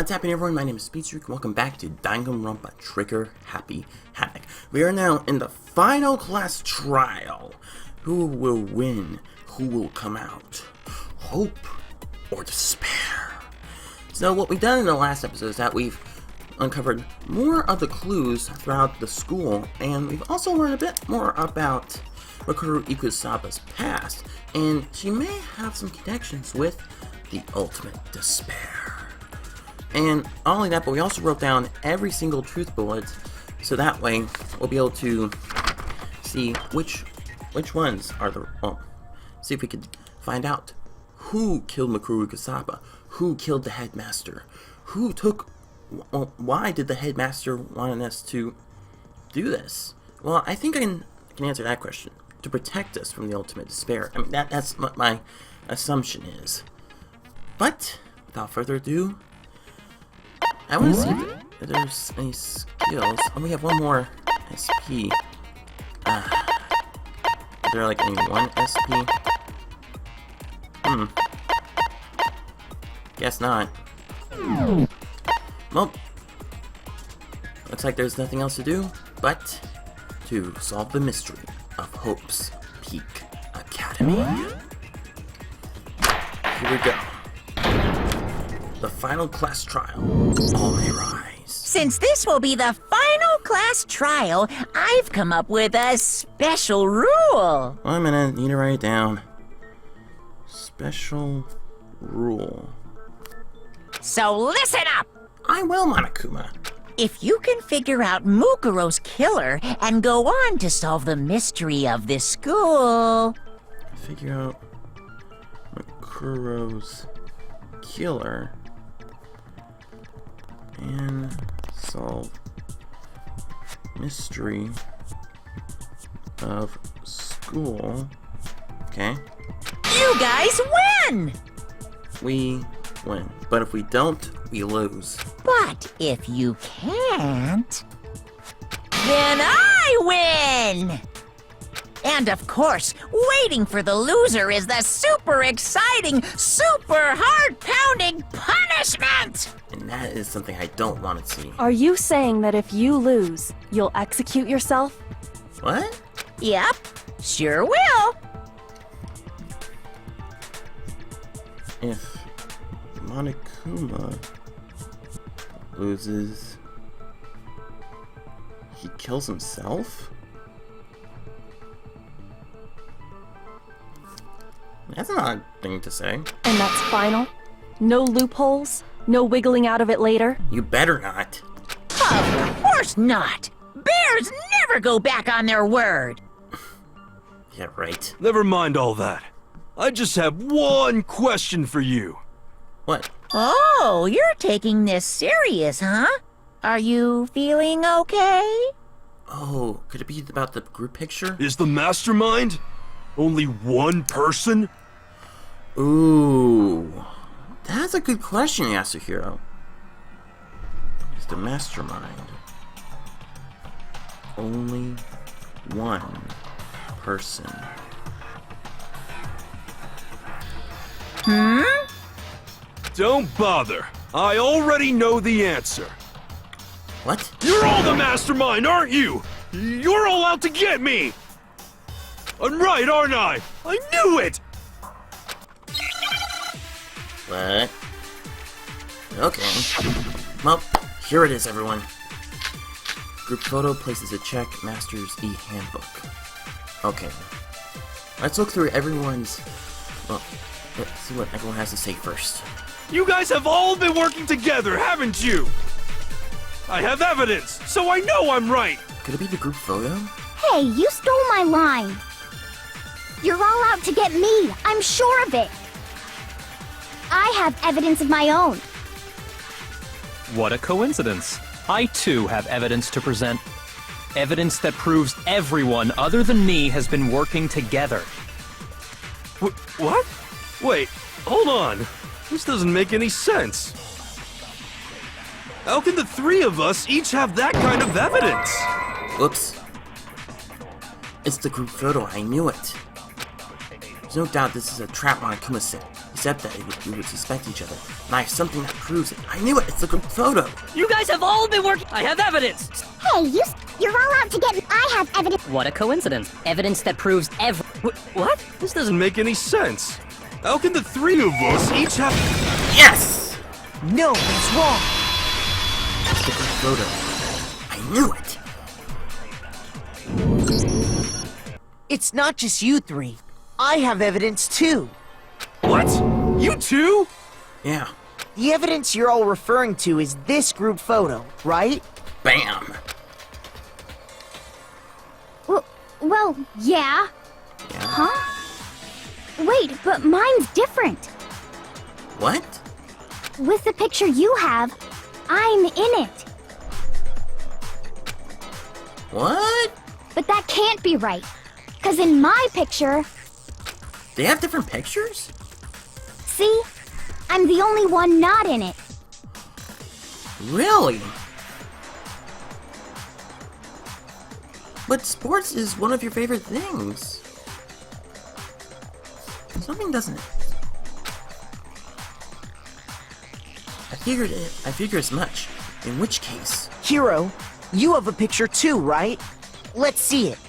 What's happening, everyone? My name is Speedsreak. Welcome back to Danganronpa Trigger Happy Havoc. We are now in the final class trial. Who will win? Who will come out? Hope or despair? So what we've done in the last episode is that we've uncovered more of the clues throughout the school, and we've also learned a bit more about Makoto Ikusaba's past, and she may have some connections with the ultimate despair. And not only that, but we also wrote down every single truth bullet, so that way we'll be able to see which ones are the, well, see if we could find out who killed Makoto Ikusaba, who killed the headmaster, who took, well, why did the headmaster want us to do this? Well, I think I can answer that question. To protect us from the ultimate despair. I mean, that's what my assumption is. But without further ado, I want to see if there's any skills. Oh, we have one more SP. Is there like only one SP? Guess not. Well, looks like there's nothing else to do but to solve the mystery of Hope's Peak Academy. Here we go. The final class trial. All may rise. Since this will be the final class trial, I've come up with a special rule. 1 minute, need to write it down. Special rule. So listen up! I will, Monokuma. If you can figure out Mukuro's killer and go on to solve the mystery of this school... Figure out Mukuro's killer and solve mystery of school. Okay. You guys win! We win. But if we don't, we lose. But if you can't, then I win! And of course, waiting for the loser is the super exciting, super heart-pounding punishment! And that is something I don't want to see. Are you saying that if you lose, you'll execute yourself? What? Yep, sure will. If Monokuma loses, he kills himself? That's an odd thing to say. And that's final? No loopholes? No wiggling out of it later? You better not. Of course not! Bears never go back on their word! Yeah, right. Never mind all that. I just have one question for you. What? Oh, you're taking this serious, huh? Are you feeling okay? Oh, could it be about the group picture? Is the mastermind only one person? Ooh. That's a good question, Yasuhiro. Is the mastermind only one person? Don't bother. I already know the answer. What? You're all the mastermind, aren't you? You're all out to get me! I'm right, aren't I? I knew it! What? Okay. Well, here it is, everyone. Group photo places a check, Master's e-handbook. Okay. Let's look through everyone's... Well, let's see what everyone has to say first. You guys have all been working together, haven't you? I have evidence, so I know I'm right! Could it be the group photo? Hey, you stole my line. You're all out to get me. I'm sure of it. I have evidence of my own. What a coincidence. I too have evidence to present. Evidence that proves everyone other than me has been working together. What? Wait, hold on. This doesn't make any sense. How can the three of us each have that kind of evidence? Whoops. It's the group photo, I knew it. There's no doubt this is a trap Monokuma set. He said that we would suspect each other, and I have something that proves it. I knew it! It's a group photo! You guys have all been working. I have evidence. Hey, you're all out to get me. I have evidence. What a coincidence. Evidence that proves What? This doesn't make any sense. How can the three of us each have... Yes! No, that's wrong. It's the group photo. I knew it! It's not just you three. I have evidence too. What? You too? Yeah. The evidence you're all referring to is this group photo, right? Bam! Well, yeah. Yeah. Huh? Wait, but mine's different. What? With the picture you have, I'm in it. What? But that can't be right. 'Cause in my picture, They have different pictures? see? I'm the only one not in it. Really? But sports is one of your favorite things. Something doesn't... I figured as much. In which case... Hero, you have a picture too, right? Let's see it.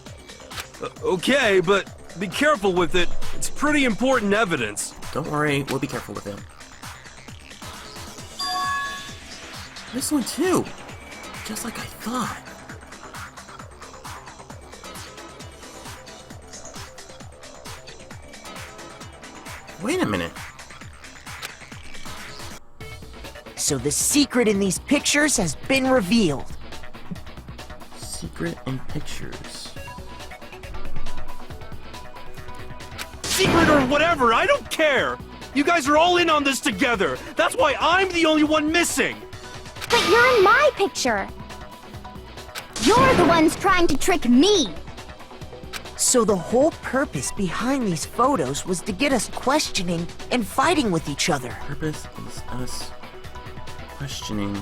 Okay, but be careful with it. It's pretty important evidence. Don't worry, we'll be careful with him. This one too! Just like I thought. Wait a minute. So the secret in these pictures has been revealed. Secret in pictures. Secret or whatever, I don't care! You guys are all in on this together! That's why I'm the only one missing! But you're in my picture. You're the ones trying to trick me. So the whole purpose behind these photos was to get us questioning and fighting with each other. Purpose is us questioning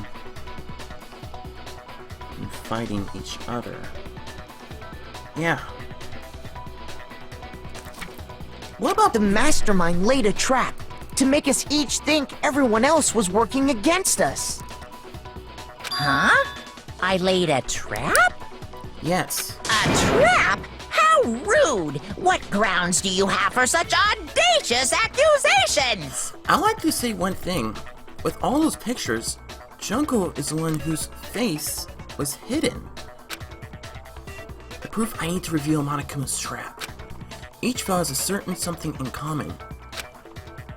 and fighting each other. Yeah. What about the mastermind laid a trap to make us each think everyone else was working against us? Huh? I laid a trap? Yes. A trap? How rude! What grounds do you have for such audacious accusations? I like to say one thing. With all those pictures, Junko is the one whose face was hidden. The proof I need to reveal Monokuma's trap. Each file has a certain something in common.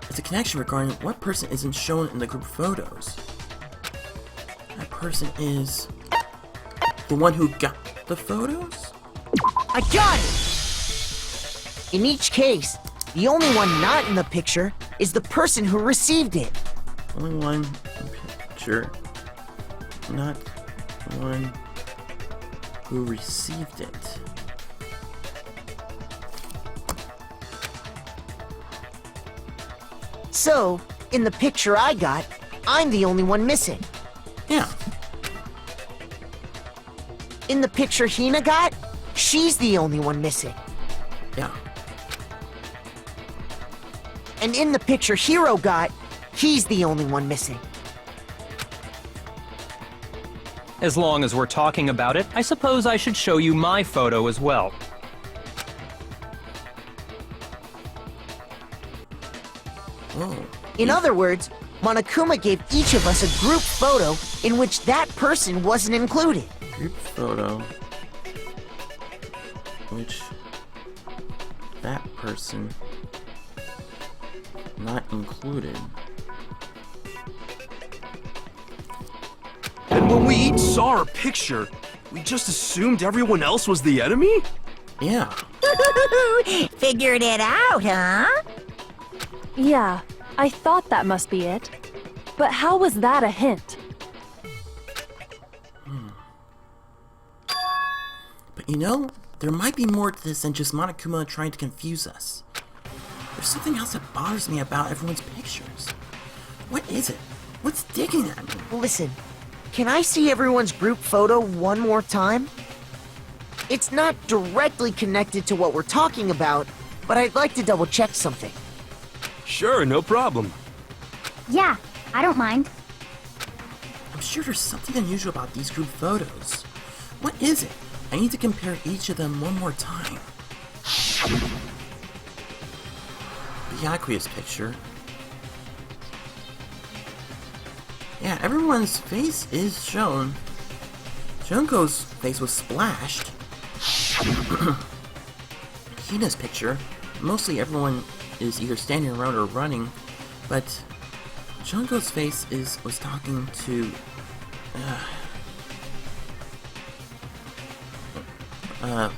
It's a connection regarding what person isn't shown in the group photos. That person is... the one who got the photos? I got it! In each case, the only one not in the picture is the person who received it. Only one in picture, not the one who received it. So, in the picture I got, I'm the only one missing. Yeah. In the picture Hina got, she's the only one missing. Yeah. And in the picture Hiro got, he's the only one missing. As long as we're talking about it, I suppose I should show you my photo as well. Oh. In other words, Monokuma gave each of us a group photo in which that person wasn't included. Group photo. Which that person not included. And when we each saw our picture, we just assumed everyone else was the enemy? Yeah. Figured it out, huh? Yeah, I thought that must be it. But how was that a hint? But you know, there might be more to this than just Monokuma trying to confuse us. There's something else that bothers me about everyone's pictures. What is it? What's digging at me? Listen, can I see everyone's group photo one more time? It's not directly connected to what we're talking about, but I'd like to double check something. Sure, no problem. Yeah, I don't mind. I'm sure there's something unusual about these group photos. What is it? I need to compare each of them one more time. The aqueous picture. Yeah, everyone's face is shown. Junko's face was splashed. Hina's picture. Mostly everyone is either standing around or running, but Junko's face was talking to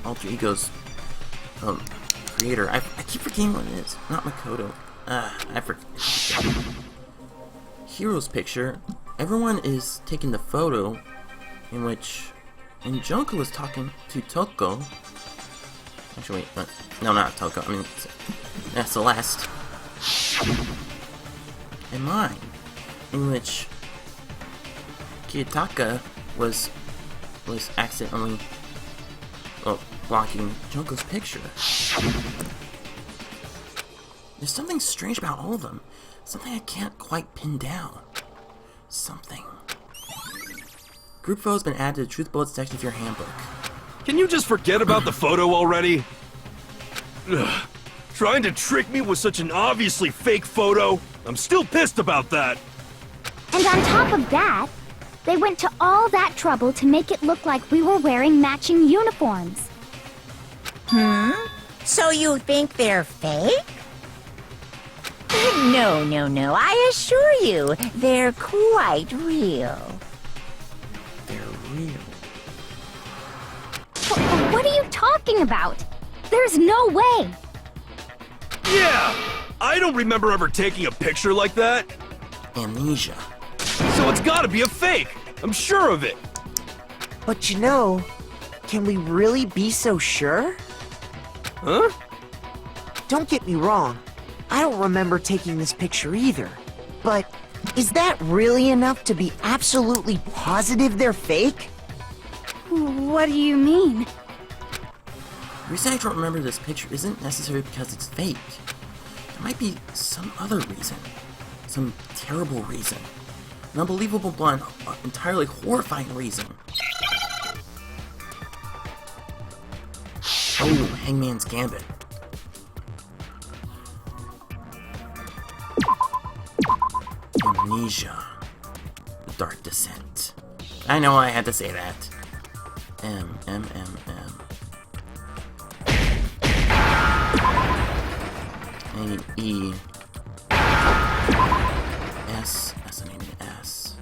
Alter Ego's creator. I keep forgetting what it is. Not Makoto. I forget. Hero's picture. Everyone is taking the photo in which Junko was talking to Toko. Actually, wait, no, not Toko. I mean, Celeste. And mine, in which Kiyotaka was accidentally blocking Junko's picture. There's something strange about all of them. Something I can't quite pin down. Something. Group photo's been added to the Truth Bullets section of your handbook. Can you just forget about the photo already? Ugh. Trying to trick me with such an obviously fake photo? I'm still pissed about that. And on top of that, they went to all that trouble to make it look like we were wearing matching uniforms. So you think they're fake? No, I assure you, they're quite real. They're real. What are you talking about? There's no way. Yeah! I don't remember ever taking a picture like that. Amnesia. So it's gotta be a fake. I'm sure of it. But you know, can we really be so sure? Huh? Don't get me wrong, I don't remember taking this picture either. But is that really enough to be absolutely positive they're fake? What do you mean? The reason I don't remember this picture isn't necessarily because it's fake. There might be some other reason. Some terrible reason. An unbelievable, blunt, entirely horrifying reason. Oh, Hangman's Gambit. Amnesia. The Dark Descent. I know I had to say that. M. A-E. S. I mean S.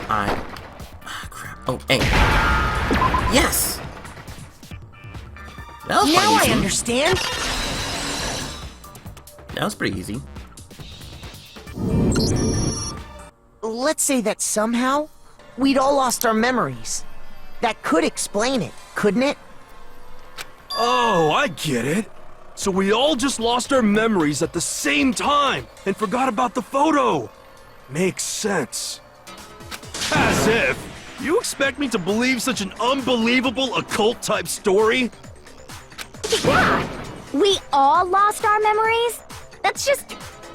I. Ah, crap. Oh, A. Yes! That was Now easy. I understand. That was pretty easy. Let's say that somehow we'd all lost our memories. That could explain it, couldn't it? Oh, I get it. So we all just lost our memories at the same time and forgot about the photo. Makes sense. As if. You expect me to believe such an unbelievable occult-type story? Yeah, we all lost our memories? That's just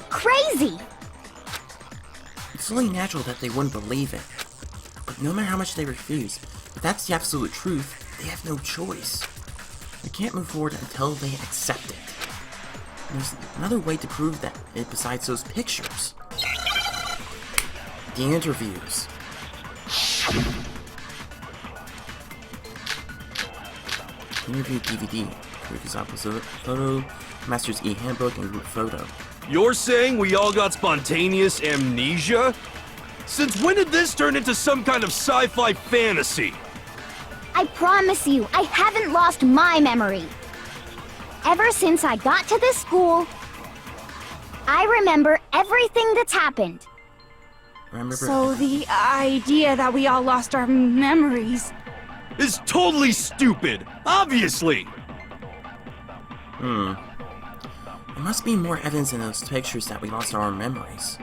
crazy. It's only natural that they wouldn't believe it. But no matter how much they refuse, if that's the absolute truth, they have no choice. They can't move forward until they accept it. And there's another way to prove that it besides those pictures. The interviews. Interview DVD. Quick example photo, Master's E-handbook, and group photo. You're saying we all got spontaneous amnesia? Since when did this turn into some kind of sci-fi fantasy? I promise you, I haven't lost my memory. Ever since I got to this school, I remember everything that's happened. Remember? So the idea that we all lost our memories. Is totally stupid, obviously! There must be more evidence in those pictures that we lost our memories.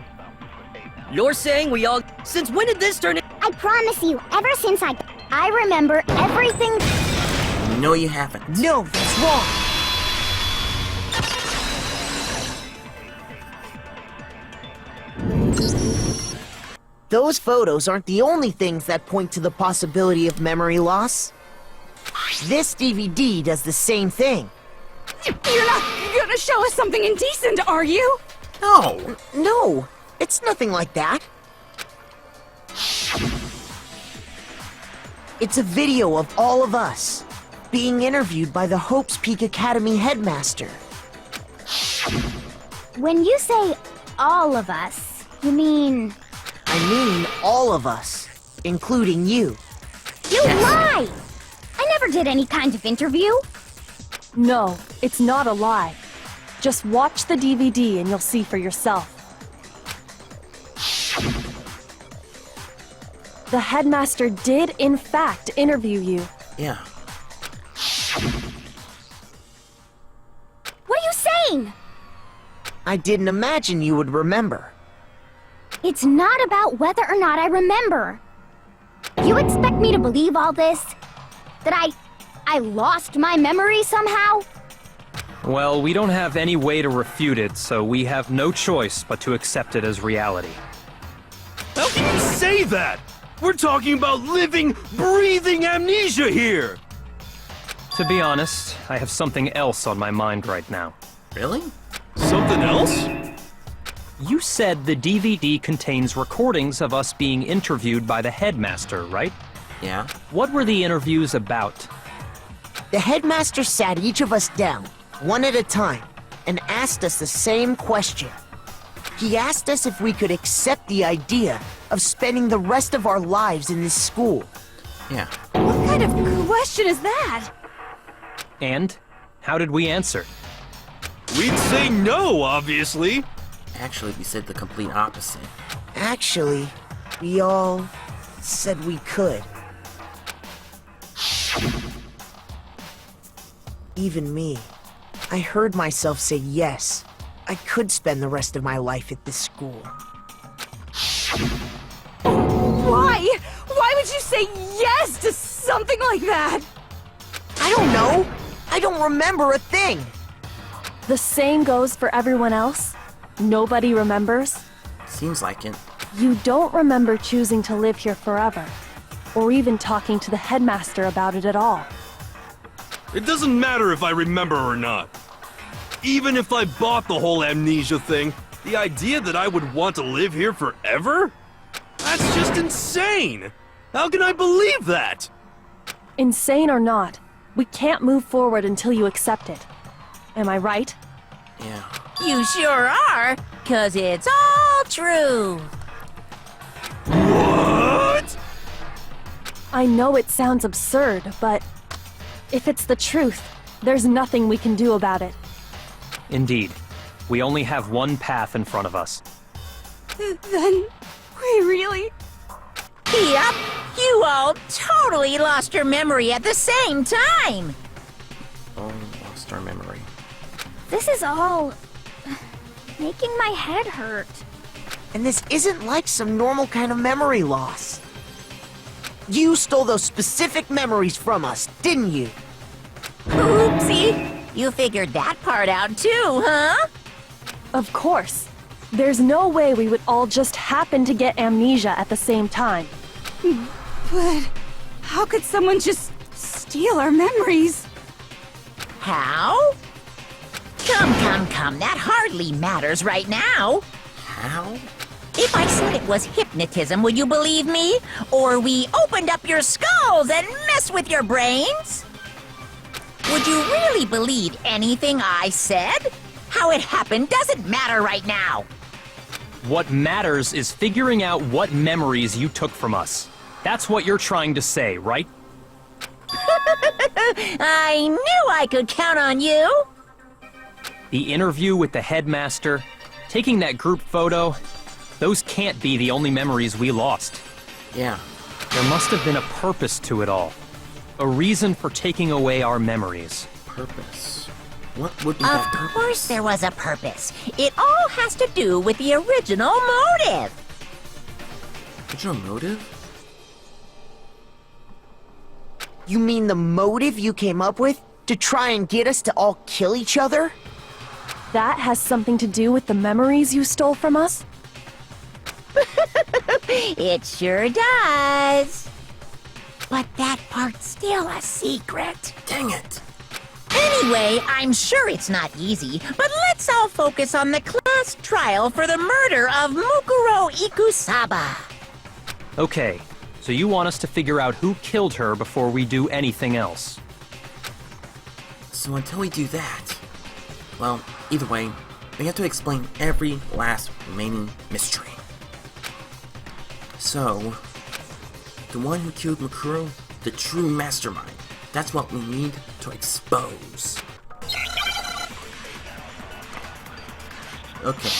You're saying we all... Since when did this turn in... I promise you, ever since I remember everything. No, you haven't. No, that's wrong. those photos aren't the only things that point to the possibility of memory loss. This DVD does the same thing. You're not gonna show us something indecent, are you? No! No, it's nothing like that. It's a video of all of us being interviewed by the Hope's Peak Academy headmaster. When you say all of us, you mean... I mean all of us, including you. You lie! I never did any kind of interview. No, it's not a lie. Just watch the DVD and you'll see for yourself. The headmaster did, in fact, interview you. Yeah. What are you saying? I didn't imagine you would remember. It's not about whether or not I remember. You expect me to believe all this? That I lost my memory somehow? Well, we don't have any way to refute it, so we have no choice but to accept it as reality. How can you say that? We're talking about living, breathing amnesia here! To be honest, I have something else on my mind right now. Really? Something else? You said the DVD contains recordings of us being interviewed by the headmaster, right? Yeah. What were the interviews about? The headmaster sat each of us down, one at a time, and asked us the same question. He asked us if we could accept the idea of spending the rest of our lives in this school. Yeah. What kind of question is that? And how did we answer? We'd say no, obviously. Actually, we said the complete opposite. Actually, we all said we could. Even me. I heard myself say yes. I could spend the rest of my life at this school. Why? Why would you say yes to something like that? I don't know. I don't remember a thing. The same goes for everyone else. Nobody remembers. Seems like it. You don't remember choosing to live here forever, or even talking to the headmaster about it at all. It doesn't matter if I remember or not. Even if I bought the whole amnesia thing, the idea that I would want to live here forever? That's just insane! How can I believe that? Insane or not, we can't move forward until you accept it. Am I right? Yeah. You sure are, 'cause it's all true. What? I know it sounds absurd, but if it's the truth, there's nothing we can do about it. Indeed. We only have one path in front of us. Then we really... Yep, you all totally lost your memory at the same time. Oh, lost our memory. This is all... making my head hurt. And this isn't like some normal kind of memory loss. You stole those specific memories from us, didn't you? Oopsie. You figured that part out too, huh? Of course. There's no way we would all just happen to get amnesia at the same time. But how could someone just steal our memories? How? Come, that hardly matters right now. How? If I said it was hypnotism, would you believe me? Or we opened up your skulls and messed with your brains? Would you really believe anything I said? How it happened doesn't matter right now. What matters is figuring out what memories you took from us. That's what you're trying to say, right? I knew I could count on you. The interview with the headmaster, taking that group photo, those can't be the only memories we lost. Yeah. There must have been a purpose to it all. A reason for taking away our memories. Purpose. What would be Of that purpose? course there was a purpose. It all has to do with the original motive. Original motive? You mean the motive you came up with? To try and get us to all kill each other? That has something to do with the memories you stole from us? It sure does. But that part's still a secret. Dang it! Anyway, I'm sure it's not easy, but let's all focus on the class trial for the murder of Mukuro Ikusaba. Okay, so you want us to figure out who killed her before we do anything else. So until we do that, well, either way, we have to explain every last remaining mystery. So, the one who killed Mukuro, the true mastermind, that's what we need to expose. Okay.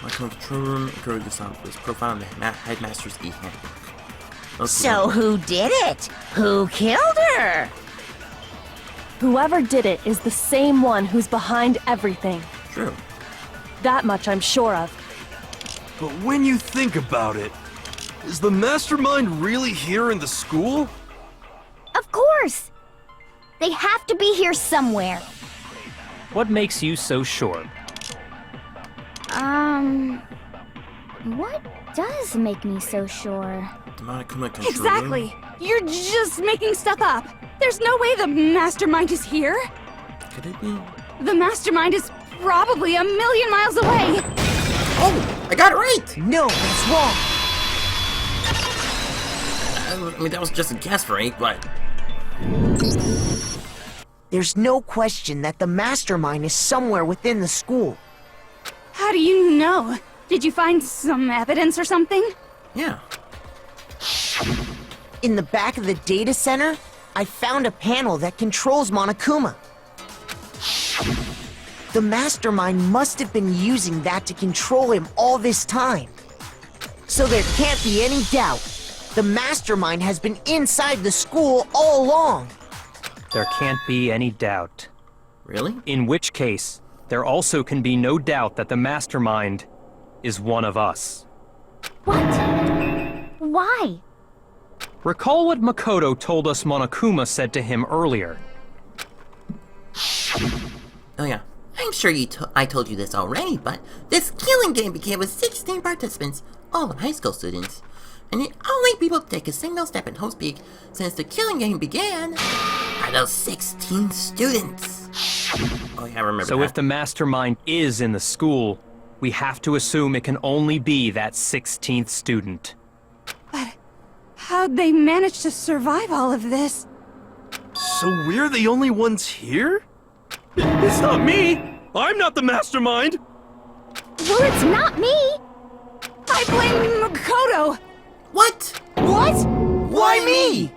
Welcome to the control room. Mukuro was profiled in the headmaster's e-handbook. Okay. So who did it? Who killed her? Whoever did it is the same one who's behind everything. True. That much I'm sure of. But when you think about it, is the mastermind really here in the school? Of course! They have to be here somewhere. What makes you so sure? What does make me so sure? The Monokuma control Exactly. room? You're just making stuff up. There's no way the mastermind is here. Could it be? The mastermind is probably a million miles away. Oh! I got it right! No, that's wrong. I mean, that was just a guess, right? But There's no question that the mastermind is somewhere within the school. How do you know? Did you find some evidence or something? yeah. In the back of the data center, I found a panel that controls Monokuma. The mastermind must have been using that to control him all this time. So there can't be any doubt. The mastermind has been inside the school all along. There can't be any doubt. Really? In which case, there also can be no doubt that the mastermind is one of us. What? Why? Recall what Makoto told us Monokuma said to him earlier. Oh yeah. I'm sure I told you this already, but this killing game began with 16 participants, all high school students. And the only people to take a single step in Host Peak since the killing game began are those 16 students. Oh yeah, I remember So that. if the mastermind is in the school, we have to assume it can only be that 16th student. How'd they manage to survive all of this? So we're the only ones here? It's not me! I'm not the mastermind! Well, it's not me! I blame Makoto! What? What? Why me?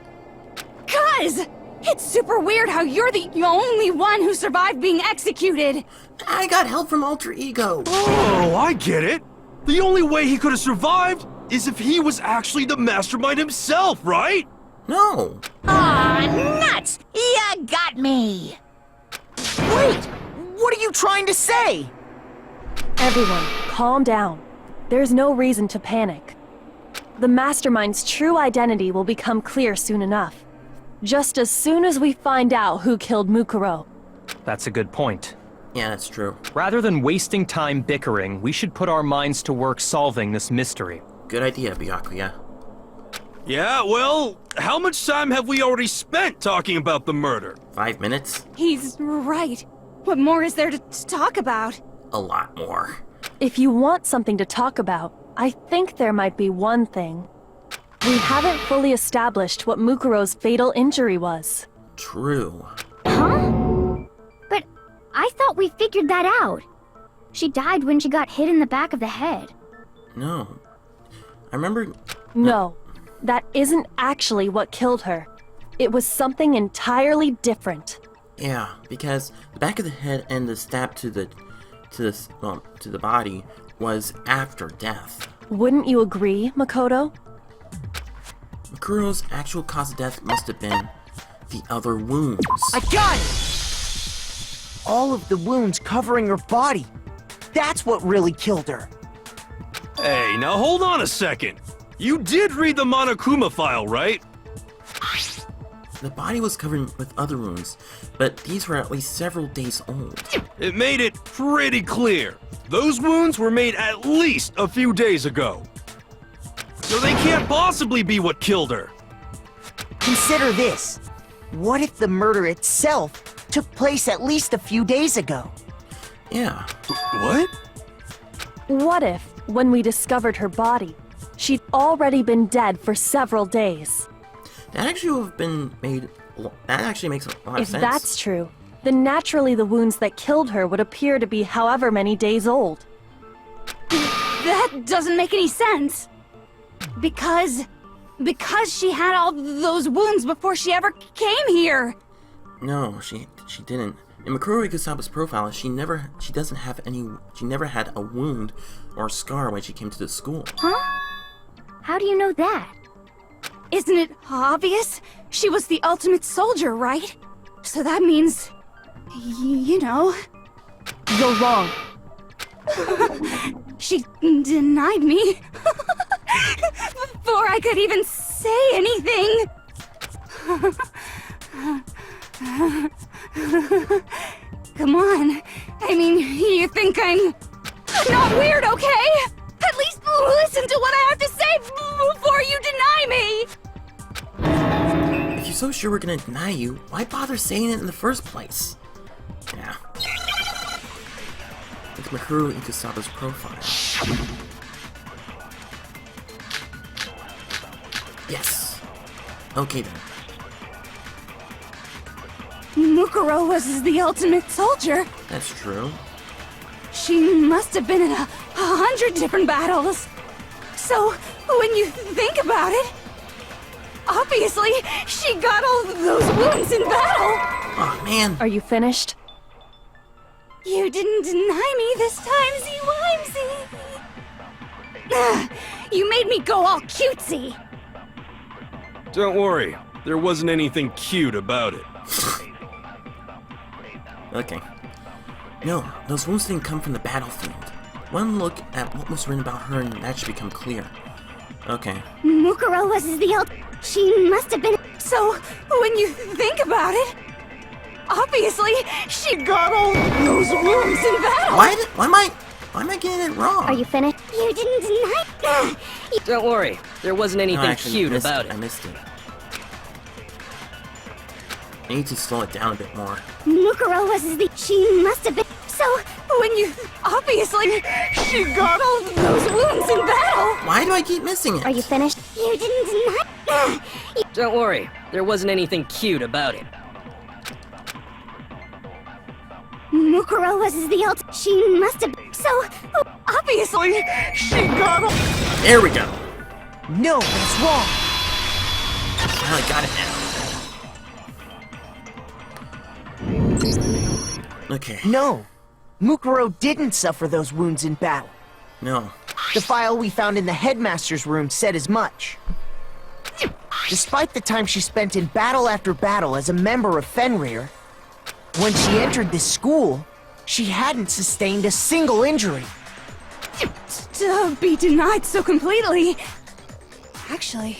'Cause it's super weird how you're the only one who survived being executed. I got help from Alter Ego. Oh, I get it! The only way he could have survived is if he was actually the mastermind himself, right? No. Aw, nuts! You got me! Wait! What are you trying to say? Everyone, calm down. There's no reason to panic. The mastermind's true identity will become clear soon enough. Just as soon as we find out who killed Mukuro. That's a good point. Yeah, that's true. Rather than wasting time bickering, we should put our minds to work solving this mystery. Good idea, Byakuya. Yeah, well, how much time have we already spent talking about the murder? 5 minutes? He's right. What more is there to talk about? A lot more. If you want something to talk about, I think there might be one thing. We haven't fully established what Mukuro's fatal injury was. True. Huh? But I thought we figured that out. She died when she got hit in the back of the head. No. I remember... No, that isn't actually what killed her. It was something entirely different. Yeah, because the back of the head and the stab to the body was after death. Wouldn't you agree, Makoto? Makuro's actual cause of death must have been the other wounds. I got it! All of the wounds covering her body. That's what really killed her. Hey, now hold on a second. You did read the Monokuma file, right? The body was covered with other wounds, but these were at least several days old. It made it pretty clear. Those wounds were made at least a few days ago. So they can't possibly be what killed her. Consider this. What if the murder itself took place at least a few days ago? Yeah. What? What if, when we discovered her body, she'd already been dead for several days? That actually would have been made. That actually makes a lot of If sense. that's true, then naturally the wounds that killed her would appear to be however many days old. That doesn't make any sense. Because she had all those wounds before she ever came here. No, she didn't. In Makoto Ikusaba's profile, she never had a wound or scar when she came to the school. Huh? How do you know that? Isn't it obvious? She was the ultimate soldier, right? So that means, you know, You're wrong. she denied me before I could even say anything. Come on. I mean, you think I'm not weird, okay? At least listen to what I have to say before you deny me. If you're so sure we're gonna deny you, why bother saying it in the first place? Yeah. It's Makoto Ikusaba's profile. Yes. Okay then. Mukuro was the ultimate soldier. That's true. She must have been in 100 different battles. So, when you think about it, obviously, she got all those wounds in battle. Oh man. Are you finished? You didn't deny me this time, Z-Wimesy. You made me go all cutesy. Don't worry, there wasn't anything cute about it. Okay. No, those wounds didn't come from the battlefield. One look at what was written about her and that should become clear. Okay. Mukuro was the She must have been. So, when you think about it, obviously, she got all those wounds in battle. Why am I getting it wrong? Are you finished? You didn't deny. Don't worry, there wasn't No, I anything actually cute missed about I it. missed it. I need to slow it down a bit more. Mukuro was She must have been. So, when you... Obviously, she got all those wounds in battle. Why do I keep missing it? Are you finished? You didn't deny. Don't worry, there wasn't anything cute about it. Mukuro was She must have been. So, Obviously, she got all... There we go. No, that's wrong. Now I got it now. Okay. No. Mukuro didn't suffer those wounds in battle. No. The file we found in the headmaster's room said as much. Despite the time she spent in battle after battle as a member of Fenrir, when she entered this school, she hadn't sustained a single injury. To be denied so completely. Actually,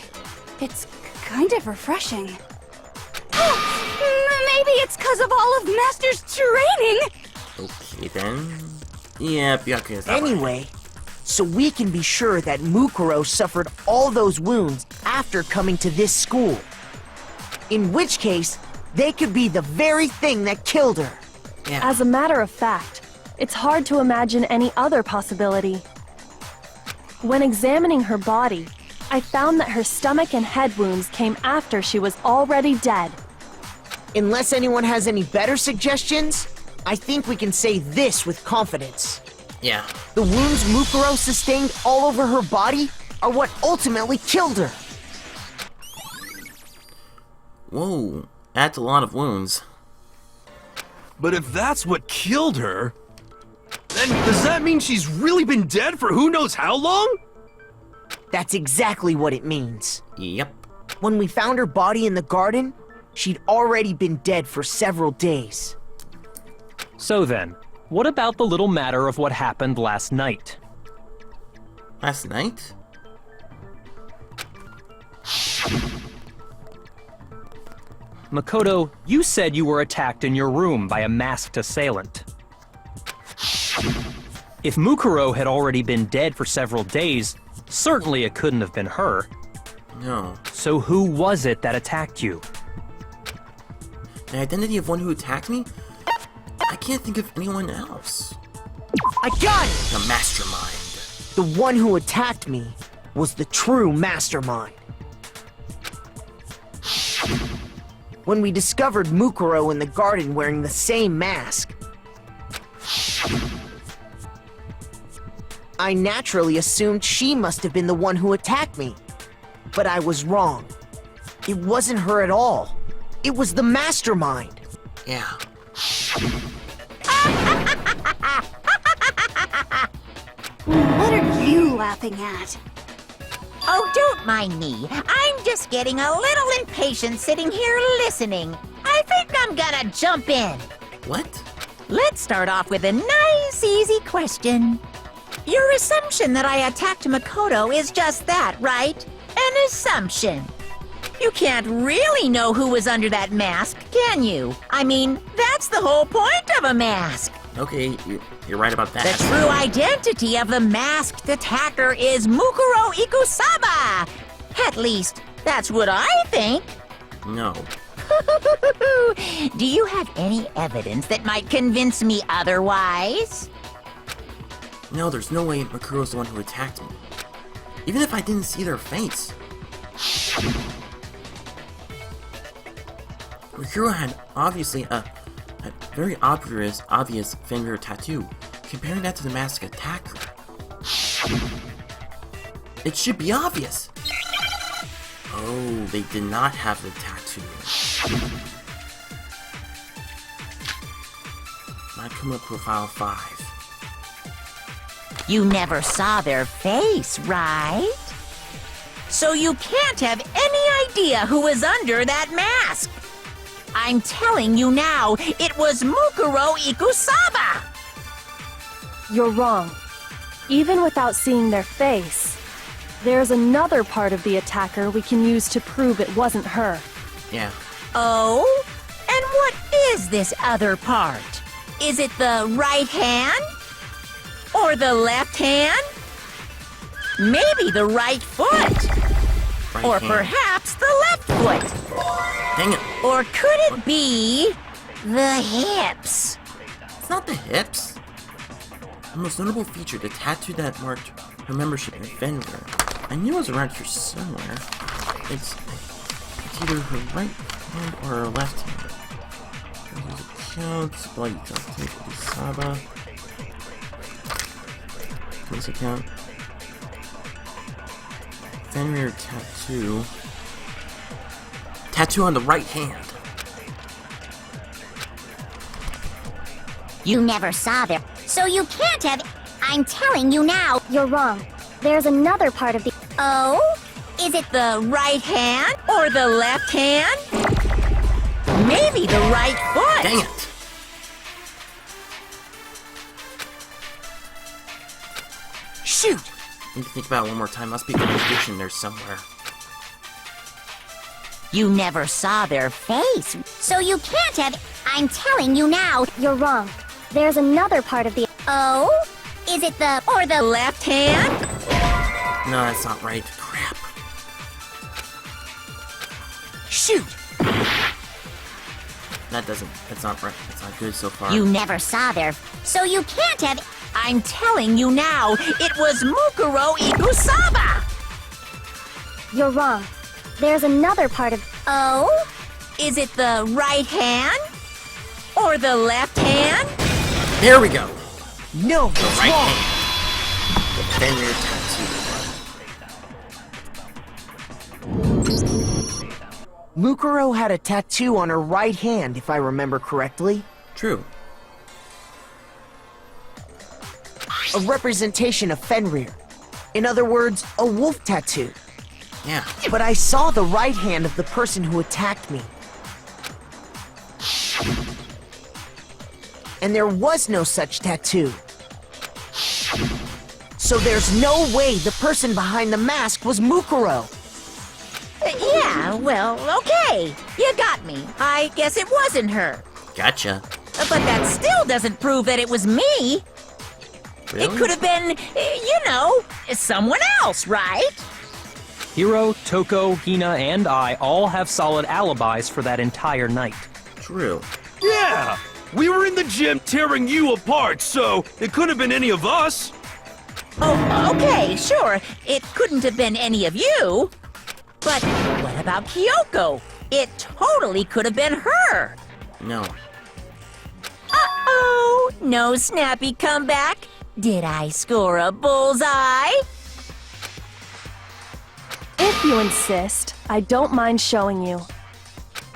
it's kind of refreshing. Maybe it's because of all of Master's training. Okay then. Yep, yeah, okay. Anyway, so we can be sure that Mukuro suffered all those wounds after coming to this school. In which case, they could be the very thing that killed her. Yeah. As a matter of fact, it's hard to imagine any other possibility. When examining her body, I found that her stomach and head wounds came after she was already dead. Unless anyone has any better suggestions, I think we can say this with confidence. Yeah. The wounds Mukuro sustained all over her body are what ultimately killed her. Whoa. That's a lot of wounds. But if that's what killed her, then does that mean she's really been dead for who knows how long? That's exactly what it means. Yep. When we found her body in the garden, she'd already been dead for several days. So then, what about the little matter of what happened last night? Last night? Makoto, you said you were attacked in your room by a masked assailant. If Mukuro had already been dead for several days, certainly it couldn't have been her. No. So who was it that attacked you? The identity of one who attacked me? I can't think of anyone else. I got it! The mastermind. The one who attacked me was the true mastermind. When we discovered Mukuro in the garden wearing the same mask, I naturally assumed she must have been the one who attacked me. But I was wrong. It wasn't her at all. It was the mastermind. Yeah. What are you laughing at? Oh, don't mind me. I'm just getting a little impatient sitting here listening. I think I'm gonna jump in. What? Let's start off with a nice, easy question. Your assumption that I attacked Makoto is just that, right? An assumption. You can't really know who was under that mask, can you? I mean, that's the whole point of a mask. Okay, you're right about that. The true identity of the masked attacker is Mukuro Ikusaba! At least, that's what I think. No. Do you have any evidence that might convince me otherwise? No, there's no way Makuro's the one who attacked me. Even if I didn't see their face. Makuro had obviously a very obvious finger tattoo. Comparing that to the masked attacker, it should be obvious. Oh, they did not have the tattoo. Makuma Profile 5. You never saw their face, right? So you can't have any idea who was under that mask. I'm telling you now, it was Mukuro Ikusaba! You're wrong. Even without seeing their face, there's another part of the attacker we can use to prove it wasn't her. Yeah. Oh? And what is this other part? Is it the right hand? Or the left hand? Maybe the right foot? Right Or hand. perhaps the left foot? Dang it. Or could it be the hips? It's not the hips. The most notable feature, the tattoo that marked her membership in Fenrir. I knew it was around here somewhere. It's either her right hand or her left hand. There's accounts, bloody Saba. This account. Fenrir tattoo. Tattoo on the right hand. You never saw them, so you can't have. I'm telling you now. You're wrong. There's another part of the. Oh? Is it the right hand or the left hand? Maybe the right foot. Dang it! shoot! Need to think about it one more time. Must be a contradiction there somewhere. You never saw their face. So you can't have. I'm telling you now. You're wrong. There's another part of the. Oh? Is it the. Or the left hand? No, that's not right. Crap. Shoot! That's not right. That's not good so far. You never saw their. So you can't have. I'm telling you now, it was Mukuro Ikusaba! You're wrong. There's another part of. Oh? Is it the right hand? Or the left hand? There we go. No, The it's right wrong. hand. The Fenrir tattoo. Mukuro had a tattoo on her right hand, if I remember correctly. True. A representation of Fenrir. In other words, a wolf tattoo. Yeah. But I saw the right hand of the person who attacked me. And there was no such tattoo. So there's no way the person behind the mask was Mukuro. Yeah, well, okay. You got me. I guess it wasn't her. Gotcha. But that still doesn't prove that it was me. Really? It could have been, someone else, right? Hiro, Toko, Hina, and I all have solid alibis for that entire night. True. Yeah! We were in the gym tearing you apart, so it couldn't have been any of us. Oh, okay, sure. It couldn't have been any of you. But what about Kyoko? It totally could have been her. No. Uh-oh, no snappy comeback. Did I score a bullseye? If you insist, I don't mind showing you.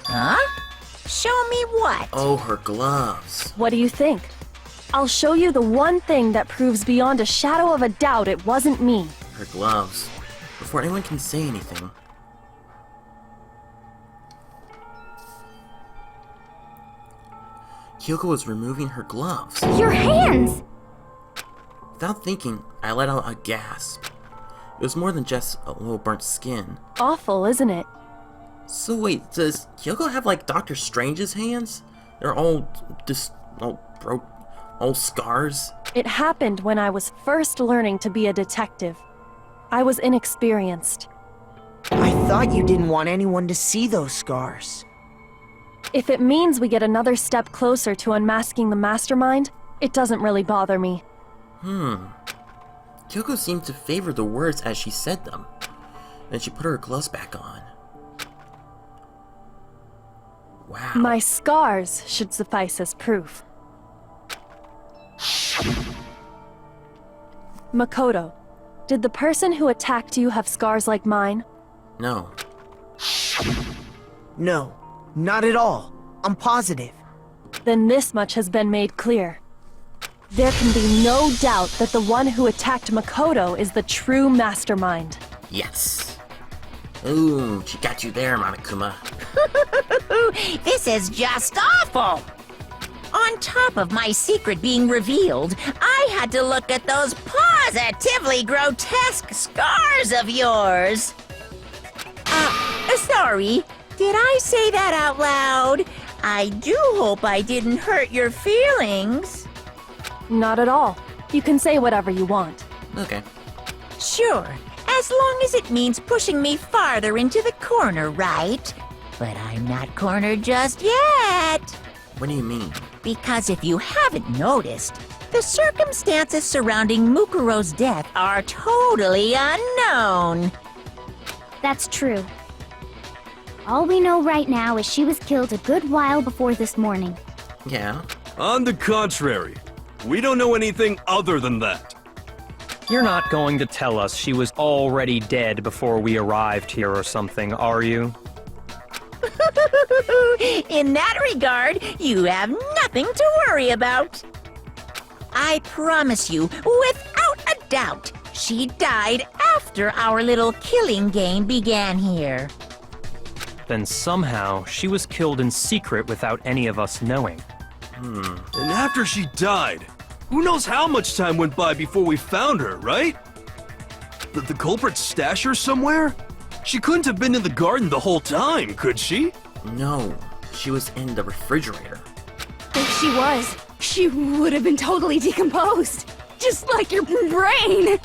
Huh? Show me what? Oh, her gloves. What do you think? I'll show you the one thing that proves beyond a shadow of a doubt it wasn't me. Her gloves. Before anyone can say anything. Kyoko was removing her gloves. Your hands! Without thinking, I let out a gasp. It was more than just a little burnt skin. Awful, isn't it? So wait, does Kyoko have like Doctor Strange's hands? They're all just all scars? It happened when I was first learning to be a detective. I was inexperienced. I thought you didn't want anyone to see those scars. If it means we get another step closer to unmasking the mastermind, it doesn't really bother me. Kyoko seemed to favor the words as she said them. Then she put her gloves back on. Wow. My scars should suffice as proof. Makoto, did the person who attacked you have scars like mine? No. No, not at all. I'm positive. Then this much has been made clear. There can be no doubt that the one who attacked Makoto is the true mastermind. Yes. Ooh, she got you there, Monokuma. This is just awful! On top of my secret being revealed, I had to look at those positively grotesque scars of yours. Sorry, did I say that out loud? I do hope I didn't hurt your feelings. Not at all. You can say whatever you want. Okay. Sure, as long as it means pushing me farther into the corner, right? But I'm not cornered just yet. What do you mean? Because if you haven't noticed, the circumstances surrounding Mukuro's death are totally unknown. That's true. All we know right now is she was killed a good while before this morning. Yeah. On the contrary, we don't know anything other than that. You're not going to tell us she was already dead before we arrived here or something, are you? In that regard, you have nothing to worry about. I promise you, without a doubt, she died after our little killing game began here. Then somehow she was killed in secret without any of us knowing. And after she died, who knows how much time went by before we found her, right? Did the culprit stash her somewhere? She couldn't have been in the garden the whole time, could she? No. She was in the refrigerator. If she was, she would have been totally decomposed. Just like your brain.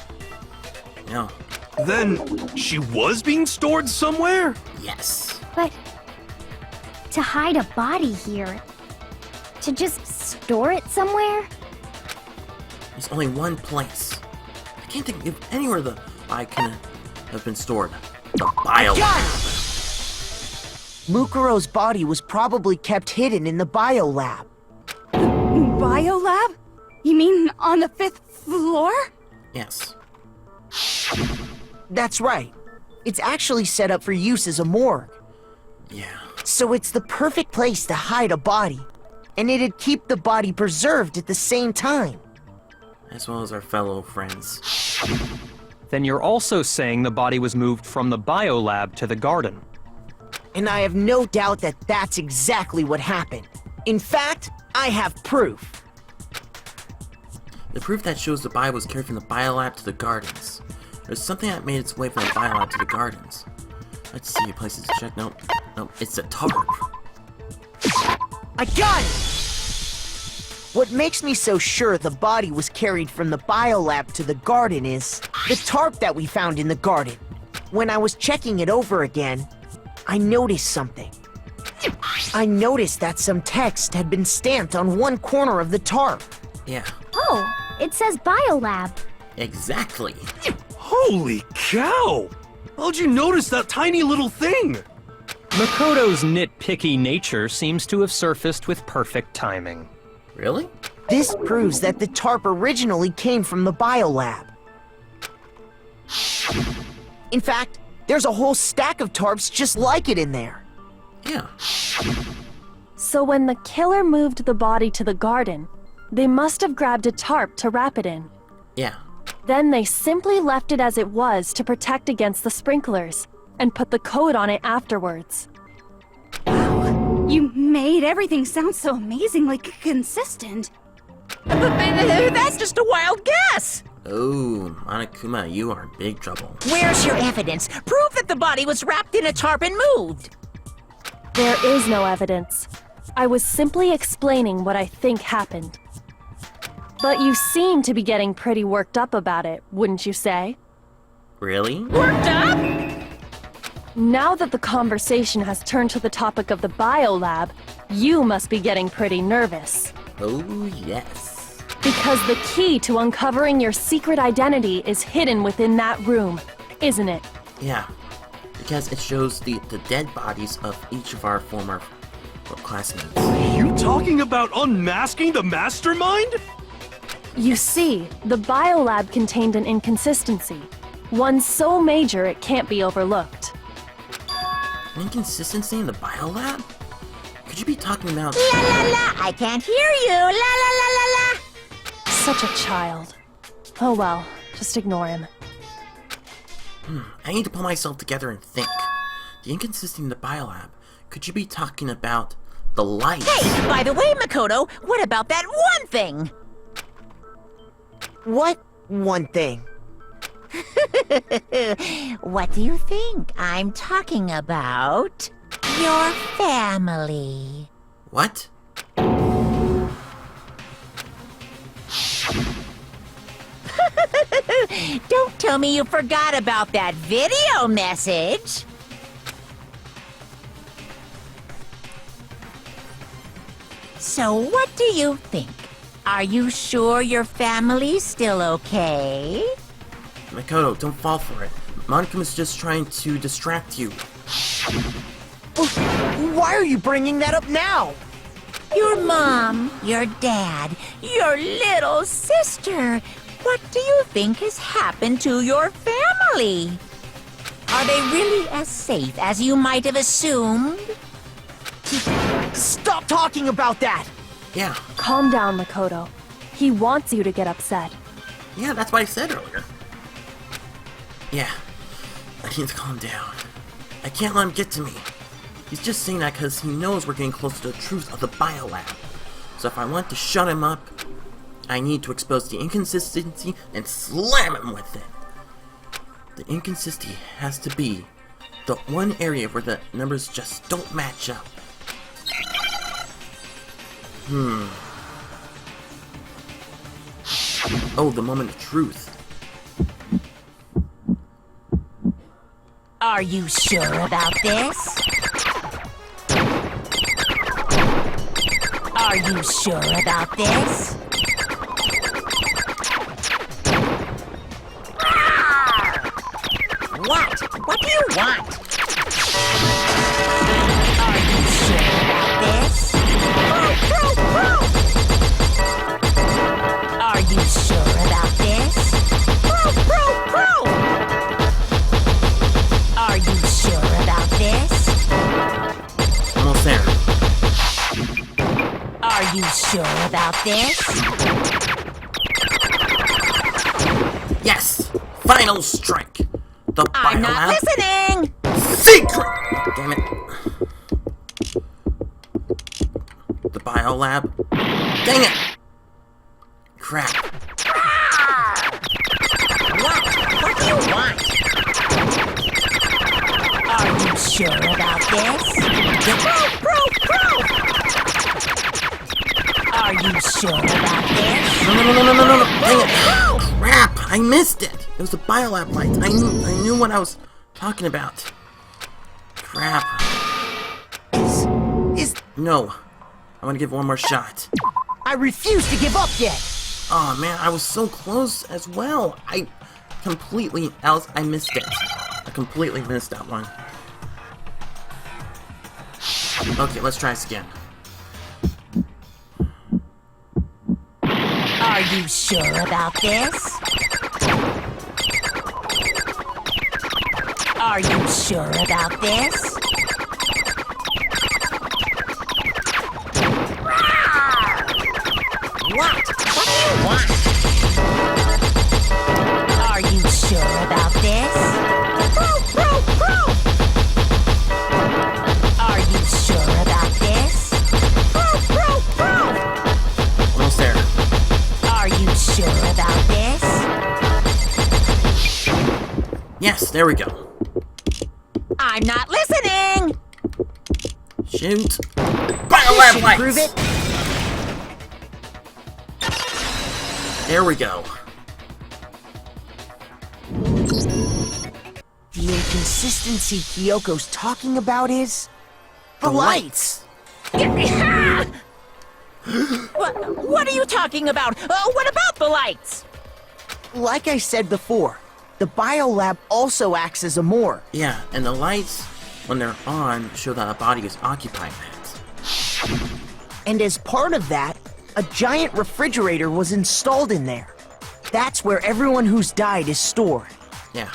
No. Then she was being stored somewhere? Yes. But to hide a body here, to just store it somewhere? There's only one place. I can't think of anywhere the body can have been stored. The bio lab. Mukuro's body was probably kept hidden in the biolab. Biolab? You mean on the 5th floor? Yes. That's right. It's actually set up for use as a morgue. Yeah. So it's the perfect place to hide a body. And it'd keep the body preserved at the same time. As well as our fellow friends. Then you're also saying the body was moved from the biolab to the garden. And I have no doubt that that's exactly what happened. In fact, I have proof. The proof that shows the body was carried from the biolab to the gardens. There's something that made its way from the biolab to the gardens. Let's see, places to check. Nope. Nope, it's a tarp. I got it! What makes me so sure the body was carried from the biolab to the garden is the tarp that we found in the garden. When I was checking it over again, I noticed something. I noticed that some text had been stamped on one corner of the tarp. Yeah, Oh, it says biolab. exactly. Holy cow! How'd you notice that tiny little thing? Makoto's nitpicky nature seems to have surfaced with perfect timing. Really? This proves that the tarp originally came from the biolab. In fact, there's a whole stack of tarps just like it in there. Yeah. So when the killer moved the body to the garden, they must have grabbed a tarp to wrap it in. Yeah. Then they simply left it as it was to protect against the sprinklers, and put the coat on it afterwards. You made everything sound so amazingly consistent. That's just a wild guess! Oh, Monokuma, you are in big trouble. Where's your evidence? Prove that the body was wrapped in a tarp and moved! There is no evidence. I was simply explaining what I think happened. But you seem to be getting pretty worked up about it, wouldn't you say? Really? Worked up? Now that the conversation has turned to the topic of the biolab, you must be getting pretty nervous. Oh, yes. Because the key to uncovering your secret identity is hidden within that room, isn't it? Yeah. Because it shows the dead bodies of each of our former classmates. You talking about unmasking the mastermind? You see, the biolab contained an inconsistency. One so major it can't be overlooked. An inconsistency in the biolab? Could you be talking about... La la la! I can't hear you! La la la la la! Such a child. Oh well, just ignore him. I need to pull myself together and think. The inconsistency in the biolab. Could you be talking about the light? Hey, by the way, Makoto, what about that one thing? What one thing? What do you think I'm talking about? Your family. What? Don't tell me you forgot about that video message. So what do you think? Are you sure your family's still okay? Makoto, don't fall for it. Monokuma's just trying to distract you. Why are you bringing that up now? Your mom, your dad, your little sister. What do you think has happened to your family? Are they really as safe as you might have assumed? Stop talking about that! Yeah. Calm down, Makoto. He wants you to get upset. Yeah, that's what I said earlier. Yeah. I need to calm down. I can't let him get to me. He's just saying that because he knows we're getting close to the truth of the biolab. So if I want to shut him up, I need to expose the inconsistency and slam him with it. The inconsistency has to be the one area where the numbers just don't match up. Oh, the moment of truth. Are you sure about this? Are you sure about this? What? What do you want? Are you sure about this? Are you sure about this? Are you sure about this? Almost there. Are you sure about this? Yes! Final strike! The I'm not biolab listening! secret! Oh, damn it. The biolab. Dang it! Crap. What do you want? Are you sure about this? Are you sure about this? No. Dang it. Crap, I missed it. It was the biolab lights. I knew what I was talking about. Crap. No. I want to give one more shot. I refuse to give up yet. Oh man, I was so close as well. I missed it. I completely missed that one. Okay, let's try this again. Are you sure about this? Are you sure about this? What? What do you want? Are you sure about this? Are you sure about this? Almost there. Are you sure about this? Yes, there we go. I'm not listening! Shoot. Biolab lights! Prove it. There we go. The inconsistency Kyoko's talking about is... the lights! What are you talking about? What about the lights? Like I said before, the biolab also acts as a morgue. Yeah, and the lights, when they're on, show that a body is occupying it. And as part of that, a giant refrigerator was installed in there. That's where everyone who's died is stored. Yeah.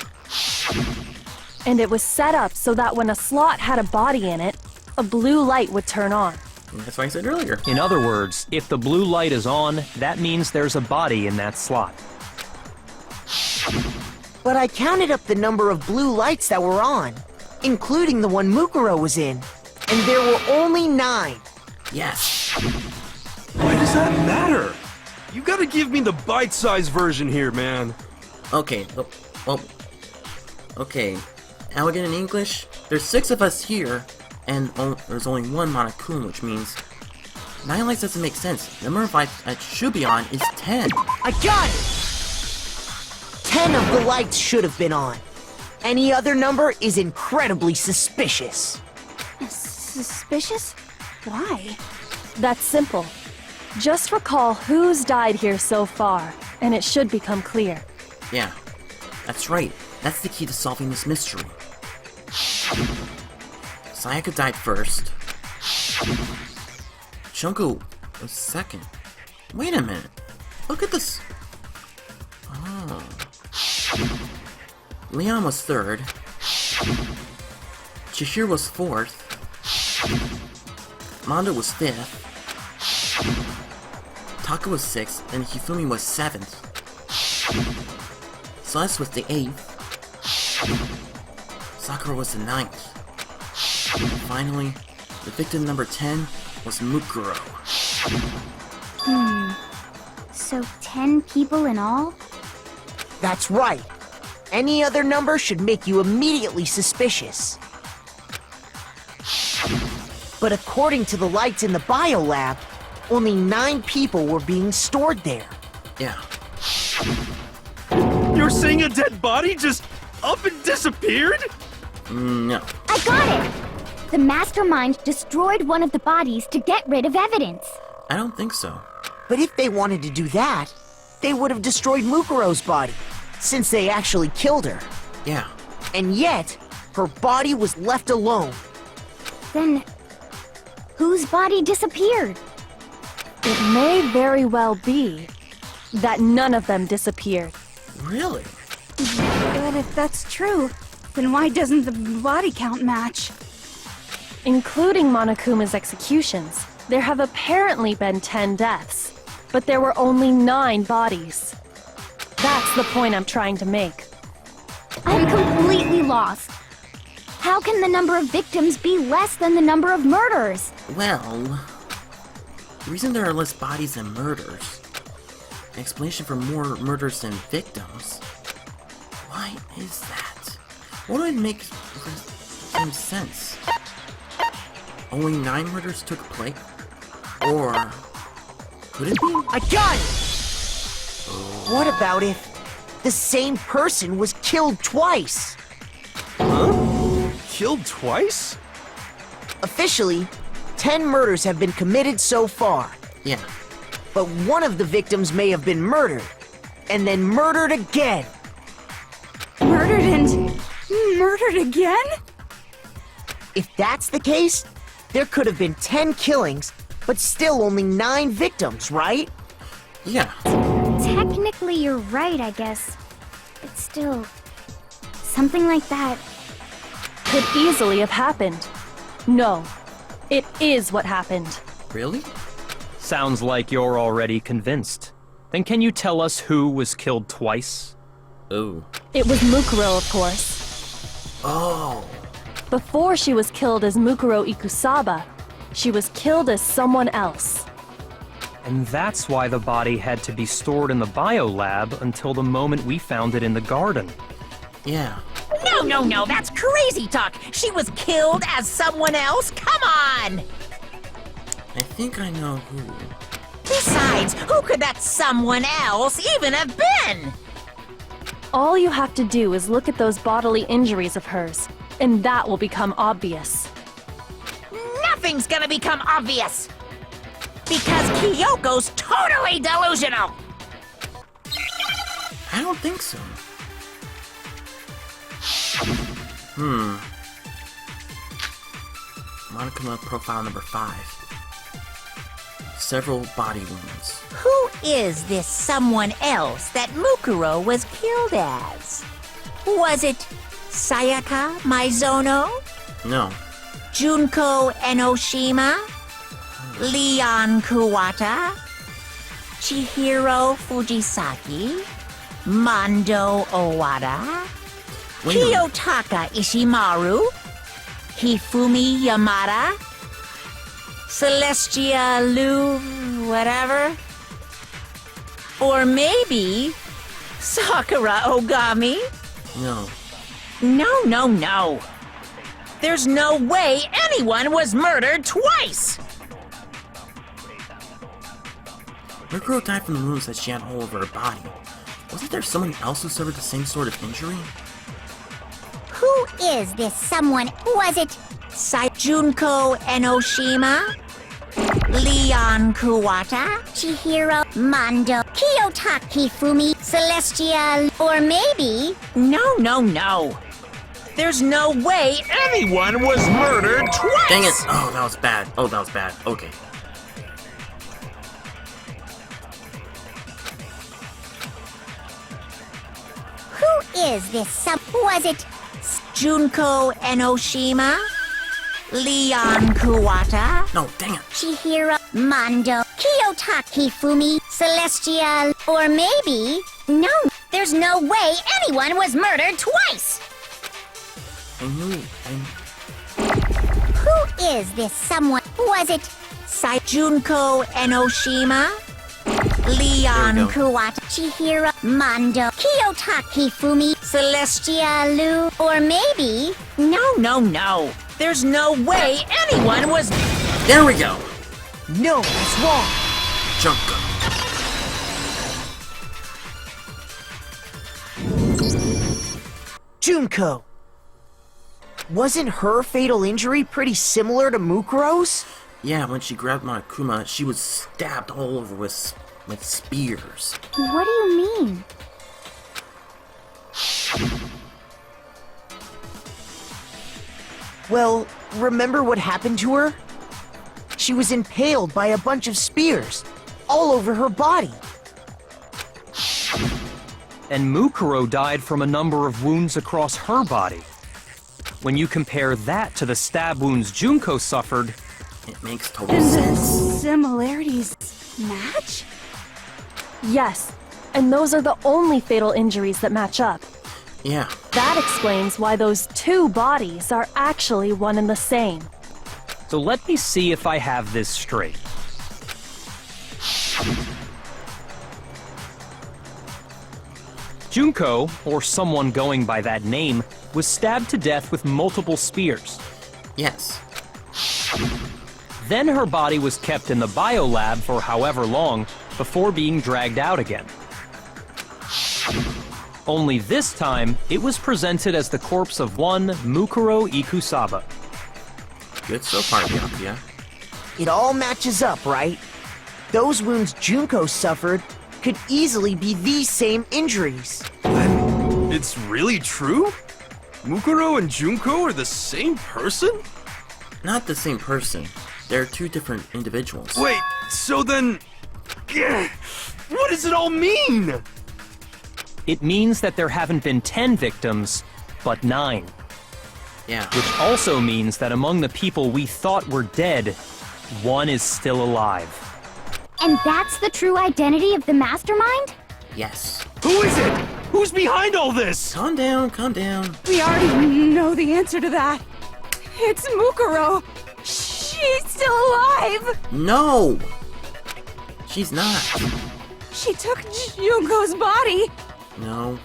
And it was set up so that when a slot had a body in it, a blue light would turn on. And that's what I said earlier. In other words, if the blue light is on, that means there's a body in that slot. But I counted up the number of blue lights that were on, including the one Mukuro was in, and there were only 9. Yes. Why does that matter? You gotta give me the bite-sized version here, man. Okay, well, okay. Elegant in English, there's 6 of us here, and there's only one Monokuma, which means 9 lights doesn't make sense. The number of lights that should be on is 10. I got it! 10 of the lights should have been on. Any other number is incredibly suspicious. Suspicious? Why? That's simple. Just recall who's died here so far, and it should become clear. Yeah, that's right. That's the key to solving this mystery. Sayaka died first. Shunko was second. Wait a minute. Look at this. Oh. Leon was third. Chihiro was fourth. Mondo was fifth. Taka was sixth, and Hifumi was seventh. Celeste was the 8th. Sakura was the 9th. And finally, the victim number 10 was Mukuro. So 10 people in all? That's right. Any other number should make you immediately suspicious. But according to the lights in the biolab, only 9 people were being stored there. Yeah. You're saying a dead body just up and disappeared? No. I got it! The mastermind destroyed one of the bodies to get rid of evidence. I don't think so. But if they wanted to do that, they would have destroyed Mukuro's body, since they actually killed her. Yeah. And yet, her body was left alone. Then, whose body disappeared? It may very well be that none of them disappeared. Really? But if that's true, then why doesn't the body count match? Including Monokuma's executions, there have apparently been 10 deaths, but there were only 9 bodies. That's the point I'm trying to make. I'm completely lost. How can the number of victims be less than the number of murders? Well, the reason there are less bodies than murders, an explanation for more murders than victims. Why is that? What would make some sense? Only 9 murders took place? Or Could it be? I got it! What about if the same person was killed twice? Killed twice? Officially, 10 murders have been committed so far. Yeah. But one of the victims may have been murdered, and then murdered again. Murdered and murdered again? If that's the case, there could have been 10 killings, but still only 9 victims, right? Yeah. Technically, you're right, I guess. But still, something like that. Could easily have happened. No, it is what happened. Really? Sounds like you're already convinced. Then can you tell us who was killed twice? Oh. It was Mukuro, of course. Oh. Before she was killed as Mukuro Ikusaba, she was killed as someone else. And that's why the body had to be stored in the biolab until the moment we found it in the garden. Yeah. No, that's crazy talk. She was killed as someone else? Come on! I think I know who. Besides, who could that someone else even have been? All you have to do is look at those bodily injuries of hers, and that will become obvious. Nothing's gonna become obvious! Because Kyoko's totally delusional! I don't think so. Monokuma profile number 5. Several body wounds. Who is this someone else that Mukuro was killed as? Was it Sayaka Maizono? No. Junko Enoshima? Leon Kuwata? Chihiro Fujisaki? Mondo Owada? Wait a minute. Kiyotaka Ishimaru? Hifumi Yamada? Celestia Lu... whatever? Or maybe... Sakura Ogami? No. No. There's no way anyone was murdered twice! Mukuro died from the wounds that she had all over her body. Wasn't there someone else who suffered the same sort of injury? Who is this someone? Was it Junko Enoshima? Leon Kuwata? Chihiro, Mondo, Kiyotaki Fumi, Celestia, or maybe... No. There's no way anyone was murdered twice! Dang it! Oh, that was bad. Okay. Who is this some... Was it Junko Enoshima? Leon Kuwata? No, dang it. Chihiro, Mondo, Kiyotaki Fumi, Celestia, or maybe... No, there's no way anyone was murdered twice! I knew. Who is this someone? Was it Junko Enoshima? Leon There we go. Kuwata? Chihiro, Mondo, Kiyotaki Fumi, Celestia Lu? or maybe... No. There's no way anyone was... There we go. No, that's wrong. Junko. Junko. Wasn't her fatal injury pretty similar to Mukuro's? Yeah, when she grabbed Monokuma, she was stabbed all over with spears. What do you mean? Well, remember what happened to her? She was impaled by a bunch of spears, all over her body. And Mukuro died from a number of wounds across her body. When you compare that to the stab wounds Junko suffered, It makes total sense. Similarities match? Yes, and those are the only fatal injuries that match up. Yeah. That explains why those two bodies are actually one and the same. so let me see if I have this straight. Junko, or someone going by that name, was stabbed to death with multiple spears. Yes. Then her body was kept in the biolab for however long before being dragged out again. Only this time, it was presented as the corpse of one Mukuro Ikusaba. Good so far, Byakuya. It all matches up, right? Those wounds Junko suffered could easily be these same injuries. Then it's really true? Mukuro and Junko are the same person? Not the same person. They're two different individuals. Wait, so then... what does it all mean? It means that there haven't been 10 victims, but 9. Yeah. Which also means that among the people we thought were dead, one is still alive. And that's the true identity of the mastermind? Yes. Who is it? Who's behind all this? Calm down, calm down. We already know the answer to that. It's Mukuro. She's still alive. No! She's not. She took Junko's body No.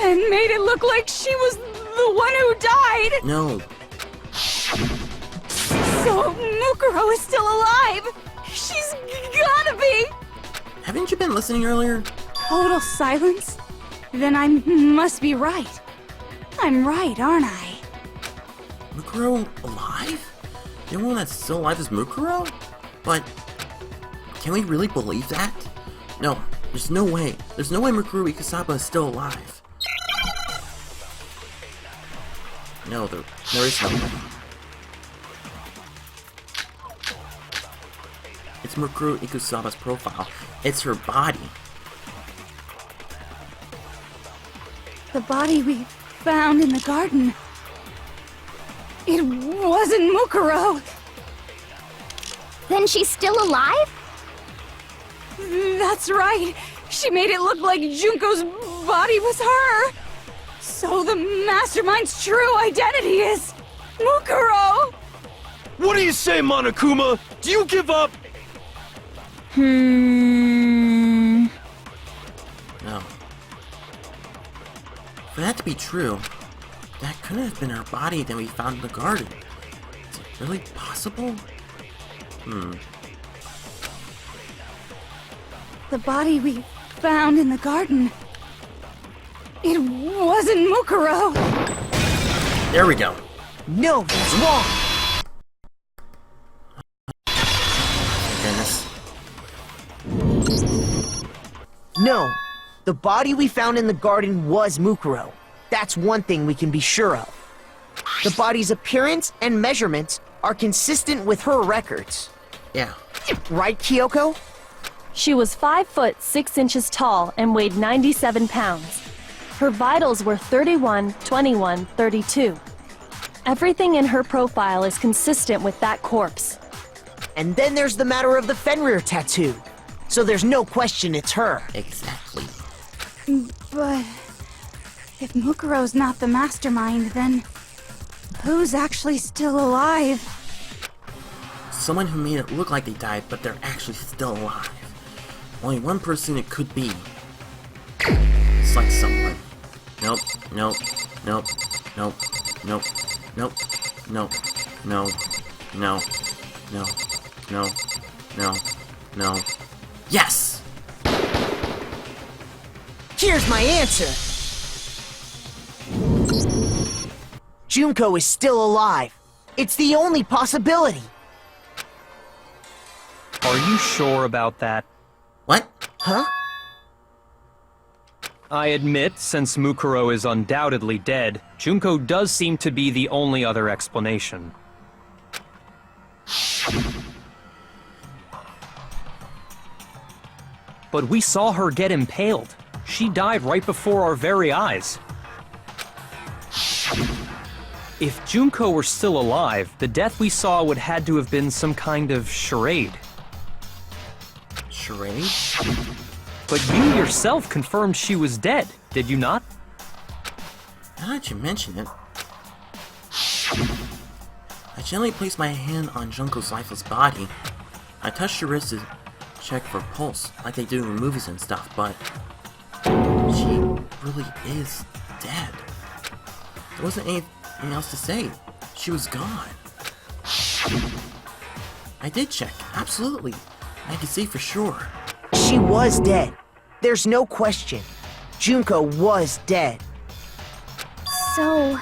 and made it look like she was the one who died. No. So Mukuro is still alive. She's gotta be. Haven't you been listening earlier? Total silence? Then I must be right. I'm right, aren't I? Mukuro alive? The only one that's still alive is Mukuro? But can we really believe that? No, there's no way. There's no way Mukuro Ikusaba is still alive. No, there is no way. It's Mukuro Ikusaba's profile. It's her body. The body we found in the garden. It wasn't Mukuro. Then she's still alive? That's right. She made it look like Junko's body was her. So the mastermind's true identity is Mukuro. What do you say, Monokuma? Do you give up? No. For that to be true, that couldn't have been her body that we found in the garden. Is it really possible? The body we found in the garden. It wasn't Mukuro. There we go. No, that's wrong. Goodness. No, the body we found in the garden was Mukuro. That's one thing we can be sure of. The body's appearance and measurements are consistent with her records. Yeah. Right, Kyoko? She was 5 foot 6 inches tall and weighed 97 pounds. Her vitals were 31, 21, 32. Everything in her profile is consistent with that corpse. And then there's the matter of the Fenrir tattoo. So there's no question it's her. Exactly. But if Mukuro's not the mastermind, then who's actually still alive? Someone who made it look like they died, but they're actually still alive. Only one person it could be. Select someone. Nope, nope, nope, nope, nope, nope, nope, no, no, no, no, no, no. Yes! Here's my answer. Junko is still alive. It's the only possibility. Are you sure about that? What? Huh? I admit, since Mukuro is undoubtedly dead, Junko does seem to be the only other explanation. But we saw her get impaled. She died right before our very eyes. If Junko were still alive, the death we saw would had to have been some kind of charade. Charade? But you yourself confirmed she was dead, did you not? Now that you mention it, I gently placed my hand on Junko's lifeless body. I touched her wrist to check for pulse, like they do in movies and stuff, but she really is dead. There wasn't anything else to say. She was gone. I did check, absolutely. I can see for sure. She was dead. There's no question. Junko was dead. So,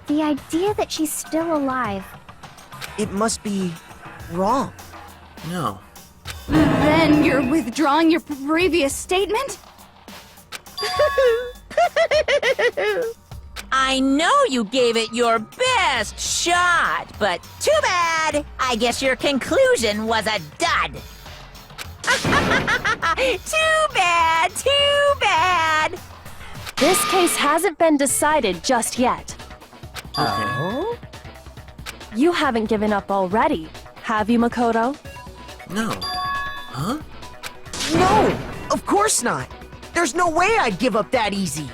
the idea that she's still alive. It must be wrong. No. Then you're withdrawing your previous statement? I know you gave it your best shot, but too bad. I guess your conclusion was a dud. Too bad, too bad. This case hasn't been decided just yet. Okay. You haven't given up already, have you, Makoto? No. Huh? No! Of course not! There's no way I'd give up that easy!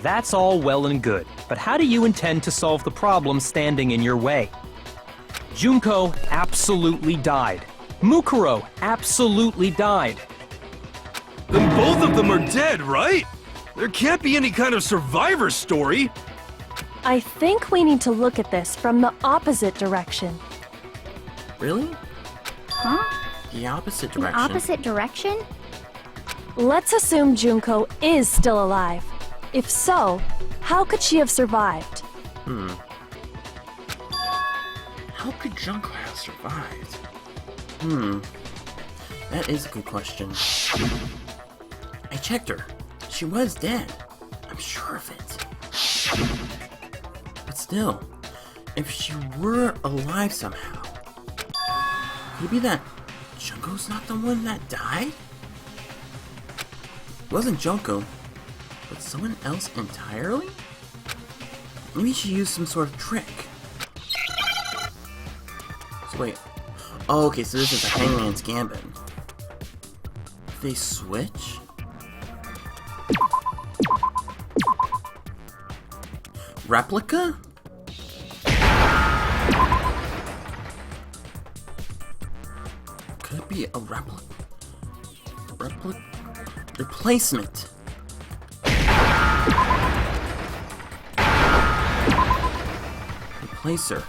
That's all well and good, but how do you intend to solve the problem standing in your way? Junko absolutely died. Mukuro absolutely died. Then both of them are dead, right? There can't be any kind of survivor story. I think we need to look at this from the opposite direction. Really? Huh? The opposite The direction. opposite direction? Let's assume Junko is still alive. If so, how could she have survived? How could Junko have survived? That is a good question. I checked her. She was dead. I'm sure of it. But still, if she were alive somehow, could it be that Junko's not the one that died? It wasn't Junko, but someone else entirely? Maybe she used some sort of trick. So wait. Oh, okay, so this is a Hangman's Gambit. If they switch? Replica? Could it be a replica? Replacement. Replacer.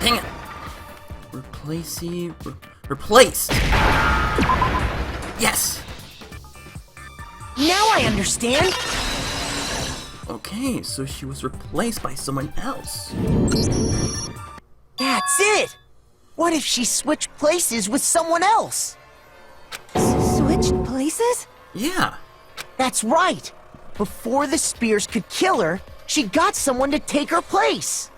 Dang it! Replaced! Yes! Now I understand! Okay, so she was replaced by someone else. That's it! What if she switched places with someone else? Switched places? Yeah. That's right! Before the spears could kill her, she got someone to take her place!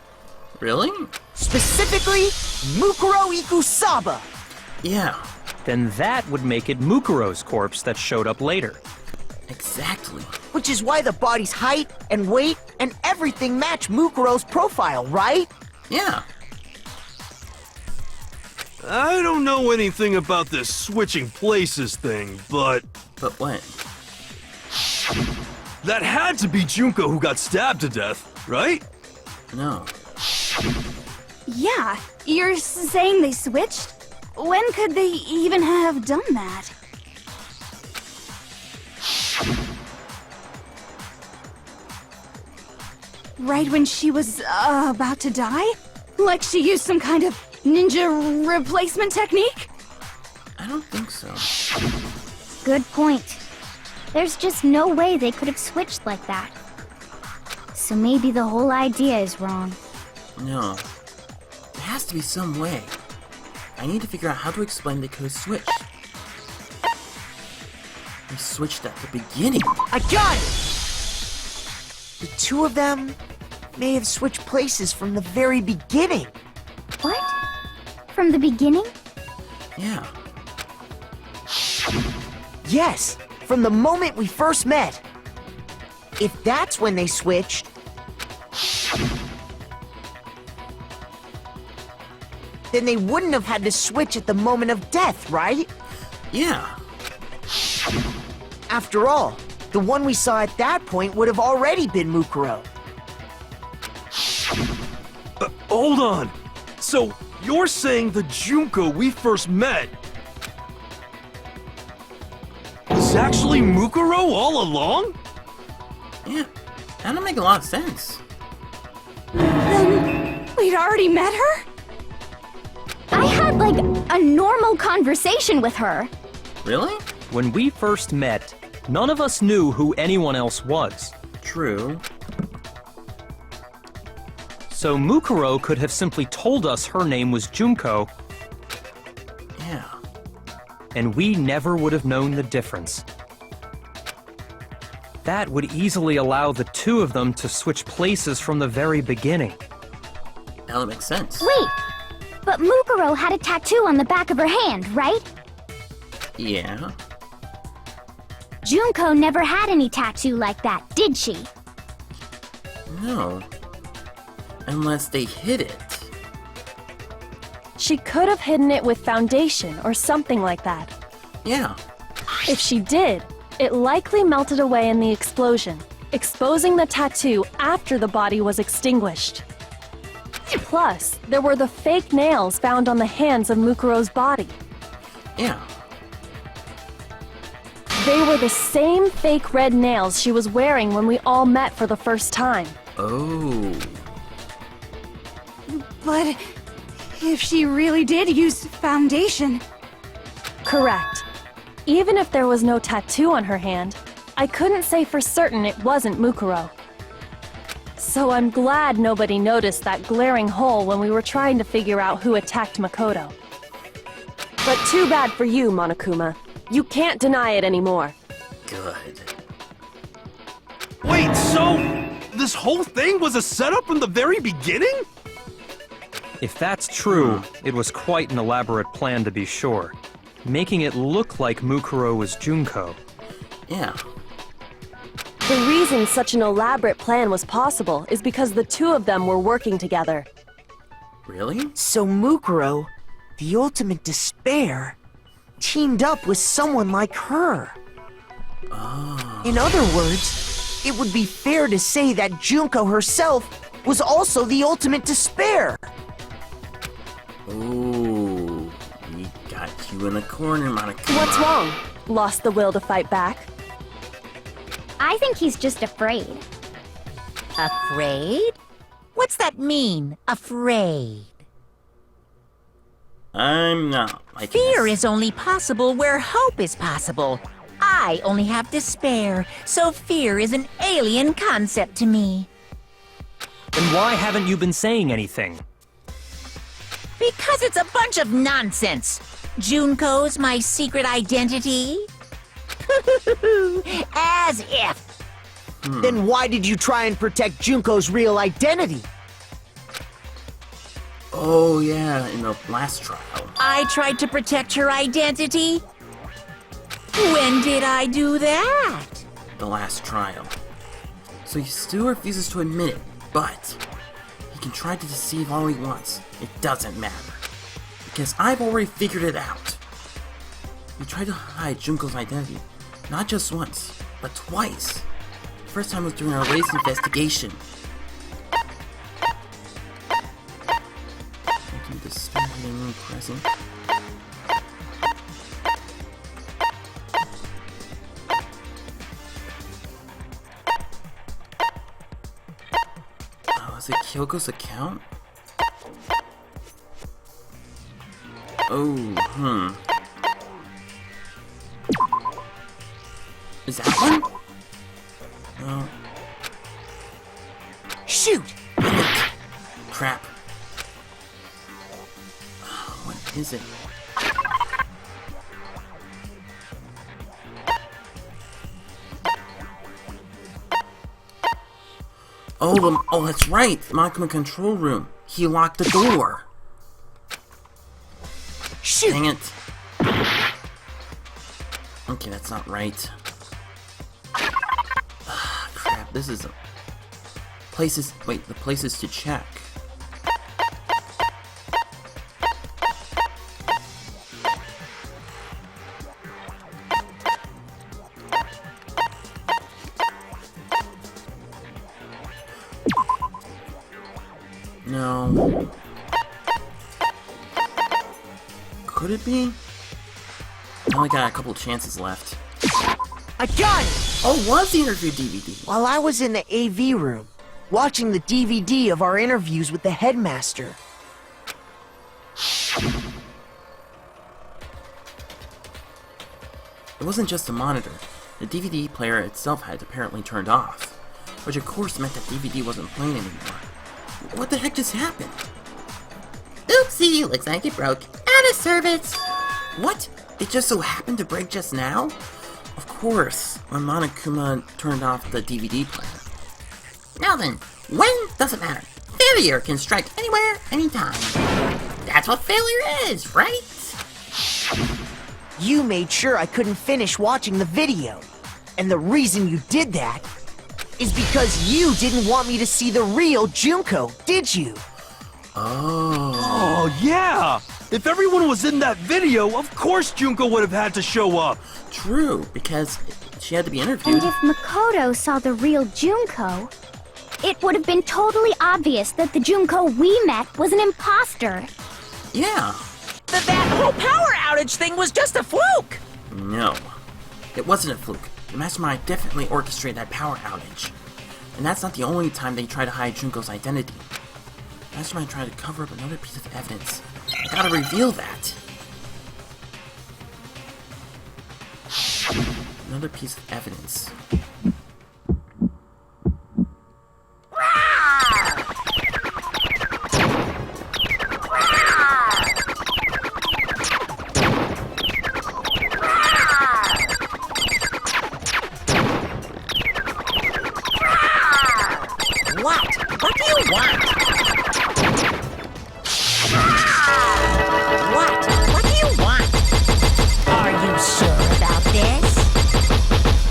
Really? Specifically, Mukuro Ikusaba! Yeah. Then that would make it Mukuro's corpse that showed up later. Exactly. Which is why the body's height and weight and everything match Mukuro's profile, right? Yeah. I don't know anything about this switching places thing, but But what? that had to be Junko who got stabbed to death, right? No. Yeah, you're saying they switched? When could they even have done that? Right when she was about to die? Like she used some kind of ninja replacement technique? I don't think so. Good point. There's just no way they could have switched like that. So maybe the whole idea is wrong. No. There has to be some way. I need to figure out how to explain they could have switched. They switched at the beginning. I got it! The two of them may have switched places from the very beginning. What? From the beginning? Yeah. Yes, from the moment we first met. If that's when they switched, then they wouldn't have had to switch at the moment of death, right? Yeah. After all, the one we saw at that point would have already been Mukuro. Hold on. So, you're saying the Junko we first met is actually Mukuro all along? Yeah, that don't make a lot of sense. Then we'd already met her? I had, like, a normal conversation with her. Really? When we first met, none of us knew who anyone else was. True. So Mukuro could have simply told us her name was Junko, Yeah. and we never would have known the difference. That would easily allow the two of them to switch places from the very beginning. That would make sense. Wait, but Mukuro had a tattoo on the back of her hand, right? Yeah. Junko never had any tattoo like that, did she? No. Unless they hid it. She could have hidden it with foundation or something like that. Yeah. If she did, it likely melted away in the explosion, exposing the tattoo after the body was extinguished. Plus, there were the fake nails found on the hands of Mukuro's body. Yeah. They were the same fake red nails she was wearing when we all met for the first time. Oh. But if she really did use foundation, Correct. Even if there was no tattoo on her hand, I couldn't say for certain it wasn't Mukuro. So I'm glad nobody noticed that glaring hole when we were trying to figure out who attacked Makoto. But too bad for you, Monokuma. You can't deny it anymore. Good. Wait, so this whole thing was a setup from the very beginning? If that's true, it was quite an elaborate plan to be sure, making it look like Mukuro was Junko. Yeah. The reason such an elaborate plan was possible is because the two of them were working together. Really? So Mukuro, the ultimate despair, teamed up with someone like her. Oh. In other words, it would be fair to say that Junko herself was also the ultimate despair. Ooh. We got you in a corner, Monica. What's wrong? Lost the will to fight back? I think he's just afraid. Afraid? What's that mean, afraid? I'm not like Fear this. is only possible where hope is possible. I only have despair, so fear is an alien concept to me. Then why haven't you been saying anything? Because it's a bunch of nonsense. Junko's my secret identity? As if. Then why did you try and protect Junko's real identity? Oh, yeah, in the last trial. I tried to protect her identity? When did I do that? The last trial. So he still refuses to admit it, but he can try to deceive all he wants. It doesn't matter. Because I've already figured it out. He tried to hide Junko's identity. Not just once, but twice. The first time was during our latest investigation. Open the spare room present. Oh, is it Kyoko's account? Oh, Is that one? No. Shoot! Crap. Oh, what is it? Oh, that's right. The Makima control room. He locked the door. Shoot! Dang it. Okay, that's not right. Ah, crap. This is a... Places... Wait, the places to check. No. Could it be? I only got a couple chances left. I got it! Oh, was the interview DVD? While I was in the AV room, watching the DVD of our interviews with the headmaster. It wasn't just a monitor. The DVD player itself had apparently turned off, which of course meant that DVD wasn't playing anymore. What the heck just happened? Oopsie, looks like it broke. Out of service! What? It just so happened to break just now? Of course, when Monokuma turned off the DVD player. Now then, when doesn't matter. Failure can strike anywhere, anytime. That's what failure is, right? You made sure I couldn't finish watching the video. And the reason you did that is because you didn't want me to see the real Junko, did you? Oh, yeah! If everyone was in that video, of course Junko would have had to show up. True, because she had to be interviewed. And if Makoto saw the real Junko, it would have been totally obvious that the Junko we met was an imposter. Yeah. That whole power outage thing was just a fluke! No. It wasn't a fluke. The mastermind definitely orchestrated that power outage. And that's not the only time they tried to hide Junko's identity. The mastermind tried to cover up another piece of evidence. I gotta reveal that. Another piece of evidence. What do you want? What do you want? Are you sure about this?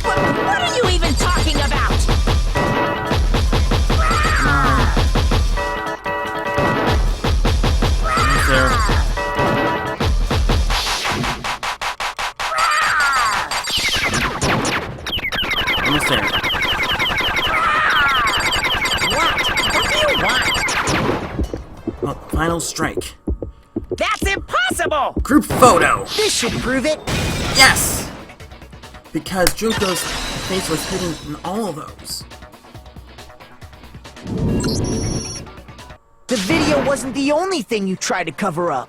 What are you even talking about? Almost there. Well, final strike. That's impossible! Group photo! This should prove it. Yes! Because Junko's face was hidden in all of those. The video wasn't the only thing you tried to cover up.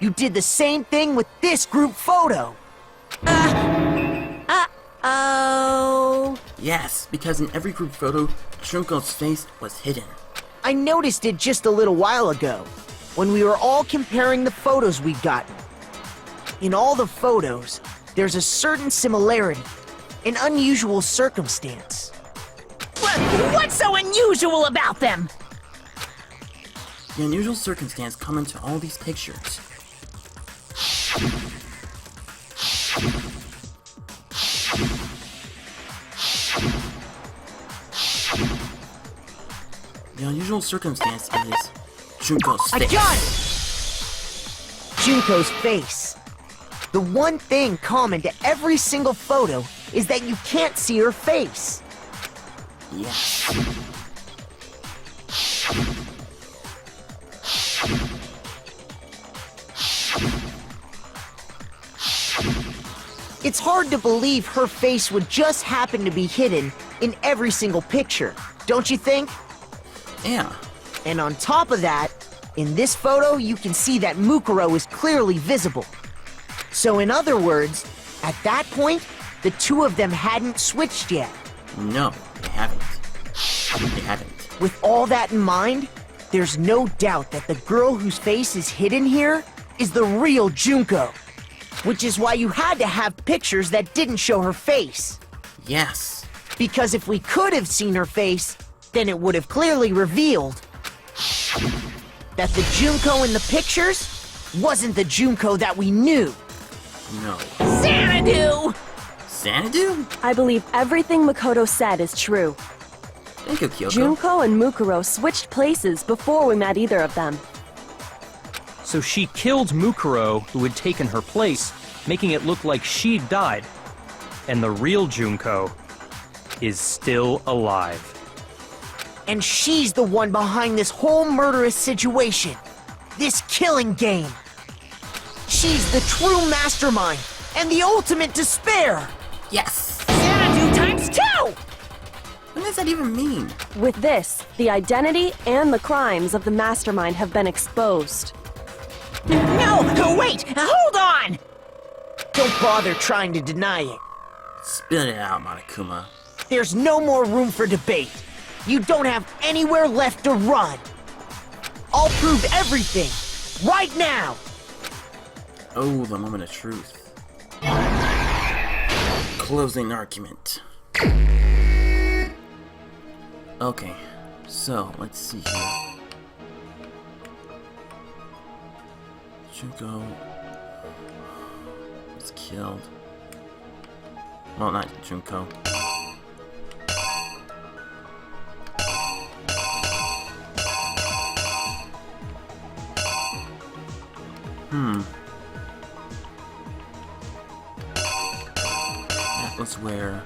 You did the same thing with this group photo. Oh. Yes, because in every group photo, Junko's face was hidden. I noticed it just a little while ago, when we were all comparing the photos we'd gotten. In all the photos, there's a certain similarity, an unusual circumstance. What's so unusual about them? The unusual circumstance come into all these pictures. The unusual circumstance is Junko's face. I got it! Junko's face. The one thing common to every single photo is that you can't see her face. Yes. It's hard to believe her face would just happen to be hidden in every single picture, don't you think? Yeah. And on top of that, in this photo you can see that Mukuro is clearly visible. So in other words, at that point, the two of them hadn't switched yet. No, they haven't. They haven't. With all that in mind, there's no doubt that the girl whose face is hidden here is the real Junko. Which is why you had to have pictures that didn't show her face. Yes. Because if we could have seen her face, then it would have clearly revealed that the Junko in the pictures wasn't the Junko that we knew. No. Xanadu! Xanadu? I believe everything Makoto said is true. Thank you, Kyoko. Junko and Mukuro switched places before we met either of them. So she killed Mukuro, who had taken her place, making it look like she'd died. And the real Junko is still alive. And she's the one behind this whole murderous situation. This killing game. She's the true mastermind and the ultimate despair. Yes. Xanadu times that even mean? With this, the identity and the crimes of the mastermind have been exposed. No, wait! Hold on! Don't bother trying to deny it. Spit it out, Monokuma. There's no more room for debate. You don't have anywhere left to run. I'll prove everything, right now! Oh, the moment of truth. Closing argument. Okay, so let's see here. Junko was killed. Well, not Junko. That was where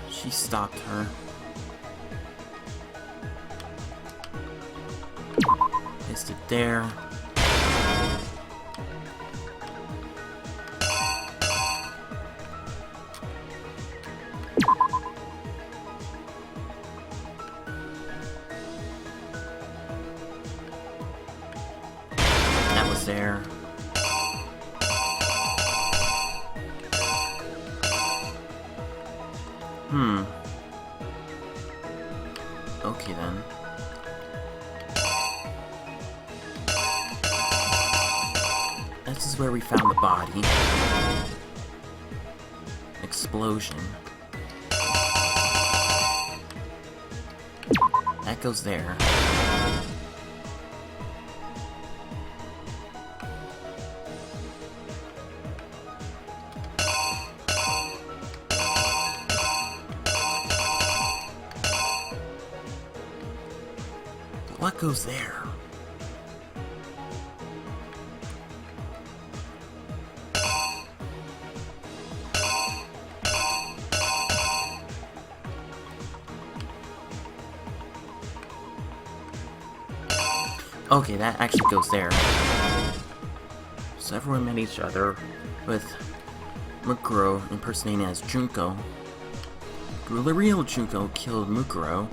she stopped her. Placed it there. That was there. Okay then. This is where we found the body. Explosion. That goes there. What goes there? Okay, that actually goes there. So everyone met each other with Mukuro impersonating as Junko. The real Junko killed Mukuro,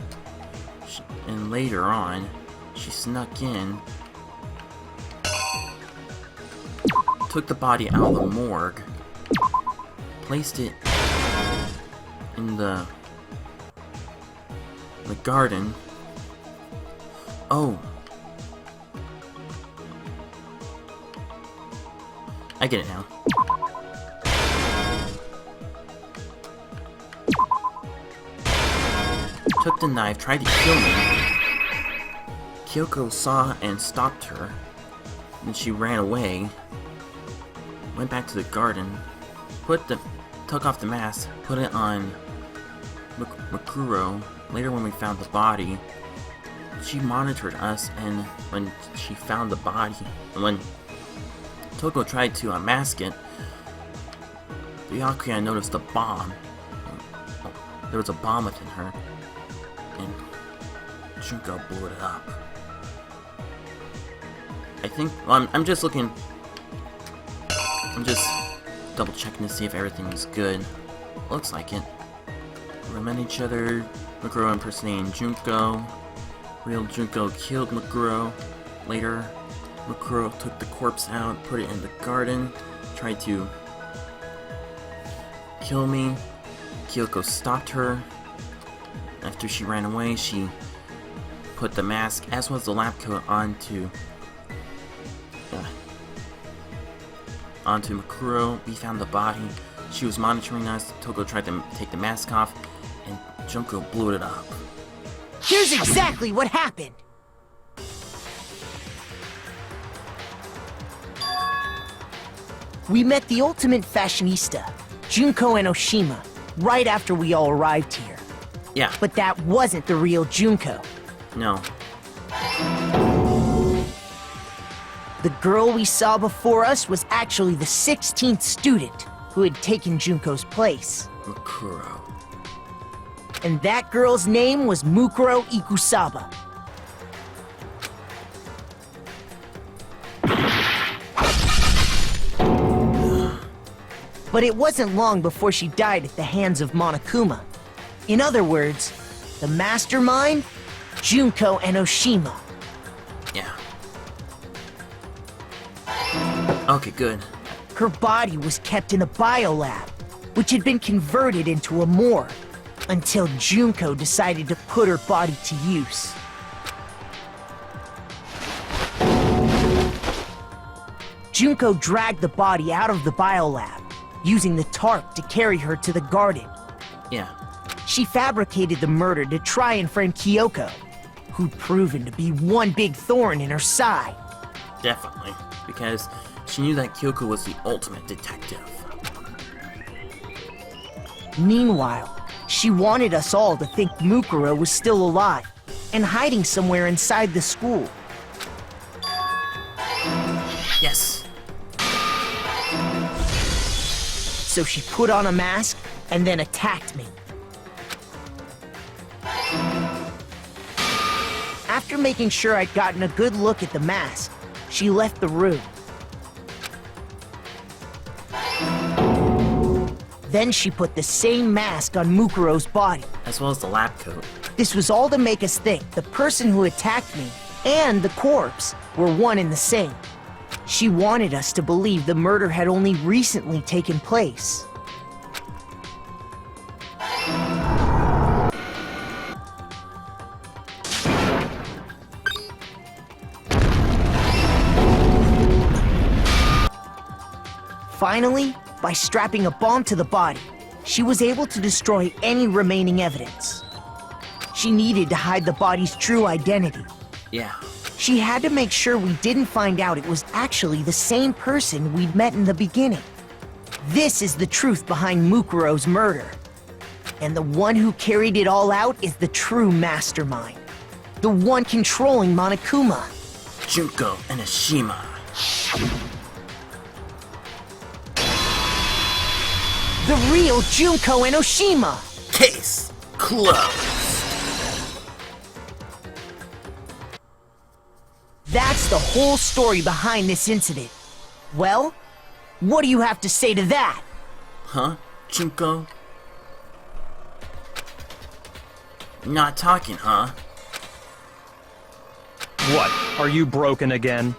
and later on, she snuck in, took the body out of the morgue, placed it in the garden. Oh. I get it now. Took the knife, tried to kill me. Kyoko saw and stopped her. Then she ran away. Went back to the garden. Took off the mask, put it on Mukuro. Later when we found the body, she monitored us, and when she found the body, when Toko tried to unmask it, Byakuya noticed a bomb. There was a bomb within her, and Junko blew it up. I think, well, I'm just looking, I'm just double checking to see if everything is good. Looks like it. We met each other, Mukuro impersonating Junko. Real Junko killed Mukuro. Later, Mukuro took the corpse out, put it in the garden, tried to kill me. Kyoko stopped her. After she ran away, she put the mask as well as the lab coat onto Mukuro. We found the body. She was monitoring us. Toko tried to take the mask off, and Junko blew it up. Here's exactly what happened. We met the ultimate fashionista, Junko and Oshima, right after we all arrived here. Yeah. But that wasn't the real Junko. No. The girl we saw before us was actually the 16th student who had taken Junko's place. Mukuro. And that girl's name was Mukuro Ikusaba. But it wasn't long before she died at the hands of Monokuma. In other words, the mastermind, Junko Enoshima. Yeah. Okay, good. Her body was kept in a biolab, which had been converted into a morgue, until Junko decided to put her body to use. Junko dragged the body out of the biolab, using the tarp to carry her to the garden. Yeah. She fabricated the murder to try and frame Kyoko, who'd proven to be one big thorn in her side. Definitely. Because she knew that Kyoko was the ultimate detective. Meanwhile, she wanted us all to think Mukuro was still alive and hiding somewhere inside the school. Yes. So she put on a mask and then attacked me. After making sure I'd gotten a good look at the mask, she left the room. Then she put the same mask on Mukuro's body. As well as the lab coat. This was all to make us think the person who attacked me and the corpse were one and the same. She wanted us to believe the murder had only recently taken place. Finally, by strapping a bomb to the body, she was able to destroy any remaining evidence. She needed to hide the body's true identity. Yeah. She had to make sure we didn't find out it was actually the same person we'd met in the beginning. This is the truth behind Mukuro's murder. And the one who carried it all out is the true mastermind. The one controlling Monokuma. Junko Enoshima. The real Junko Enoshima! Case closed. That's the whole story behind this incident. Well, what do you have to say to that? Huh? Junko? Not talking, huh? What? Are you broken again?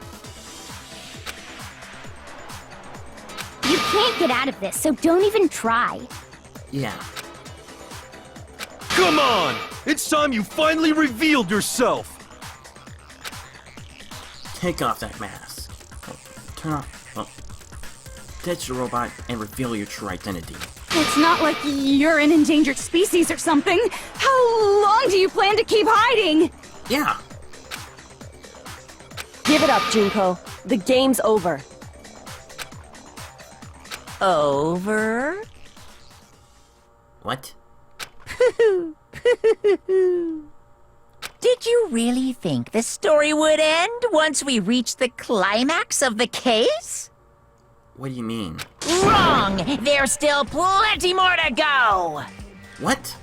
You can't get out of this, so don't even try. Yeah. Come on! It's time you finally revealed yourself! Take off that mask. Oh, turn off. Oh. Ditch the robot and reveal your true identity. It's not like you're an endangered species or something. How long do you plan to keep hiding? Yeah. Give it up, Junko. The game's over. Over? What? Did you really think the story would end once we reached the climax of the case? What do you mean? Wrong! There's still plenty more to go! What?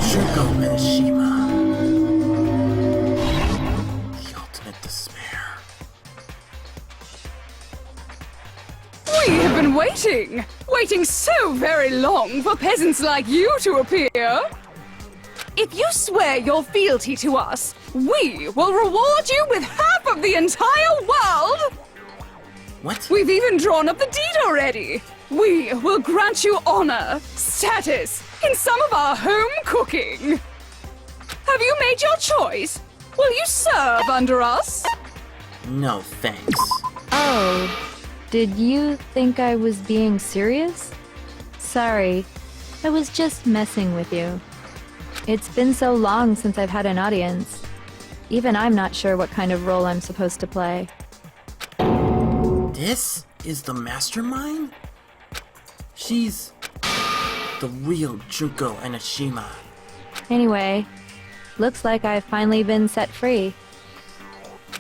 Junko Enoshima. The ultimate despair. We have been waiting! Waiting so very long for peasants like you to appear! If you swear your fealty to us, we will reward you with half of the entire world! What? We've even drawn up the deed already! We will grant you honor, status, in some of our home cooking! Have you made your choice? Will you serve under us? No, thanks. Oh, did you think I was being serious? Sorry, I was just messing with you. It's been so long since I've had an audience. Even I'm not sure what kind of role I'm supposed to play. This is the mastermind? She's the real Junko Enoshima. Anyway, looks like I've finally been set free.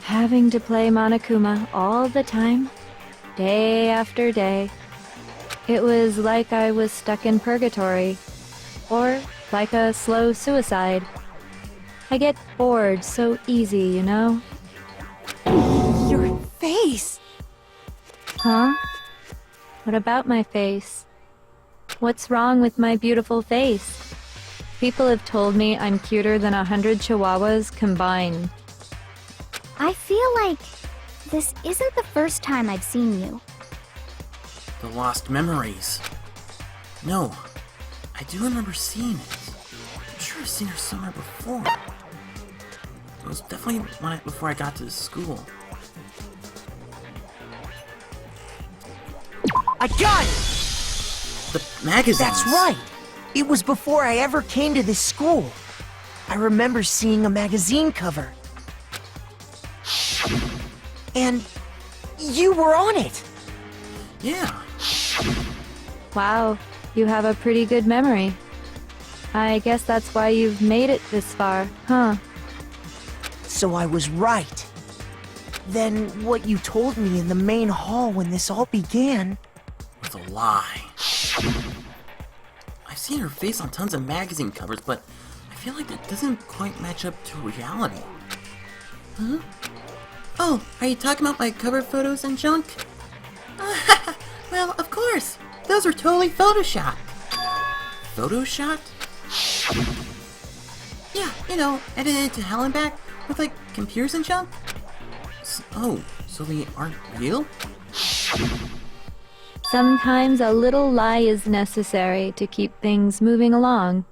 Having to play Monokuma all the time, day after day. It was like I was stuck in purgatory. Or like a slow suicide. I get bored so easy, you know? Your face! Huh? What about my face? What's wrong with my beautiful face? People have told me I'm cuter than 100 chihuahuas combined. I feel like this isn't the first time I've seen you. The lost memories. No, I do remember seeing it. I'm sure I've seen her somewhere before. It was definitely before I got to school. I got it! The magazines! That's right! It was before I ever came to this school. I remember seeing a magazine cover. And you were on it! Yeah. Wow, you have a pretty good memory. I guess that's why you've made it this far, huh? So I was right. Then what you told me in the main hall when this all began Was a lie. I've seen her face on tons of magazine covers, but I feel like that doesn't quite match up to reality. Huh? Oh, are you talking about my cover photos and junk? Well, of course. Those are totally photoshopped. Photoshopped? Yeah, you know, edited to hell and back with like computers and junk. Oh, so they aren't real? Sometimes a little lie is necessary to keep things moving along.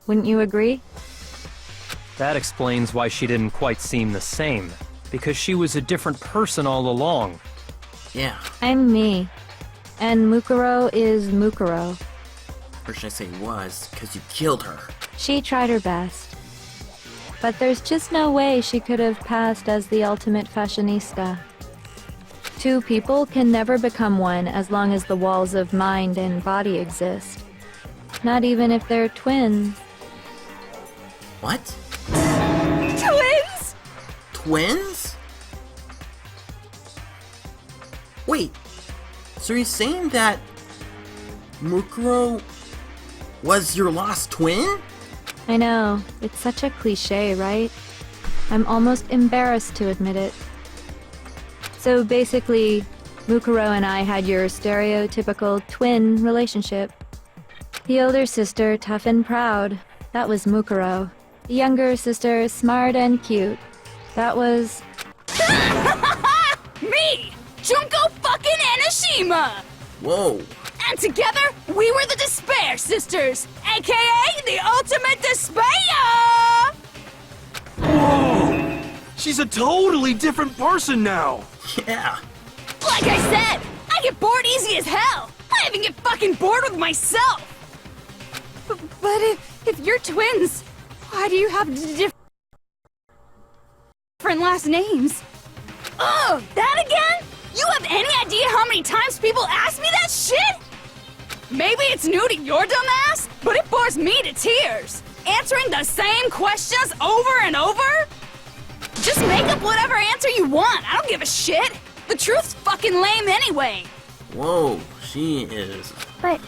Wouldn't you agree? That explains why she didn't quite seem the same. Because she was a different person all along. Yeah. I'm me. And Mukuro is Mukuro. Or should I say was, because you killed her. She tried her best. But there's just no way she could have passed as the ultimate fashionista. Two people can never become one as long as the walls of mind and body exist. Not even if they're twins. What? Twins? Twins? Wait, so you're saying that Mukuro was your lost twin? I know, it's such a cliche, right? I'm almost embarrassed to admit it. So basically, Mukuro and I had your stereotypical twin relationship. The older sister, tough and proud. That was Mukuro. The younger sister, smart and cute. That was... Me! Junko fucking Enoshima! Whoa. And together, we were the Despair Sisters, aka the Ultimate Despair! Whoa! She's a totally different person now! Yeah. Like I said, I get bored easy as hell! I even get fucking bored with myself! But if you're twins, why do you have different last names? Oh, that again? You have any idea how many times people ask me that shit? Maybe it's new to your dumb ass, but it bores me to tears. Answering the same questions over and over? Just make up whatever answer you want. I don't give a shit. The truth's fucking lame anyway. Whoa, she is. But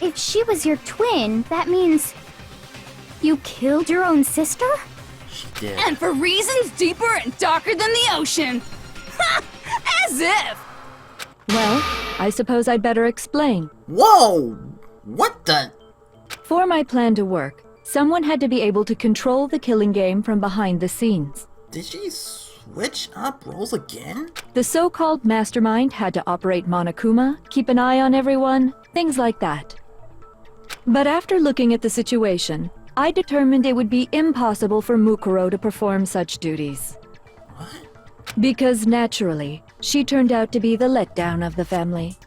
if she was your twin, that means you killed your own sister? She did. And for reasons deeper and darker than the ocean. Ha! As if! Well, I suppose I'd better explain. Whoa! What the? For my plan to work, someone had to be able to control the killing game from behind the scenes. Did she switch up roles again? The so-called mastermind had to operate Monokuma, keep an eye on everyone, things like that. But after looking at the situation, I determined it would be impossible for Mukuro to perform such duties. What? Because naturally, she turned out to be the letdown of the family,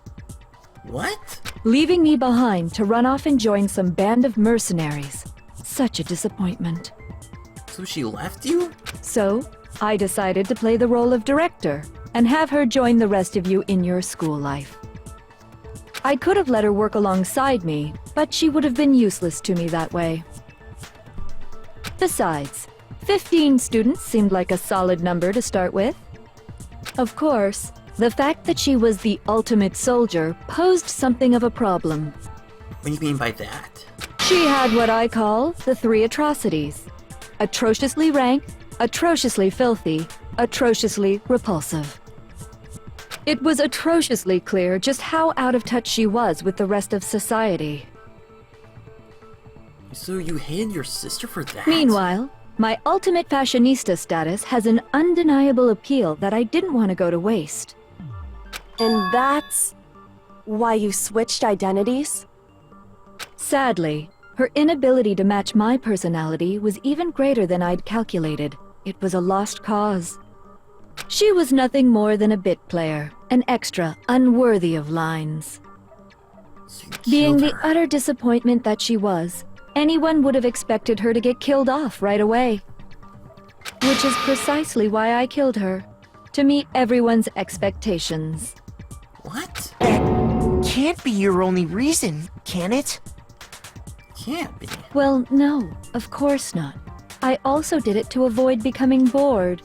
What? leaving me behind to run off and join some band of mercenaries. Such a disappointment. So she left you? So, I decided to play the role of director and have her join the rest of you in your school life. I could have let her work alongside me, but she would have been useless to me that way. Besides, 15 students seemed like a solid number to start with. Of course, the fact that she was the ultimate soldier posed something of a problem. What do you mean by that? She had what I call the three atrocities. Atrociously rank, atrociously filthy, atrociously repulsive. It was atrociously clear just how out of touch she was with the rest of society. So you hated your sister for that? Meanwhile, my ultimate fashionista status has an undeniable appeal that I didn't want to go to waste. And that's why you switched identities? Sadly, her inability to match my personality was even greater than I'd calculated. It was a lost cause. She was nothing more than a bit player, an extra unworthy of lines. So you Being killed the her. utter disappointment that she was, anyone would have expected her to get killed off right away. Which is precisely why I killed her, to meet everyone's expectations. What? Can't be your only reason, can it? Can't be. Well, no, of course not. I also did it to avoid becoming bored.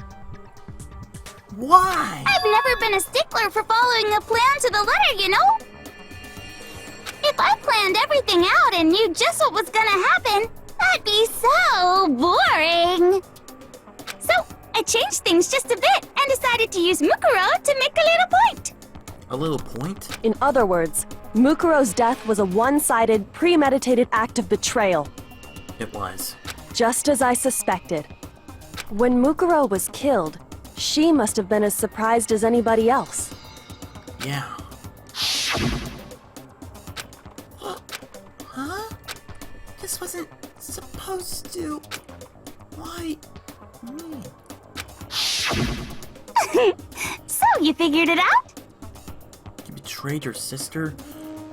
Why? I've never been a stickler for following a plan to the letter, you know? If I planned everything out and knew just what was gonna happen, that'd be so boring. So, I changed things just a bit and decided to use Mukuro to make a little point. A little point? In other words, Mukuro's death was a one-sided, premeditated act of betrayal, It was. just as I suspected. When Mukuro was killed, she must have been as surprised as anybody else. Yeah. Huh? This wasn't supposed to. Why me? So, you figured it out? You betrayed your sister?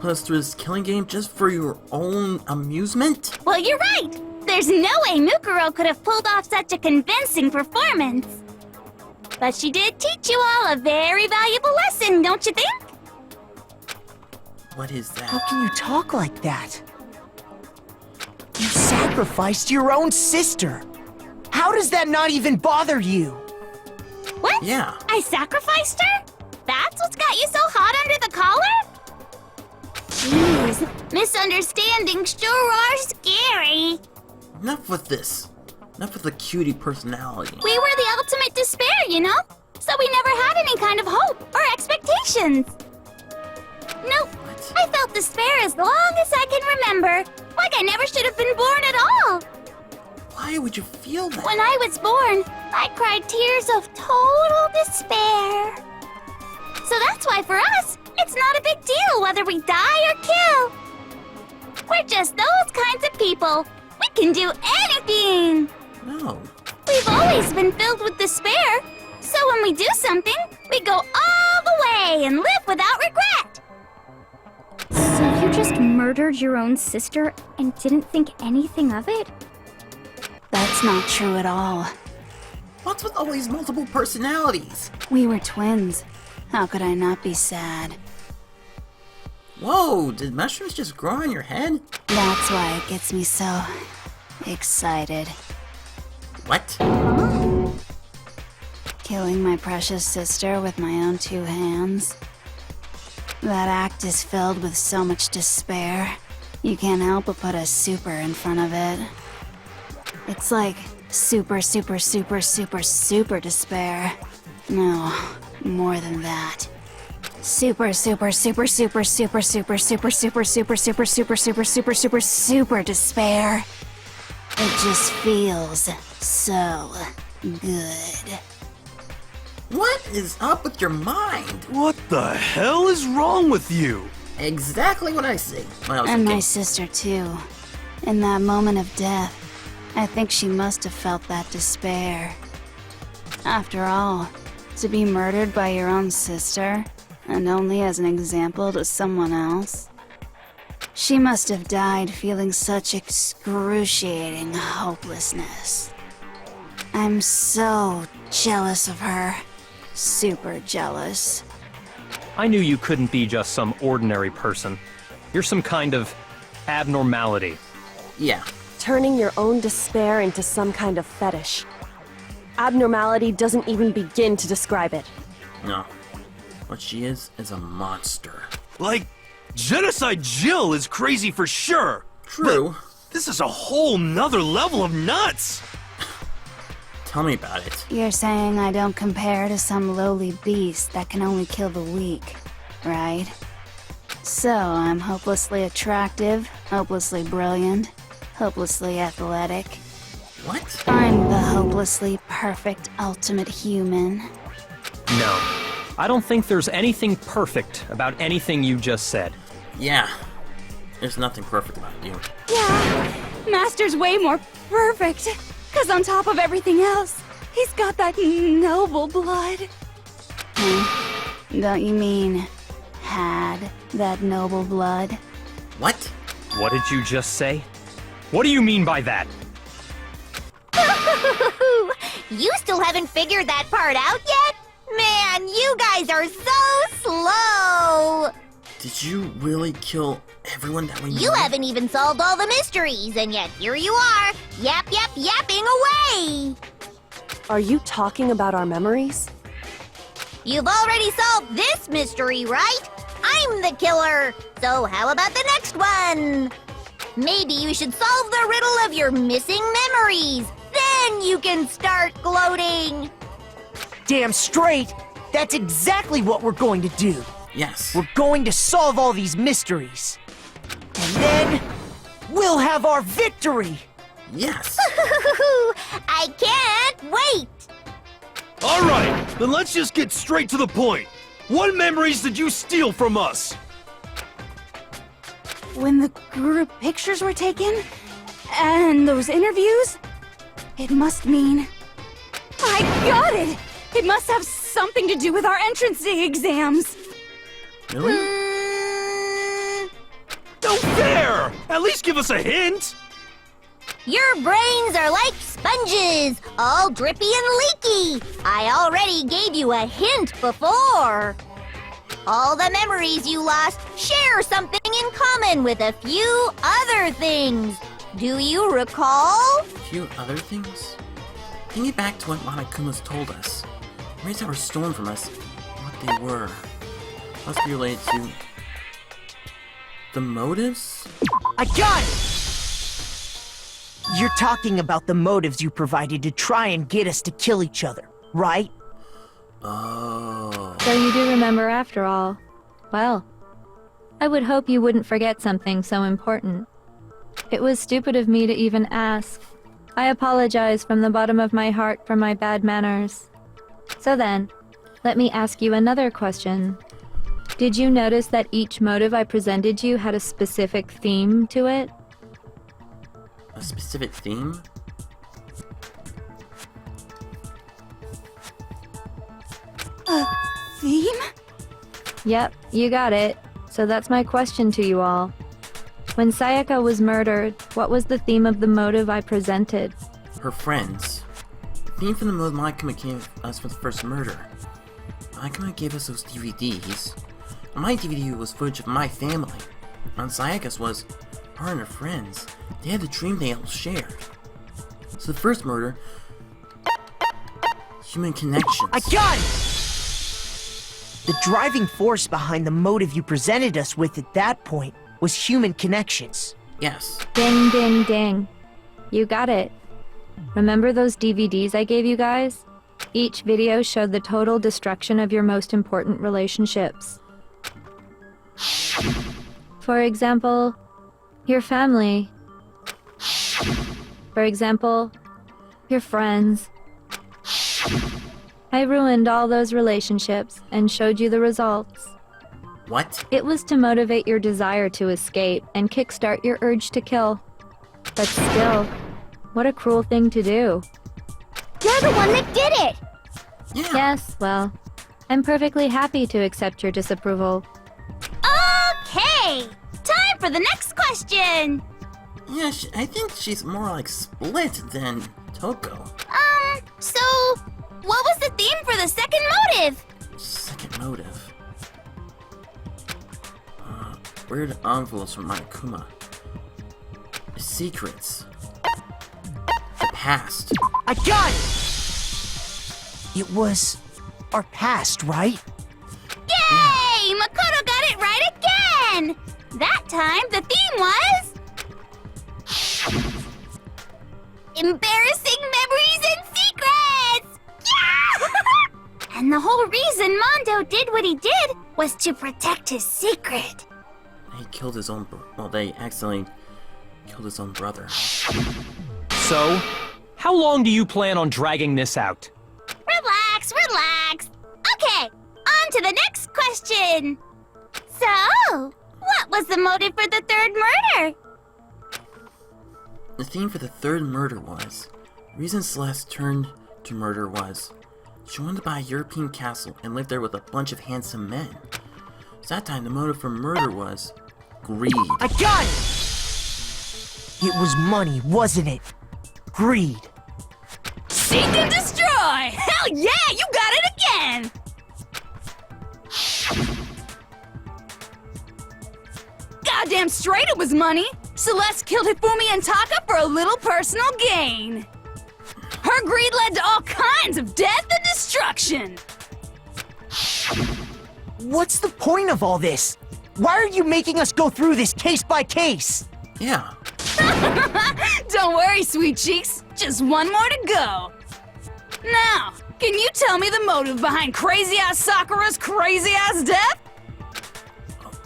Put us through this killing game just for your own amusement? Well, you're right. There's no way Mukuro could have pulled off such a convincing performance. But she did teach you all a very valuable lesson, don't you think? What is How that? can you talk like that? You sacrificed your own sister! How does that not even bother you? What? Yeah. I sacrificed her? That's what's got you so hot under the collar? Jeez, misunderstandings sure are scary. Enough with this. Enough with the cutie personality. We were the ultimate despair, you know? So we never had any kind of hope or expectations. Nope. What? I felt despair as long as I can remember. Like I never should have been born at all. Why would you feel that? When I was born, I cried tears of total despair. So that's why for us, it's not a big deal whether we die or kill. We're just those kinds of people. We can do anything. No. We've always been filled with despair. So when we do something, we go all the way and live without regret. So you just murdered your own sister and didn't think anything of it? That's not true at all. What's with all these multiple personalities? We were twins. How could I not be sad? Whoa, did mushrooms just grow on your head? That's why it gets me so excited. What? Killing my precious sister with my own two hands. That act is filled with so much despair. You can't help but put a super in front of it. It's like super, super, super, super, super despair. No, more than that. Super, super, super, super, super, super, super, super, super, super, super, super, super, super, super despair. It just feels so good. What is up with your mind? What the hell is wrong with you? Exactly what I say when I was a And my kid. sister, too. In that moment of death, I think she must have felt that despair. After all, to be murdered by your own sister, and only as an example to someone else, she must have died feeling such excruciating hopelessness. I'm so jealous of her. Super jealous. I knew you couldn't be just some ordinary person. You're some kind of abnormality. Yeah. Turning your own despair into some kind of fetish. Abnormality doesn't even begin to describe it. No. What she is a monster. Like, Genocide Jill is crazy for sure. True. This is a whole nother level of nuts! Tell me about it. You're saying I don't compare to some lowly beast that can only kill the weak, right? So I'm hopelessly attractive, hopelessly brilliant, hopelessly athletic. What? I'm the hopelessly perfect ultimate human. No. I don't think there's anything perfect about anything you just said. Yeah. There's nothing perfect about you. Yeah, Master's way more perfect. 'Cause on top of everything else, he's got that noble blood. Don't you mean had that noble blood? What? What did you just say? What do you mean by that? You still haven't figured that part out yet? Man, you guys are so slow! Did you really kill everyone that we You haven't even solved all the mysteries, and yet here you are, yapping away! Are you talking about our memories? You've already solved this mystery, right? I'm the killer, so how about the next one? Maybe you should solve the riddle of your missing memories. Then you can start gloating. Damn straight! That's exactly what we're going to do. Yes. We're going to solve all these mysteries. And then, we'll have our victory! Yes. I can't wait! Alright, then let's just get straight to the point. What memories did you steal from us? When the group pictures were taken, and those interviews, it must mean... I got it! It must have something to do with our entrance exams. Really? No fair! At least give us a hint! Your brains are like sponges, all drippy and leaky. I already gave you a hint before. All the memories you lost share something in common with a few other things. Do you recall? A few other things? Thinking back to what Monokuma's told us. Memories that were stolen from us, what they were. Must be related to... the motives? I got it! You're talking about the motives you provided to try and get us to kill each other, right? Oh. So you do remember after all. Well, I would hope you wouldn't forget something so important. It was stupid of me to even ask. I apologize from the bottom of my heart for my bad manners. So then, let me ask you another question. Did you notice that each motive I presented you had a specific theme to it? A specific theme? Theme? Yep, you got it. So that's my question to you all. When Sayaka was murdered, what was the theme of the motive I presented? Her friends. The theme for the motive Monokuma gave us for the first murder. Monokuma gave us those DVDs. On my DVD was footage of my family. On Sayaka's was her and her friends. They had the dream they all shared. So the first murder... human connections. I got it! The driving force behind the motive you presented us with at that point was human connections. Yes. Ding, ding, ding. You got it. Remember those DVDs I gave you guys? Each video showed the total destruction of your most important relationships. For example, your family. For example, your friends. I ruined all those relationships and showed you the results. What? It was to motivate your desire to escape and kickstart your urge to kill. But still, what a cruel thing to do. You're the one that did it! Yeah. Yes, well, I'm perfectly happy to accept your disapproval. Okay! Time for the next question! Yeah, I think she's more like Split than Toko. So, what was the theme for the second motive? Second motive. Weird envelopes from Monokuma. Secrets. The past. I got it! It was our past, right? Yay! Makoto got it right again! That time, the theme was... Embarrassing memories and secrets! Yeah! And the whole reason Mondo did what he did was to protect his secret. He killed his own they accidentally killed his own brother. So, how long do you plan on dragging this out? Relax, relax. Okay, on to the next question. So, what was the motive for the third murder? The theme for the third murder was, the reason Celeste turned to murder was, she wanted to buy a European castle and live there with a bunch of handsome men. So that time the motive for murder was greed. I got it! It was money, wasn't it? Greed. Seek and destroy! Hell yeah, you got it again! Goddamn straight it was money! Celeste killed Hifumi and Taka for a little personal gain. Her greed led to all kinds of death and destruction. What's the point of all this? Why are you making us go through this case by case? Yeah. Don't worry, sweet cheeks. Just one more to go. Now, can you tell me the motive behind crazy-ass Sakura's crazy-ass death?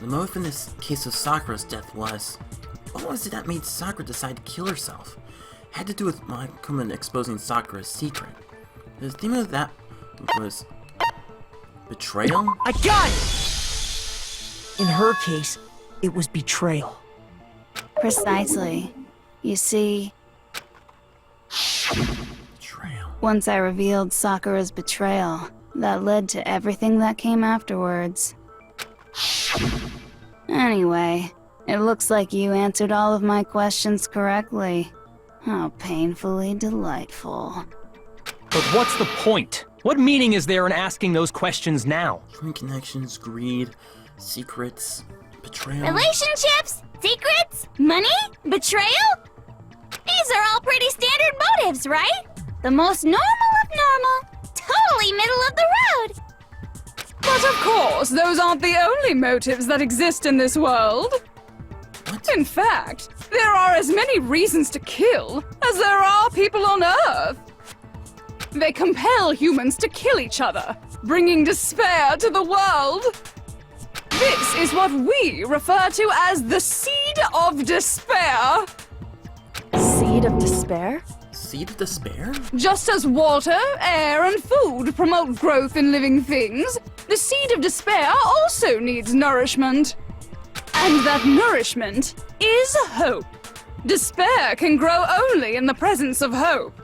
The motive in this case of Sakura's death was, what was it that made Sakura decide to kill herself? It had to do with Makuma exposing Sakura's secret. The theme of that was betrayal? I got it! In her case, it was betrayal. Precisely. You see, Betrayal. once I revealed Sakura's betrayal, that led to everything that came afterwards. Anyway, it looks like you answered all of my questions correctly. How painfully delightful. But what's the point? What meaning is there in asking those questions now? Twin connections, greed, secrets, betrayal. Relationships? Secrets? Money? Betrayal? These are all pretty standard motives, right? The most normal of normal. Totally middle of the road. But of course, those aren't the only motives that exist in this world. What? In fact, there are as many reasons to kill as there are people on Earth. They compel humans to kill each other, bringing despair to the world. This is what we refer to as the seed of despair. Seed of despair? Seed of despair? Just as water, air, and food promote growth in living things, the seed of despair also needs nourishment. And that nourishment is hope. Despair can grow only in the presence of hope.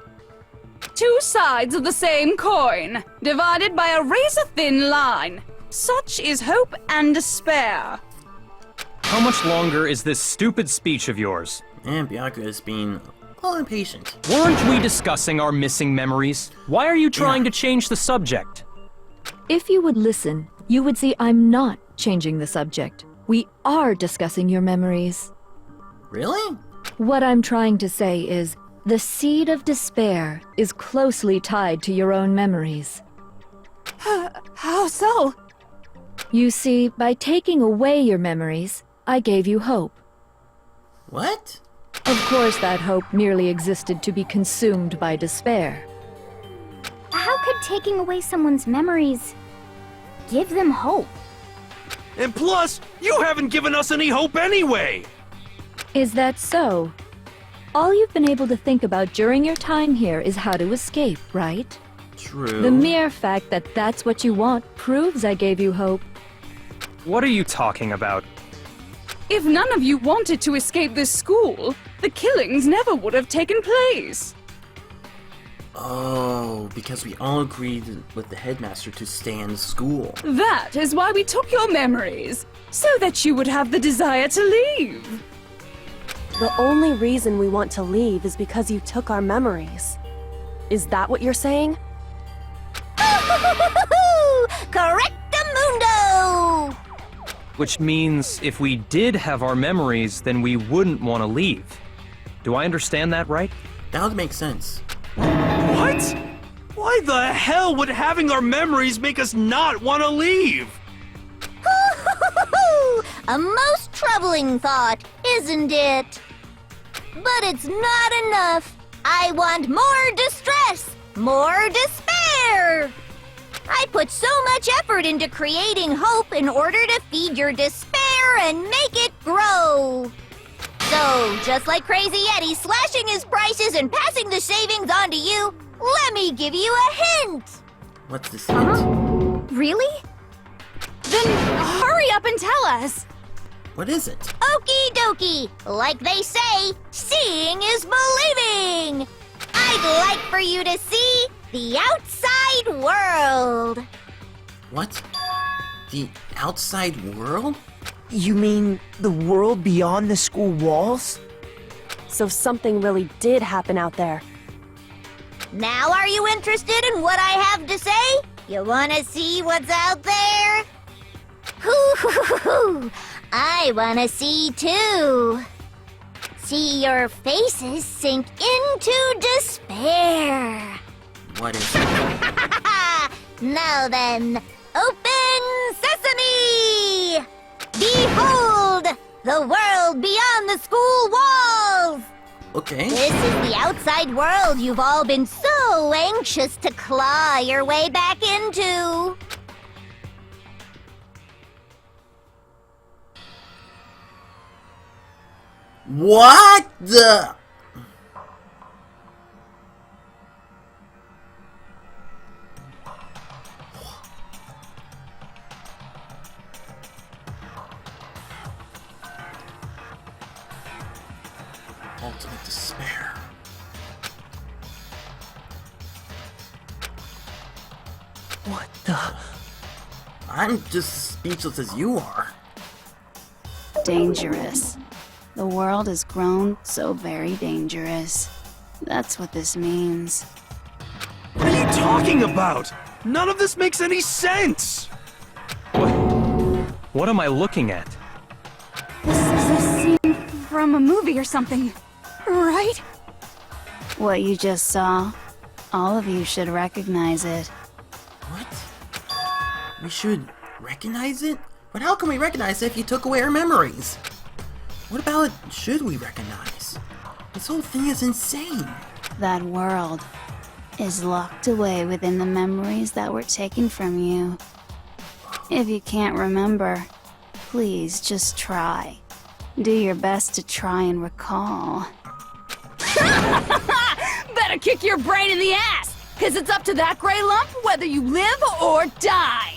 Two sides of the same coin, divided by a razor-thin line. Such is hope and despair. How much longer is this stupid speech of yours? And Bianca is being a little impatient. Weren't we discussing our missing memories? Why are you trying to change the subject? If you would listen, you would see I'm not changing the subject. We are discussing your memories. Really? What I'm trying to say is, the seed of despair is closely tied to your own memories. How so? You see, by taking away your memories, I gave you hope. What? Of course, that hope merely existed to be consumed by despair. How could taking away someone's memories give them hope? And plus, you haven't given us any hope anyway! Is that so? All you've been able to think about during your time here is how to escape, right? True. The mere fact that that's what you want proves I gave you hope. What are you talking about? If none of you wanted to escape this school, the killings never would have taken place. Oh, because we all agreed with the headmaster to stay in school. That is why we took your memories, so that you would have the desire to leave. The only reason we want to leave is because you took our memories. Is that what you're saying? Correctamundo! Which means if we did have our memories, then we wouldn't want to leave. Do I understand that right? That would make sense. What? Why the hell would having our memories make us not want to leave? A most troubling thought, isn't it? But it's not enough. I want more distress, more despair. I put so much effort into creating hope in order to feed your despair and make it grow. So, just like Crazy Eddie slashing his prices and passing the savings on to you, let me give you a hint. What's this hint? Really? Then hurry up and tell us. What is it? Okie dokie. Like they say, seeing is believing. I'd like for you to see the outside world. What? The outside world? You mean the world beyond the school walls? So something really did happen out there. Now are you interested in what I have to say? You wanna see what's out there? Hoo-hoo-hoo-hoo! I wanna see too. See your faces sink into despair. What is it? Now then, open sesame! Behold, the world beyond the school walls! Okay. This is the outside world you've all been so anxious to claw your way back into. What the? Ultimate despair. What the? I'm just speechless as you are. Dangerous. The world has grown so very dangerous. That's what this means. What are you talking about? None of this makes any sense! What am I looking at? This is a scene from a movie or something, right? What you just saw, all of you should recognize it. What? We should recognize it? But how can we recognize it if you took away our memories? What about it should we recognize? This whole thing is insane. That world is locked away within the memories that were taken from you. If you can't remember, please just try. Do your best to try and recall. Better kick your brain in the ass, cause it's up to that gray lump whether you live or die.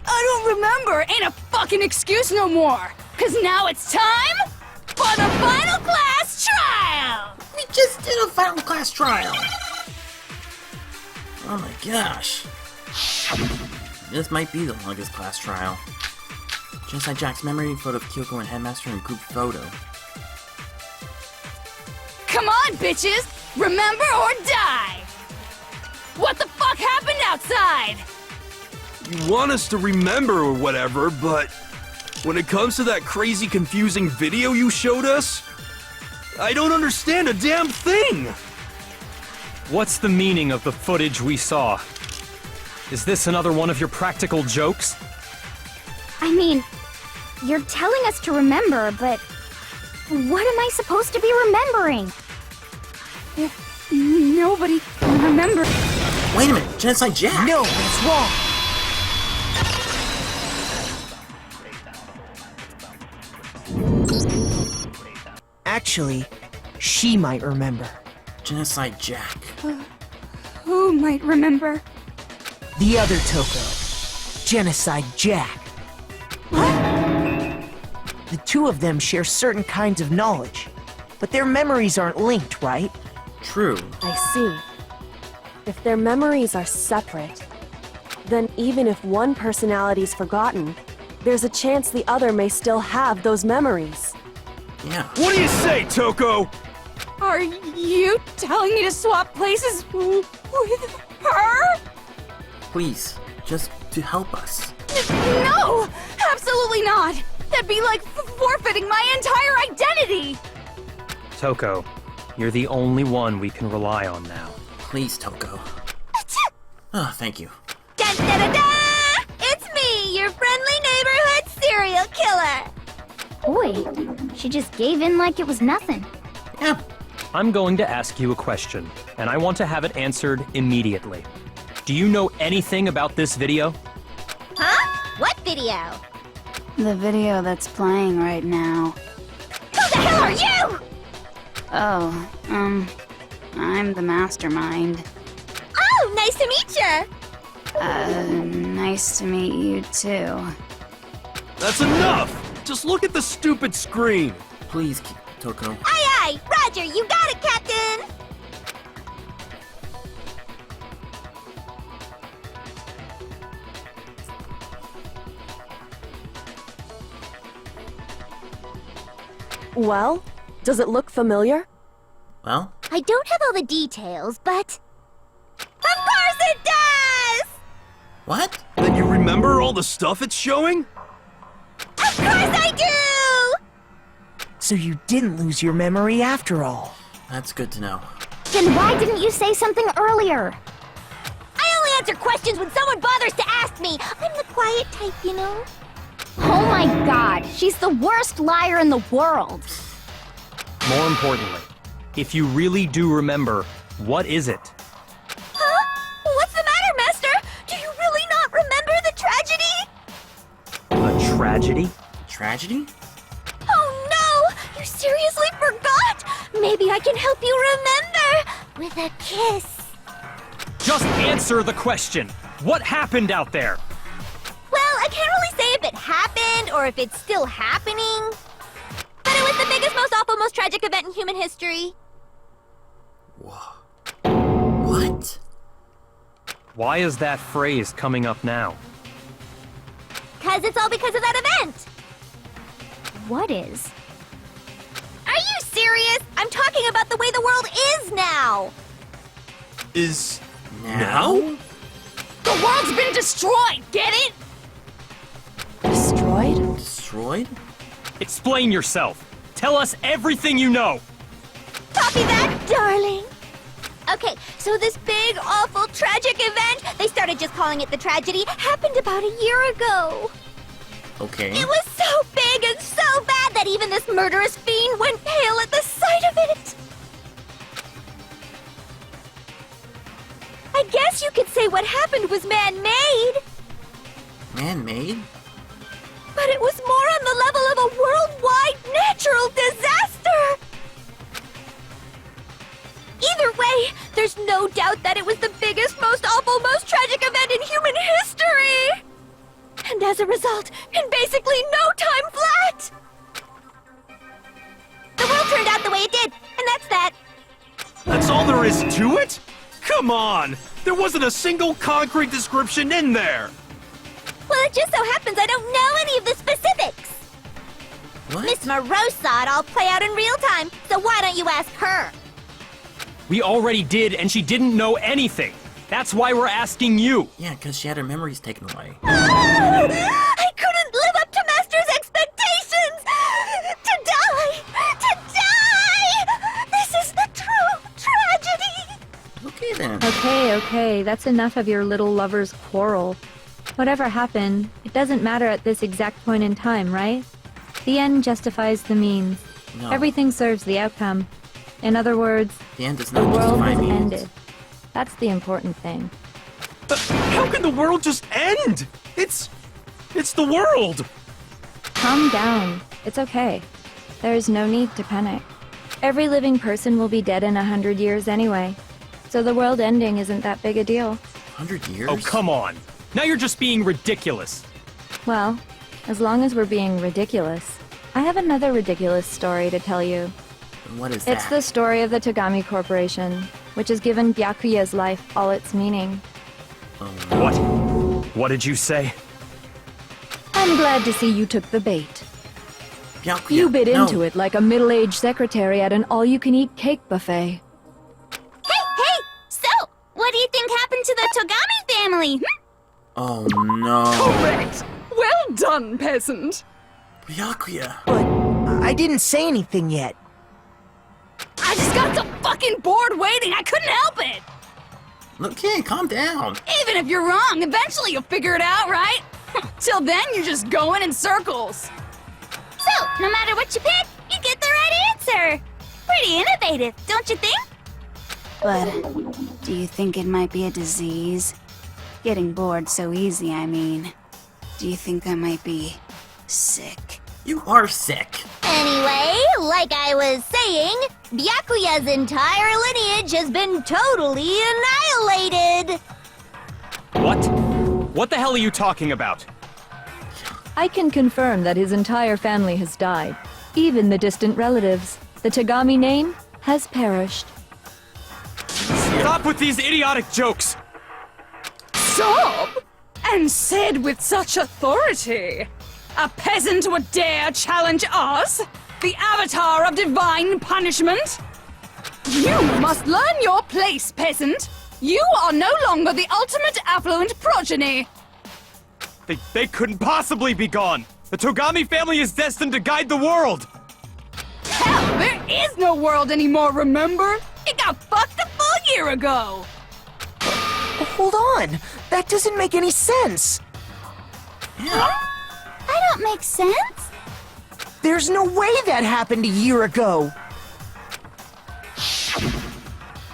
I don't remember ain't a fucking excuse no more, cause now it's time for the final class trial! We just did a final class trial. Oh my gosh. This might be the longest class trial. Genocide Jack's memory, photo of Kyoko and Headmaster, and group photo. Come on, bitches! Remember or die! What the fuck happened outside? You want us to remember or whatever, but when it comes to that crazy confusing video you showed us, I don't understand a damn thing! What's the meaning of the footage we saw? Is this another one of your practical jokes? I mean, you're telling us to remember, but what am I supposed to be remembering? If nobody can remember... Wait a minute, Genocide Jack! No, that's wrong! Actually, she might remember. Genocide Jack. Who might remember? The other Toko. Genocide Jack. What? The two of them share certain kinds of knowledge, but their memories aren't linked, right? True. I see. If their memories are separate, then even if one personality's forgotten, there's a chance the other may still have those memories. Yeah. What do you say, Toko? Are you telling me to swap places with her? Please, just to help us. No! Absolutely not! That'd be like forfeiting my entire identity! Toko, you're the only one we can rely on now. Please, Toko. Oh, thank you. Da da da da! It's me, your friendly neighborhood serial killer. Boy, she just gave in like it was nothing. Yeah. I'm going to ask you a question, and I want to have it answered immediately. Do you know anything about this video? Huh? What video? The video that's playing right now. Who the hell are you? Oh, I'm the mastermind. Oh, nice to meet you. Nice to meet you too. That's enough! Just look at the stupid screen! Please, Toko. Aye, aye. Roger, you got it, Captain. Well, does it look familiar? Well, I don't have all the details, but... Of course it does! what? Then you remember all the stuff it's showing? Of course I do! So you didn't lose your memory after all. That's good to know. Then why didn't you say something earlier? I only answer questions when someone bothers to ask me. I'm the quiet type, you know? Oh my god, she's the worst liar in the world. More importantly, if you really do remember, what is it? Huh? What's the matter, Master? Do you really not remember the tragedy? A tragedy? Tragedy? Oh no! You seriously forgot? Maybe I can help you remember with a kiss. Just answer the question. What happened out there? Well, I can't really say if it happened or if it's still happening. But it was the biggest, most awful, most tragic event in human history. Whoa. What? Why is that phrase coming up now? 'Cause it's all because of that event. What is? Are you serious? I'm talking about the way the world is now. Is... Now? The world's been destroyed, get it? Destroyed? Destroyed? Explain yourself. Tell us everything you know. Copy that, darling. Okay, so this big, awful, tragic event, they started just calling it the tragedy, happened about a year ago. Okay. It was so big and so bad that even this murderous fiend went pale at the sight of it. I guess you could say what happened was man-made. Man-made? But it was more on the level of a worldwide natural disaster! Either way, there's no doubt that it was the biggest, most awful, most tragic event in human history! And as a result, in basically no time flat! The world turned out the way it did, and that's that. That's all there is to it? Come on! There wasn't a single concrete description in there! Well, it just so happens I don't know any of the specifics. What? Miss Moreau saw it all play out in real time, so why don't you ask her? We already did, and she didn't know anything. That's why we're asking you. Yeah, because she had her memories taken away. I couldn't live up to Master's expectations! To die! To die! This is the true tragedy! Okay then. Okay, that's enough of your little lover's quarrel. Whatever happened, it doesn't matter at this exact point in time, right? The end justifies the means. No. Everything serves the outcome. In other words, The end does the not world justify has means. ended. That's the important thing. How can the world just end? It's the world! Calm down. It's okay. There's no need to panic. Every living person will be dead in 100 years anyway. So the world ending isn't that big a deal. 100 years? Oh, come on. Now you're just being ridiculous. Well, as long as we're being ridiculous, I have another ridiculous story to tell you. What is that? It's the story of the Tagami Corporation, which has given Byakuya's life all its meaning. What? What did you say? I'm glad to see you took the bait. Byakuya. You bit No. into it like a middle-aged secretary at an all-you-can-eat cake buffet. Hey! So, what do you think happened to the Togami family? Oh no. Correct. Well done, peasant. Byakuya. But I didn't say anything yet. I just got so fucking bored waiting, I couldn't help it. Okay, calm down. Even if you're wrong, eventually you'll figure it out, right? Till then, you're just going in circles. So, no matter what you pick, you get the right answer. pretty innovative, don't you think? But do you think it might be a disease? Getting bored so easy, I mean. Do you think I might be sick? You are sick. Anyway, like I was saying, Byakuya's entire lineage has been totally annihilated. What? What the hell are you talking about? I can confirm that his entire family has died. Even the distant relatives. The Tagami name has perished. Stop with these idiotic jokes! Sob? And said with such authority. A peasant would dare challenge us? The avatar of divine punishment? You must learn your place, peasant. You are no longer the ultimate affluent progeny. They couldn't possibly be gone! The Togami family is destined to guide the world! Hell, there is no world anymore, remember? It got fucked a full year ago! Hold on! That doesn't make any sense! I don't make sense. There's no way that happened a year ago!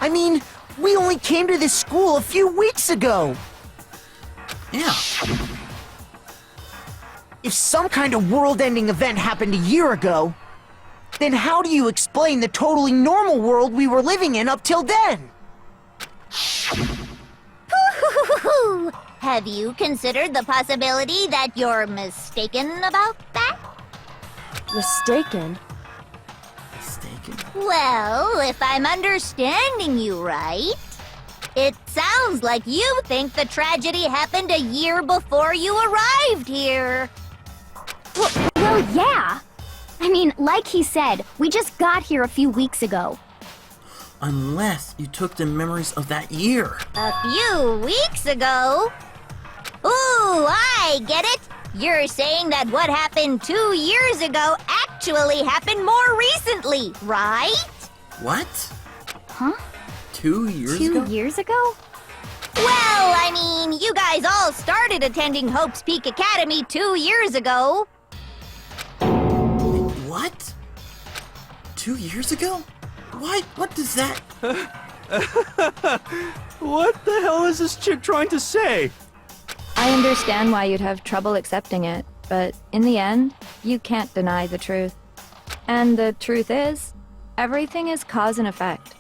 I mean, we only came to this school a few weeks ago! Yeah. If some kind of world-ending event happened a year ago, then how do you explain the totally normal world we were living in up till then? Have you considered the possibility that you're mistaken about that? Mistaken? Mistaken? Well, if I'm understanding you right, it sounds like you think the tragedy happened a year before you arrived here. Well, yeah. I mean, like he said, we just got here a few weeks ago. Unless you took the memories of that year. A few weeks ago? Ooh, I get it. You're saying that what happened 2 years ago actually happened more recently, right? What? Huh? 2 years 2 ago? years ago? Well, I mean, you guys all started attending Hope's Peak Academy 2 years ago. What? 2 years ago? What does that... What the hell is this chick trying to say? I understand why you'd have trouble accepting it, but in the end, you can't deny the truth. And the truth is, everything is cause and effect.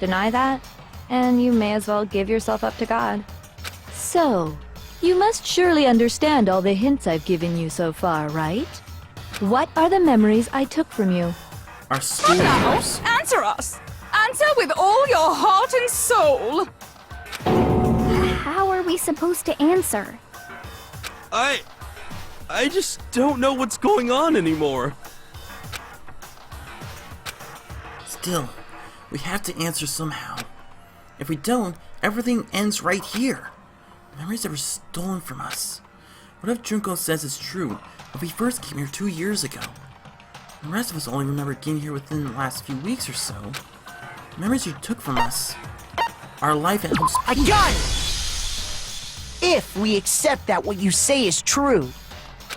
Deny that, and you may as well give yourself up to God. So, you must surely understand all the hints I've given you so far, right? What are the memories I took from you? Our school Now, years. answer us. Answer with all your heart and soul. How are we supposed to answer? I just don't know what's going on anymore. Still, we have to answer somehow. If we don't, everything ends right here. Memories that were stolen from us. What if Junko says it's true? If we first came here 2 years ago, the rest of us only remember getting here within the last few weeks or so. The memories you took from us. Our life at Hope's I Peak. got it! If we accept that what you say is true,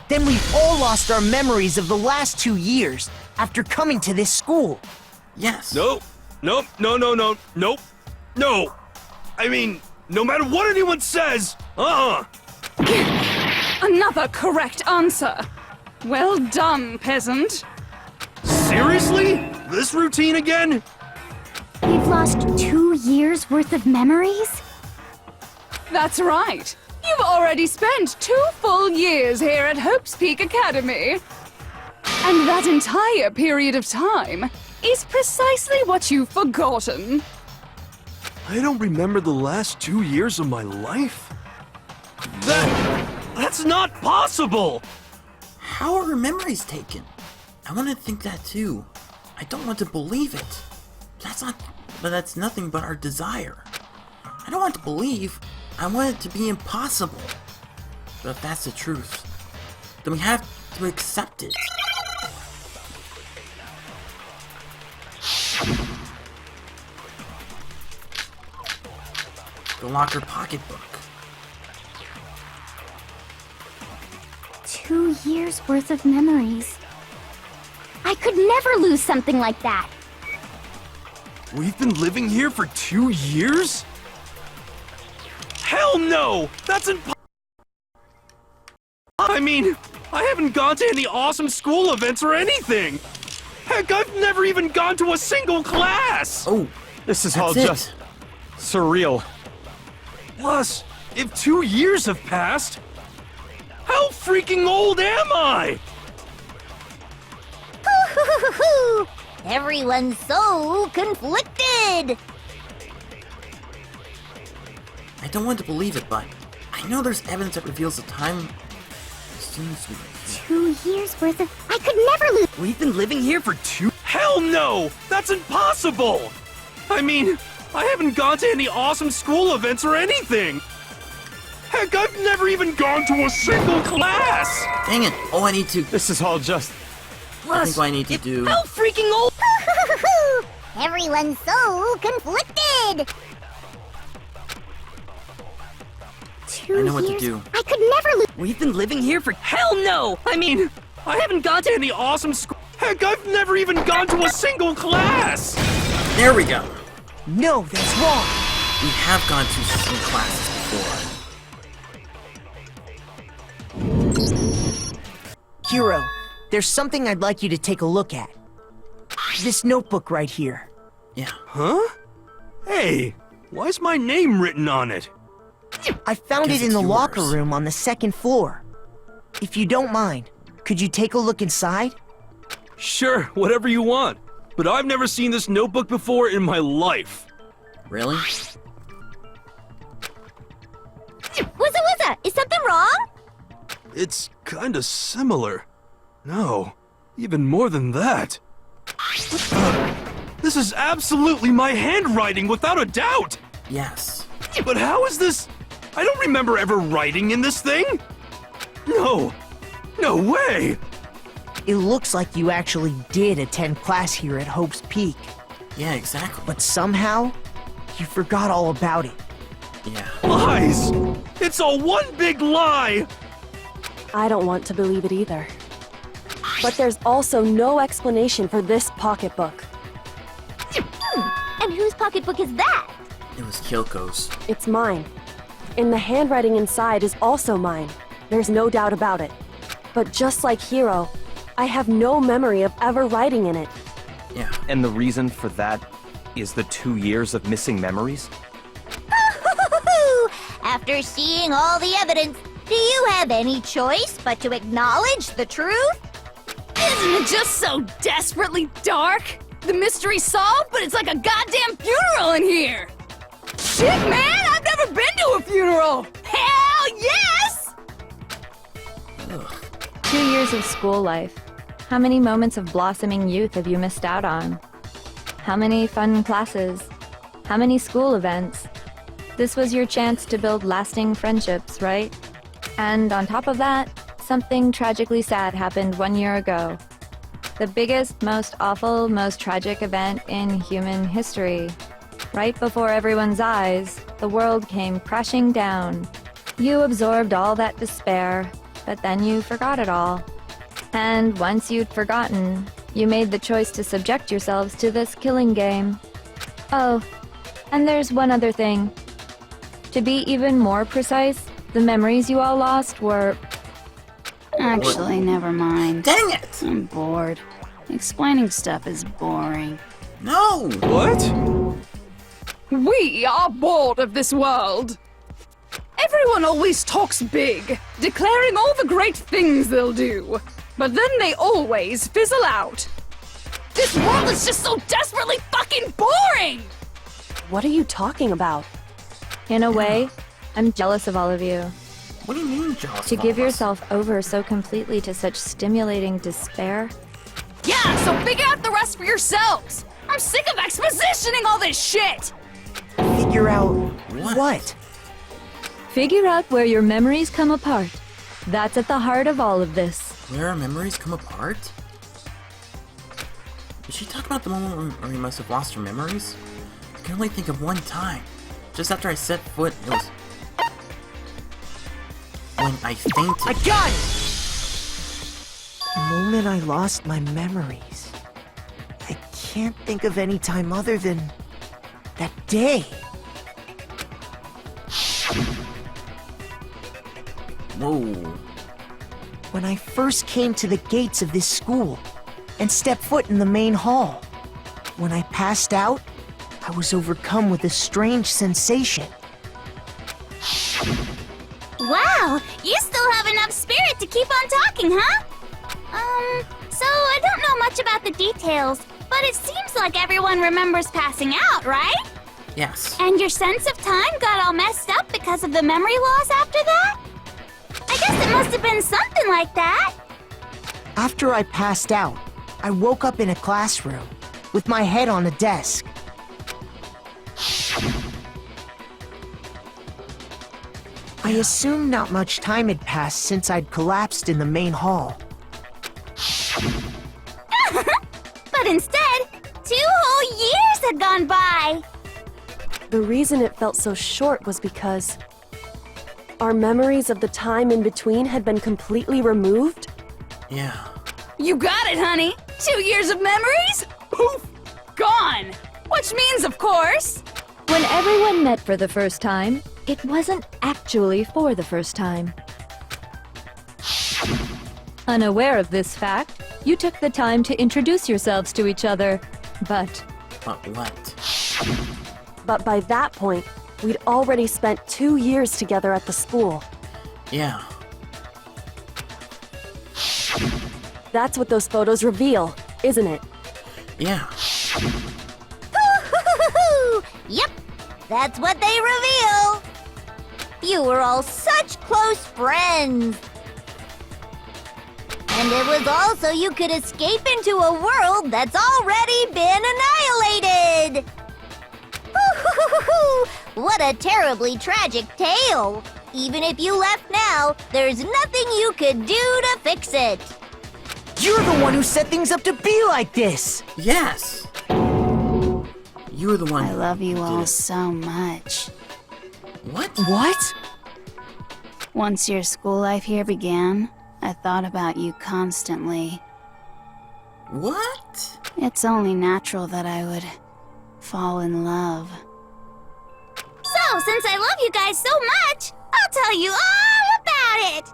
then we've all lost our memories of the last 2 years after coming to this school. Yes. Nope. No. I mean, no matter what anyone says, Another correct answer. Well done, peasant. Seriously? This routine again? We've lost 2 years worth of memories? That's right. You've already spent 2 full years here at Hope's Peak Academy. And that entire period of time is precisely what you've forgotten. I don't remember the last 2 years of my life? That's not possible! How are our memories taken? I want to think that too. I don't want to believe it. That's nothing but our desire. I don't want to believe. I want it to be impossible. But if that's the truth, then we have to accept it. The locker pocketbook. 2 years worth of memories. I could never lose something like that. We've been living here for 2 years? Hell no! That's impossible! I mean, I haven't gone to any awesome school events or anything! Heck, I've never even gone to a single class! Oh, This is that's all it. just surreal. Plus, if 2 years have passed, how freaking old am I? Hoo-hoo-hoo-hoo! Everyone's so conflicted! I don't want to believe it, but I know there's evidence that reveals the time as soon as we... 2 years worth of... I could never lose... We've been living here for 2... Hell no! That's impossible! I mean, I haven't gone to any awesome school events or anything! Heck, I've never even gone to a single class! Dang it! Oh, I need to... This is all just... I think what I need to do... How freaking old... Everyone's so conflicted! 2 I know what to years? do. I could never lose... We've been living here for... Hell no! I mean, I haven't gone to any awesome school... Heck, I've never even gone to a single class! There we go! No, that's wrong. We have gone to some classes before. Hero, there's something I'd like you to take a look at. This notebook right here. Yeah. Huh? Hey, why's my name written on it? I found Guess it in it's the locker yours. room on the 2nd floor. If you don't mind, could you take a look inside? Sure, whatever you want. But I've never seen this notebook before in my life. Really? Wuzza, is something wrong? It's kinda similar. No, even more than that. This is absolutely my handwriting, without a doubt! Yes. But how is this? I don't remember ever writing in this thing! No! No way! It looks like you actually did attend class here at Hope's Peak, Yeah, exactly. but somehow, you forgot all about it. Yeah. Lies! It's all one big lie! I don't want to believe it either. But there's also no explanation for this pocketbook. And whose pocketbook is that? It was Kyoko's. It's mine. And the handwriting inside is also mine. There's no doubt about it. But just like Hiro, I have no memory of ever writing in it. Yeah. And the reason for that is the 2 years of missing memories? After seeing all the evidence, do you have any choice but to acknowledge the truth? Isn't it just so desperately dark? The mystery's solved, but it's like a goddamn funeral in here! Shit, man! I've never been to a funeral! Hell yes! 2 years of school life. How many moments of blossoming youth have you missed out on? How many fun classes? How many school events? This was your chance to build lasting friendships, right? And on top of that, something tragically sad happened 1 year ago. The biggest, most awful, most tragic event in human history. Right before everyone's eyes, the world came crashing down. You absorbed all that despair, but then you forgot it all. And once you'd forgotten, you made the choice to subject yourselves to this killing game. Oh, and there's one other thing. To be even more precise, the memories you all lost were... Actually, never mind. Dang it! I'm bored. Explaining stuff is boring. No! What? We are bored of this world. Everyone always talks big, declaring all the great things they'll do. But then they always fizzle out. This world is just so desperately fucking boring! What are you talking about? In a way, I'm jealous of all of you. What do you mean, jealous? To of all give of us? yourself over so completely to such stimulating despair. Yeah, so figure out the rest for yourselves! I'm sick of expositioning all this shit! Figure out What? what? Figure out where your memories come apart. That's at the heart of all of this. Where our memories come apart? Did she talk about the moment where we must have lost our memories? I can only think of one time. Just after I set foot, it was... when I fainted. I got it! The moment I lost my memories. I can't think of any time other than That day. Whoa. When I first came to the gates of this school and stepped foot in the main hall. When I passed out, I was overcome with a strange sensation. Wow, you still have enough spirit to keep on talking, huh? So I don't know much about the details, but it seems like everyone remembers passing out, right? Yes. And your sense of time got all messed up because of the memory loss after that? I guess it must have been something like that. After I passed out, I woke up in a classroom with my head on a desk. I assumed not much time had passed since I'd collapsed in the main hall. But instead, 2 whole years had gone by. The reason it felt so short was because our memories of the time in between had been completely removed? Yeah. You got it, honey. 2 years of memories? Poof! Gone! Which means, of course... When everyone met for the first time, it wasn't actually for the first time. Unaware of this fact, you took the time to introduce yourselves to each other, but... But what? But by that point, we'd already spent 2 years together at the school. Yeah. That's what those photos reveal, isn't it? Yeah. Yep, that's what they reveal. You were all such close friends. And it was all so you could escape into a world that's already been annihilated. What a terribly tragic tale. Even if you left now, there's nothing you could do to fix it. You're the one who set things up to be like this! Yes! You're the one I love you who did all it. so much. What? What? Once your school life here began, I thought about you constantly. What? It's only natural that I would fall in love. So, since I love you guys so much, I'll tell you all about it.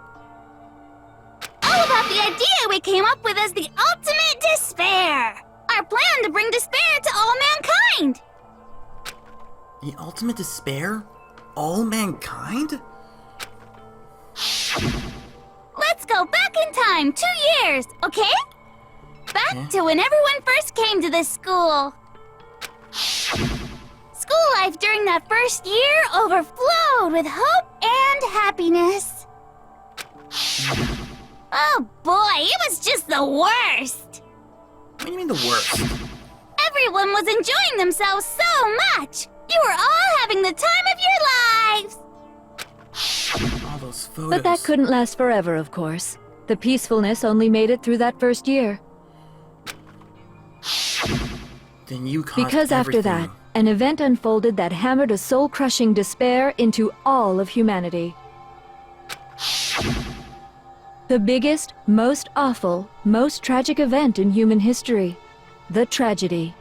All about the idea we came up with as the ultimate despair. Our plan to bring despair to all mankind. The ultimate despair? All mankind? Let's go back in time 2 years, okay? Back to when everyone first came to this school. School life during that first year overflowed with hope and happiness. Oh boy, it was just the worst. What do you mean the worst? Everyone was enjoying themselves so much. You were all having the time of your lives. All those photos. But that couldn't last forever, of course. The peacefulness only made it through that first year. Then you caused Because after everything. that, an event unfolded that hammered a soul-crushing despair into all of humanity. The biggest, most awful, most tragic event in human history. The tragedy.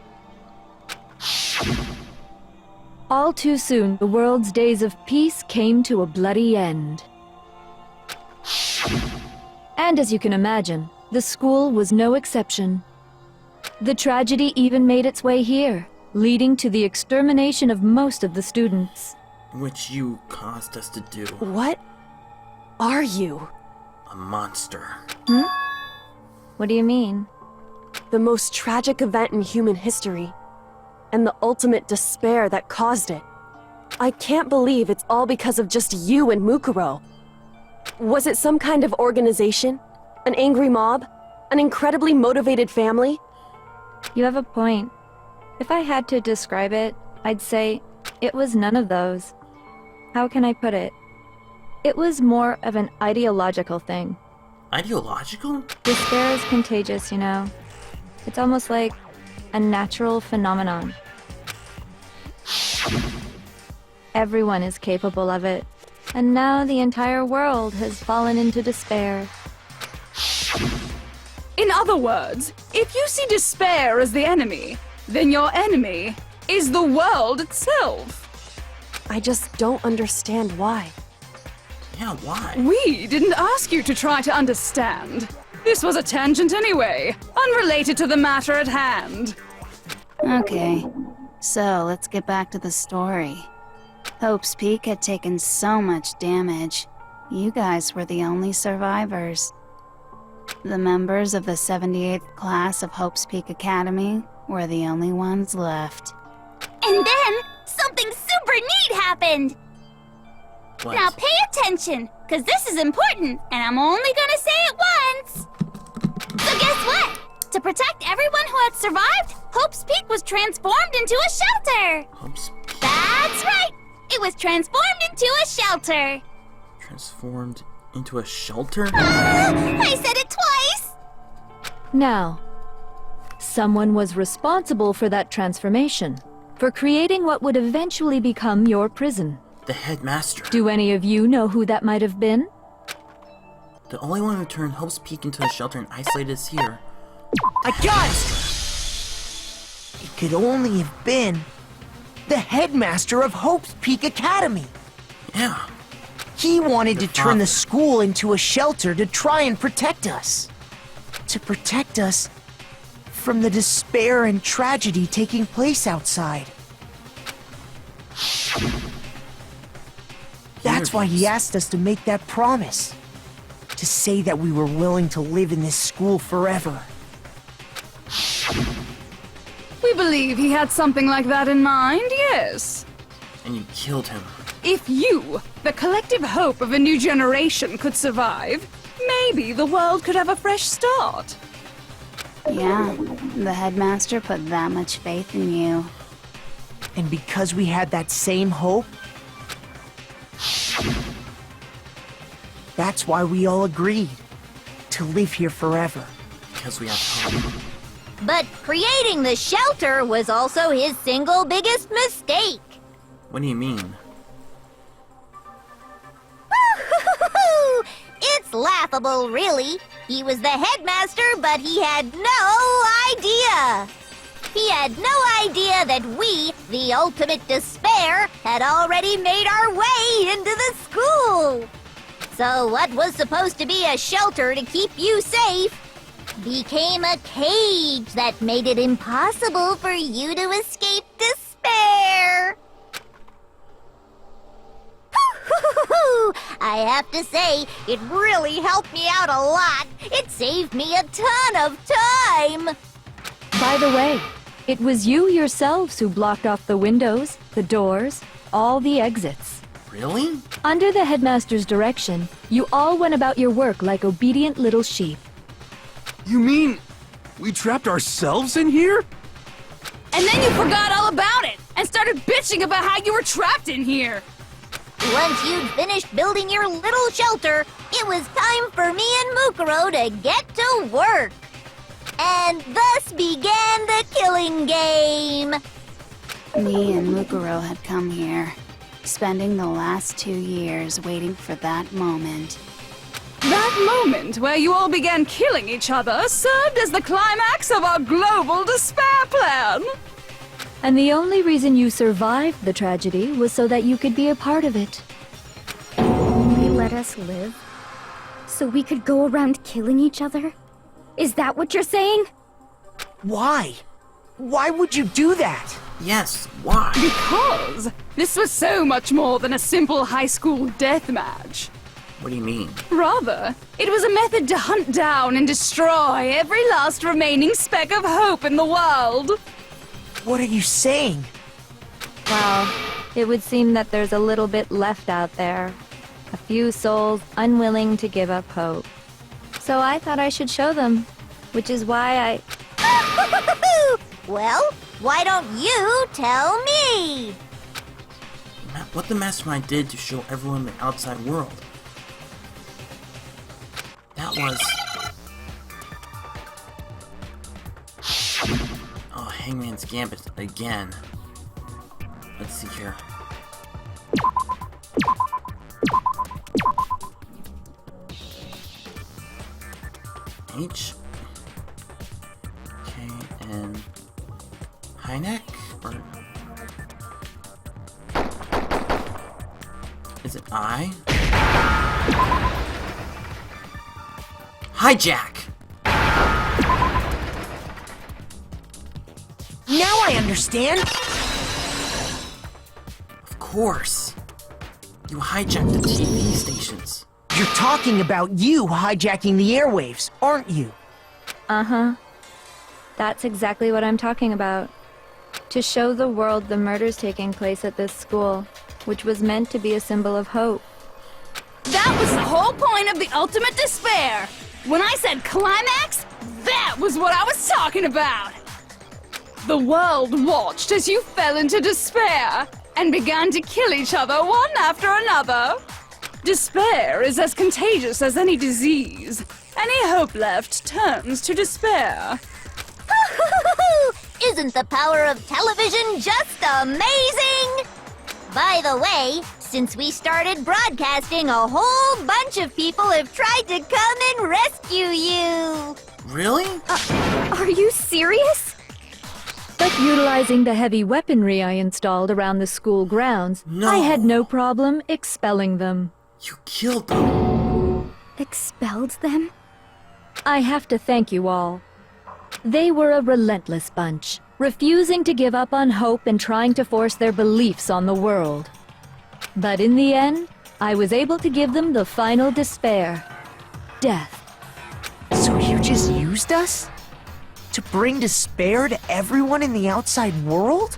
All too soon, the world's days of peace came to a bloody end. And as you can imagine, the school was no exception. The tragedy even made its way here, leading to the extermination of most of the students. Which you caused us to do. What are you? A monster. What do you mean? The most tragic event in human history. And the ultimate despair that caused it. I can't believe it's all because of just you and Mukuro. Was it some kind of organization? An angry mob? An incredibly motivated family? You have a point. If I had to describe it, I'd say it was none of those. How can I put it? It was more of an ideological thing. Ideological? Despair is contagious, you know. It's almost like a natural phenomenon. Everyone is capable of it, and now the entire world has fallen into despair. In other words, if you see despair as the enemy, then your enemy is the world itself. I just don't understand why. Yeah, why? We didn't ask you to try to understand. This was a tangent anyway, unrelated to the matter at hand. Okay, so let's get back to the story. Hope's Peak had taken so much damage. You guys were the only survivors. The members of the 78th class of Hope's Peak Academy were the only ones left. And then, something super neat happened! What? Now pay attention, because this is important, and I'm only gonna say it once! So guess what? To protect everyone who had survived, Hope's Peak was transformed into a shelter! Hope's Peak. That's right! It was transformed into a shelter! Transformed into a shelter? I said it twice! Now, someone was responsible for that transformation, for creating what would eventually become your prison. The headmaster. Do any of you know who that might have been? The only one who turned Hope's Peak into a shelter and isolated us here. I got it! It could only have been the headmaster of Hope's Peak Academy. Yeah. He wanted Your to turn the father. school into a shelter to try and protect us. To protect us from the despair and tragedy taking place outside. That's why he asked us to make that promise. To say that we were willing to live in this school forever. We believe he had something like that in mind, yes. And you killed him. If you, the collective hope of a new generation, could survive, maybe the world could have a fresh start. Yeah, the headmaster put that much faith in you. And because we had that same hope, that's why we all agreed to live here forever. Because we have hope. But creating the shelter was also his single biggest mistake. What do you mean? It's laughable, really. He was the headmaster, but he had no idea. He had no idea that we, the ultimate despair, had already made our way into the school. So what was supposed to be a shelter to keep you safe became a cage that made it impossible for you to escape despair. I have to say, it really helped me out a lot. It saved me a ton of time. By the way, it was you yourselves who blocked off the windows, the doors, all the exits. Really? Under the headmaster's direction, you all went about your work like obedient little sheep. You mean we trapped ourselves in here? And then you forgot all about it and started bitching about how you were trapped in here. Once you'd finished building your little shelter, it was time for me and Mukuro to get to work. And thus began the killing game. Me and Mukuro had come here, spending the last 2 years waiting for that moment. That moment where you all began killing each other served as the climax of our global despair plan. And the only reason you survived the tragedy was so that you could be a part of it. They let us live? So we could go around killing each other? Is that what you're saying? Why? Why would you do that? Yes, why? Because this was so much more than a simple high school death match. What do you mean? Rather, it was a method to hunt down and destroy every last remaining speck of hope in the world. What are you saying? Well, it would seem that there's a little bit left out there. A few souls unwilling to give up hope. So I thought I should show them, which is why Well, why don't you tell me? What the mastermind did to show everyone the outside world. That was... Oh, Hangman's Gambit again. Let's see here. H... K... and... High neck? Or... Is it I? Hijack! Now I understand! Of course. You hijacked the TV stations. You're talking about you hijacking the airwaves, aren't you? Uh-huh. That's exactly what I'm talking about. To show the world the murders taking place at this school, which was meant to be a symbol of hope. That was the whole point of the ultimate despair! When I said climax, that was what I was talking about! The world watched as you fell into despair and began to kill each other one after another. Despair is as contagious as any disease. Any hope left turns to despair. Isn't the power of television just amazing? By the way, since we started broadcasting, a whole bunch of people have tried to come and rescue you. Really? Are you serious? But utilizing the heavy weaponry I installed around the school grounds, No. I had no problem expelling them. You killed them. Expelled them? I have to thank you all. They were a relentless bunch, refusing to give up on hope and trying to force their beliefs on the world. But in the end, I was able to give them the final despair. Death. So you just used us? To bring despair to everyone in the outside world?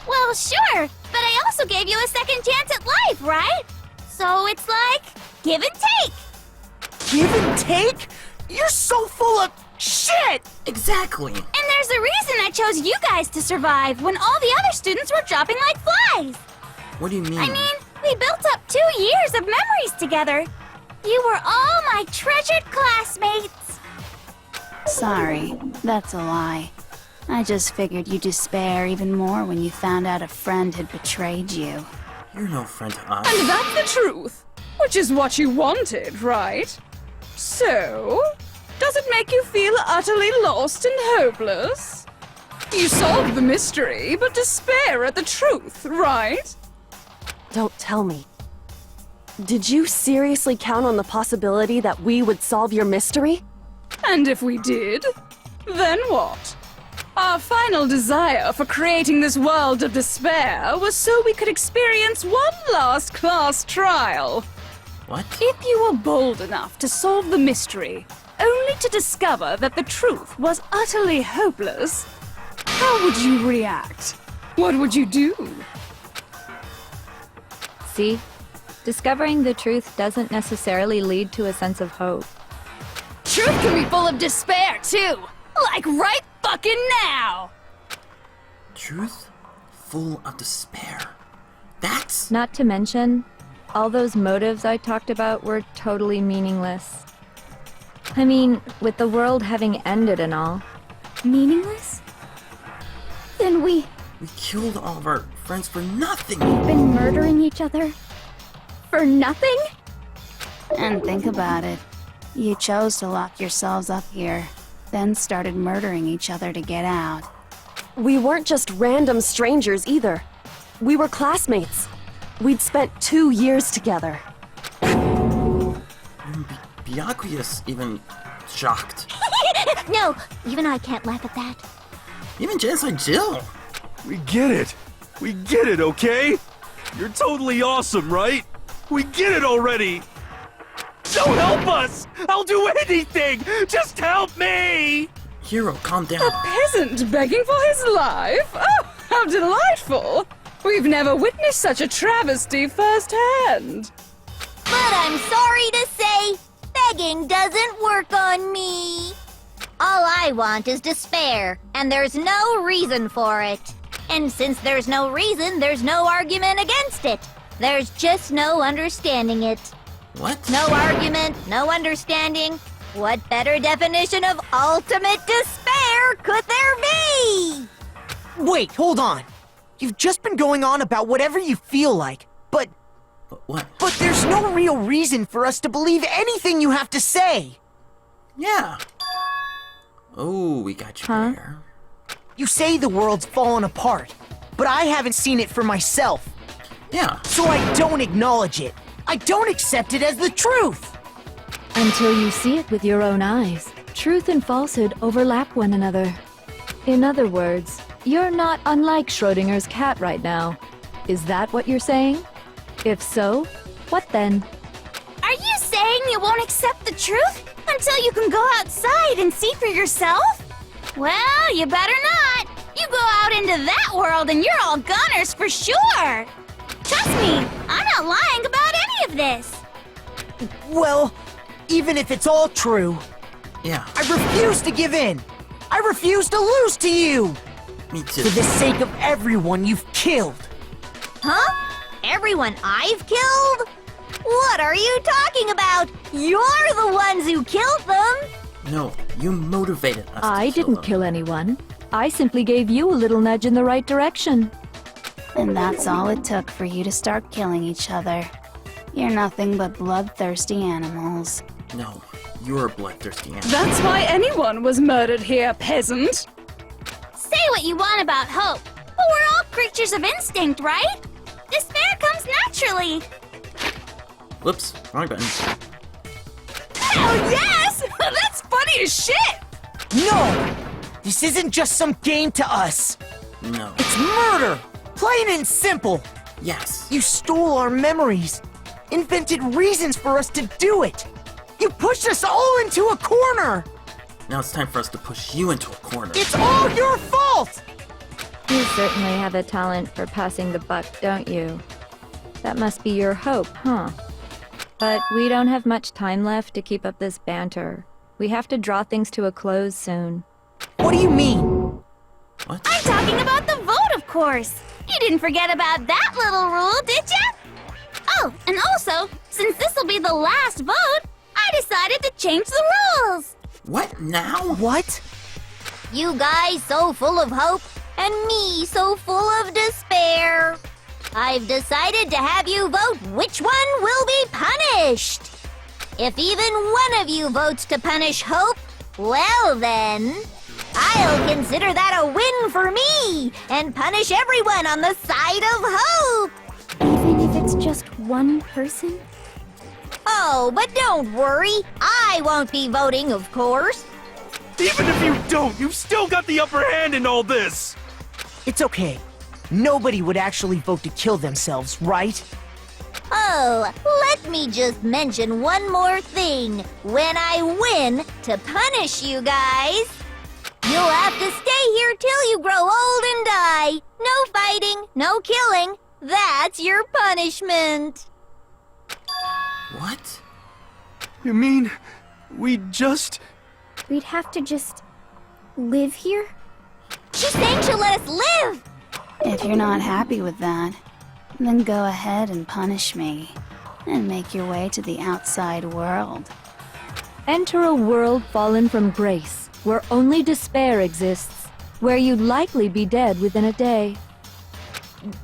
Well, sure, but I also gave you a second chance at life, right? So it's like, give and take. Give and take? You're so full of shit! Exactly. And there's a reason I chose you guys to survive when all the other students were dropping like flies. What do you mean? I mean, we built up 2 years of memories together. You were all my treasured classmates. Sorry, that's a lie. I just figured you'd despair even more when you found out a friend had betrayed you. You're no friend to us. And that's the truth, which is what you wanted, right? So, does it make you feel utterly lost and hopeless? You solved the mystery, but despair at the truth, right? Don't tell me. Did you seriously count on the possibility that we would solve your mystery? And if we did, then what? Our final desire for creating this world of despair was so we could experience one last class trial. What? If you were bold enough to solve the mystery, only to discover that the truth was utterly hopeless, how would you react? What would you do? See? Discovering the truth doesn't necessarily lead to a sense of hope. Truth can be full of despair, too! Like right fucking now! Truth full of despair. That's... Not to mention, all those motives I talked about were totally meaningless. I mean, with the world having ended and all. Meaningless? Then we We killed all of our friends for nothing. been murdering each other? For nothing? And think about it. You chose to lock yourselves up here, then started murdering each other to get out. We weren't just random strangers either. We were classmates. We'd spent 2 years together. Byakuya's even shocked. No, even I can't laugh at that. Even Genocide Jill. We get it. We get it, okay? You're totally awesome, right? We get it already. So help us! I'll do anything! Just help me! Hero, calm down. A peasant begging for his life? Oh, how delightful! We've never witnessed such a travesty firsthand. But I'm sorry to say, begging doesn't work on me. All I want is despair, and there's no reason for it. And since there's no reason, there's no argument against it. There's just no understanding it. What? No argument, no understanding. What better definition of ultimate despair could there be? Wait, hold on. You've just been going on about whatever you feel like, but What? there's no real reason for us to believe anything you have to say. Yeah. Oh, we got you Huh? there. You say the world's fallen apart, but I haven't seen it for myself. Yeah. So I don't acknowledge it. I don't accept it as the truth. Until you see it with your own eyes. Truth and falsehood overlap one another. In other words, you're not unlike Schrodinger's cat right now. Is that what you're saying? If so, what then? Are you saying you won't accept the truth until you can go outside and see for yourself? Well, you better not. You go out into that world and you're all gunners for sure. Trust me, I'm not lying about any of this. Well, even if it's all true, Yeah. I refuse to give in. I refuse to lose to you. Me too. For the sake of everyone you've killed. Huh? Everyone I've killed? What are you talking about? You're the ones who killed them! No, you motivated us. I to kill didn't them. kill anyone. I simply gave you a little nudge in the right direction. And that's all it took for you to start killing each other. You're nothing but bloodthirsty animals. No, you're a bloodthirsty animal. That's why anyone was murdered here, peasant. Say what you want about hope, but we're all creatures of instinct, right? Despair comes naturally. Whoops, wrong button. Hell yes! That's funny as shit! No! This isn't just some game to us. No. It's murder! Plain and simple. Yes. You stole our memories. Invented reasons for us to do it. You pushed us all into a corner. Now it's time for us to push you into a corner. It's all your fault! You certainly have a talent for passing the buck, don't you? That must be your hope, huh? But we don't have much time left to keep up this banter. We have to draw things to a close soon. What do you mean? What? I'm talking about the vote, of course. You didn't forget about that little rule, did ya? Oh, and also, since this will be the last vote, I decided to change the rules. What now? What? You guys so full of hope, and me so full of despair. I've decided to have you vote which one will be punished. If even one of you votes to punish Hope, well then, I'll consider that a win for me and punish everyone on the side of Hope. Even if it's just one person? Oh, but don't worry, I won't be voting, of course. Even if you don't, you've still got the upper hand in all this! It's okay. Nobody would actually vote to kill themselves, right? Oh, let me just mention one more thing. When I win to punish you guys, you'll have to stay here till you grow old and die. No fighting, no killing. That's your punishment. What? You mean, we just... We'd have to just live here? She's saying she'll let us live. If you're not happy with that, then go ahead and punish me. And make your way to the outside world. Enter a world fallen from grace, where only despair exists, where you'd likely be dead within a day.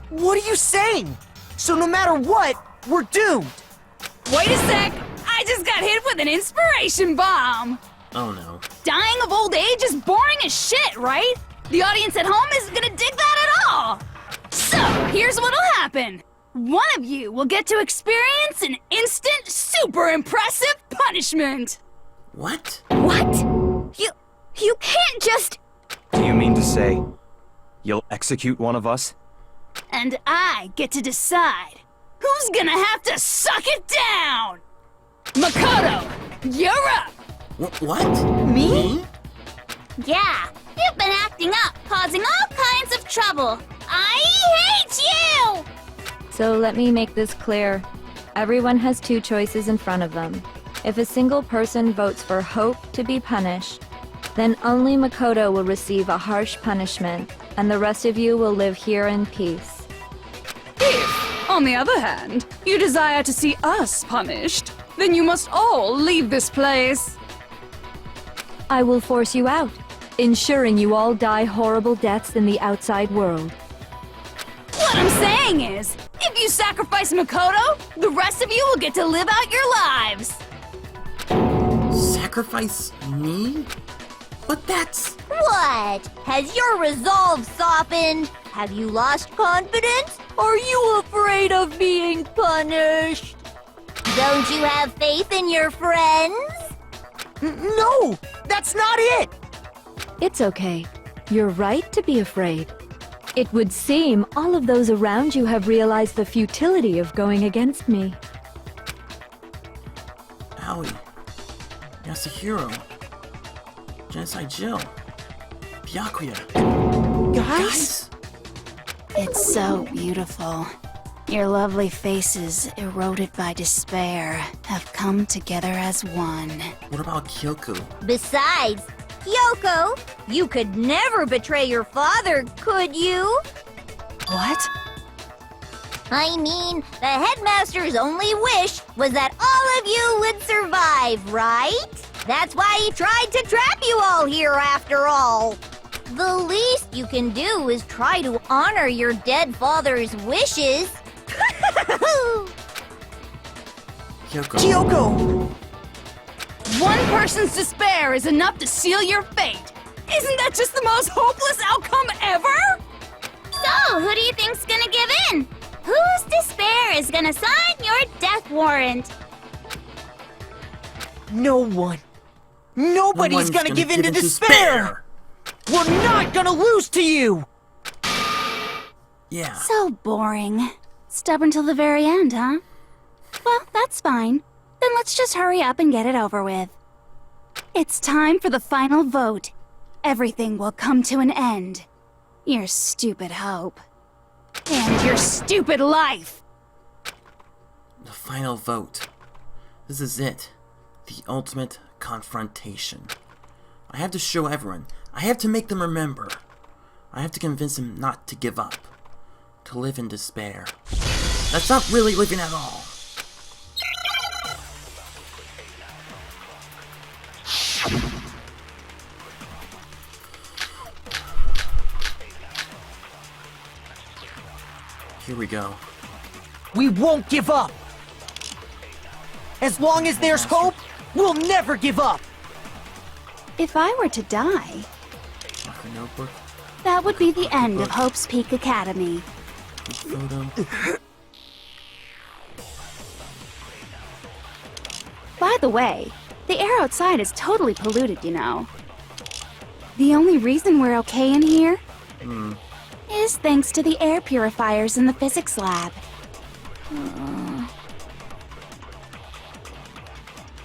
What are you saying? So no matter what, we're doomed. Wait a sec! I just got hit with an inspiration bomb! Oh no. Dying of old age is boring as shit, right? The audience at home isn't gonna dig that at all! So, here's what'll happen. One of you will get to experience an instant, super impressive punishment! What? What? You can't just... Do you mean to say you'll execute one of us? And I get to decide who's gonna have to suck it down! Makoto, you're up! What? Me? Yeah, you've been acting up, causing all kinds of trouble. I hate you! So let me make this clear. Everyone has two choices in front of them. If a single person votes for Hope to be punished, then only Makoto will receive a harsh punishment, and the rest of you will live here in peace. If, on the other hand, you desire to see us punished, then you must all leave this place. I will force you out, ensuring you all die horrible deaths in the outside world. What I'm saying is, if you sacrifice Makoto, the rest of you will get to live out your lives. Sacrifice me? But that's... What? Has your resolve softened? Have you lost confidence? Are you afraid of being punished? Don't you have faith in your friends? No! That's not it! It's okay. You're right to be afraid. It would seem all of those around you have realized the futility of going against me. Aoi, Yasuhiro, Genocide Jill, Byakuya. Guys? It's so beautiful. Your lovely faces, eroded by despair, have come together as one. What about Kyoko? Besides, Kyoko, you could never betray your father, could you? What? I mean, the headmaster's only wish was that all of you would survive, right? That's why he tried to trap you all here after all. The least you can do is try to honor your dead father's wishes. Kyoko! One person's despair is enough to seal your fate. Isn't that just the most hopeless outcome ever? So, who do you think's gonna give in? Whose despair is gonna sign your death warrant? No one. Nobody's one's gonna give in to despair! We're not gonna lose to you! Yeah. So boring. Stubborn till the very end, huh? Well, that's fine. Then let's just hurry up and get it over with. It's time for the final vote. Everything will come to an end. Your stupid hope. And your stupid life! The final vote. This is it. The ultimate confrontation. I have to show everyone. I have to make them remember. I have to convince them not to give up. To live in despair. That's not really living at all. Here we go. We won't give up! As long as there's hope, we'll never give up! If I were to die, Marker notebook. that would be the end of Hope's Peak Academy. Photo. By the way, the air outside is totally polluted, you know. The only reason we're okay in here is thanks to the air purifiers in the physics lab.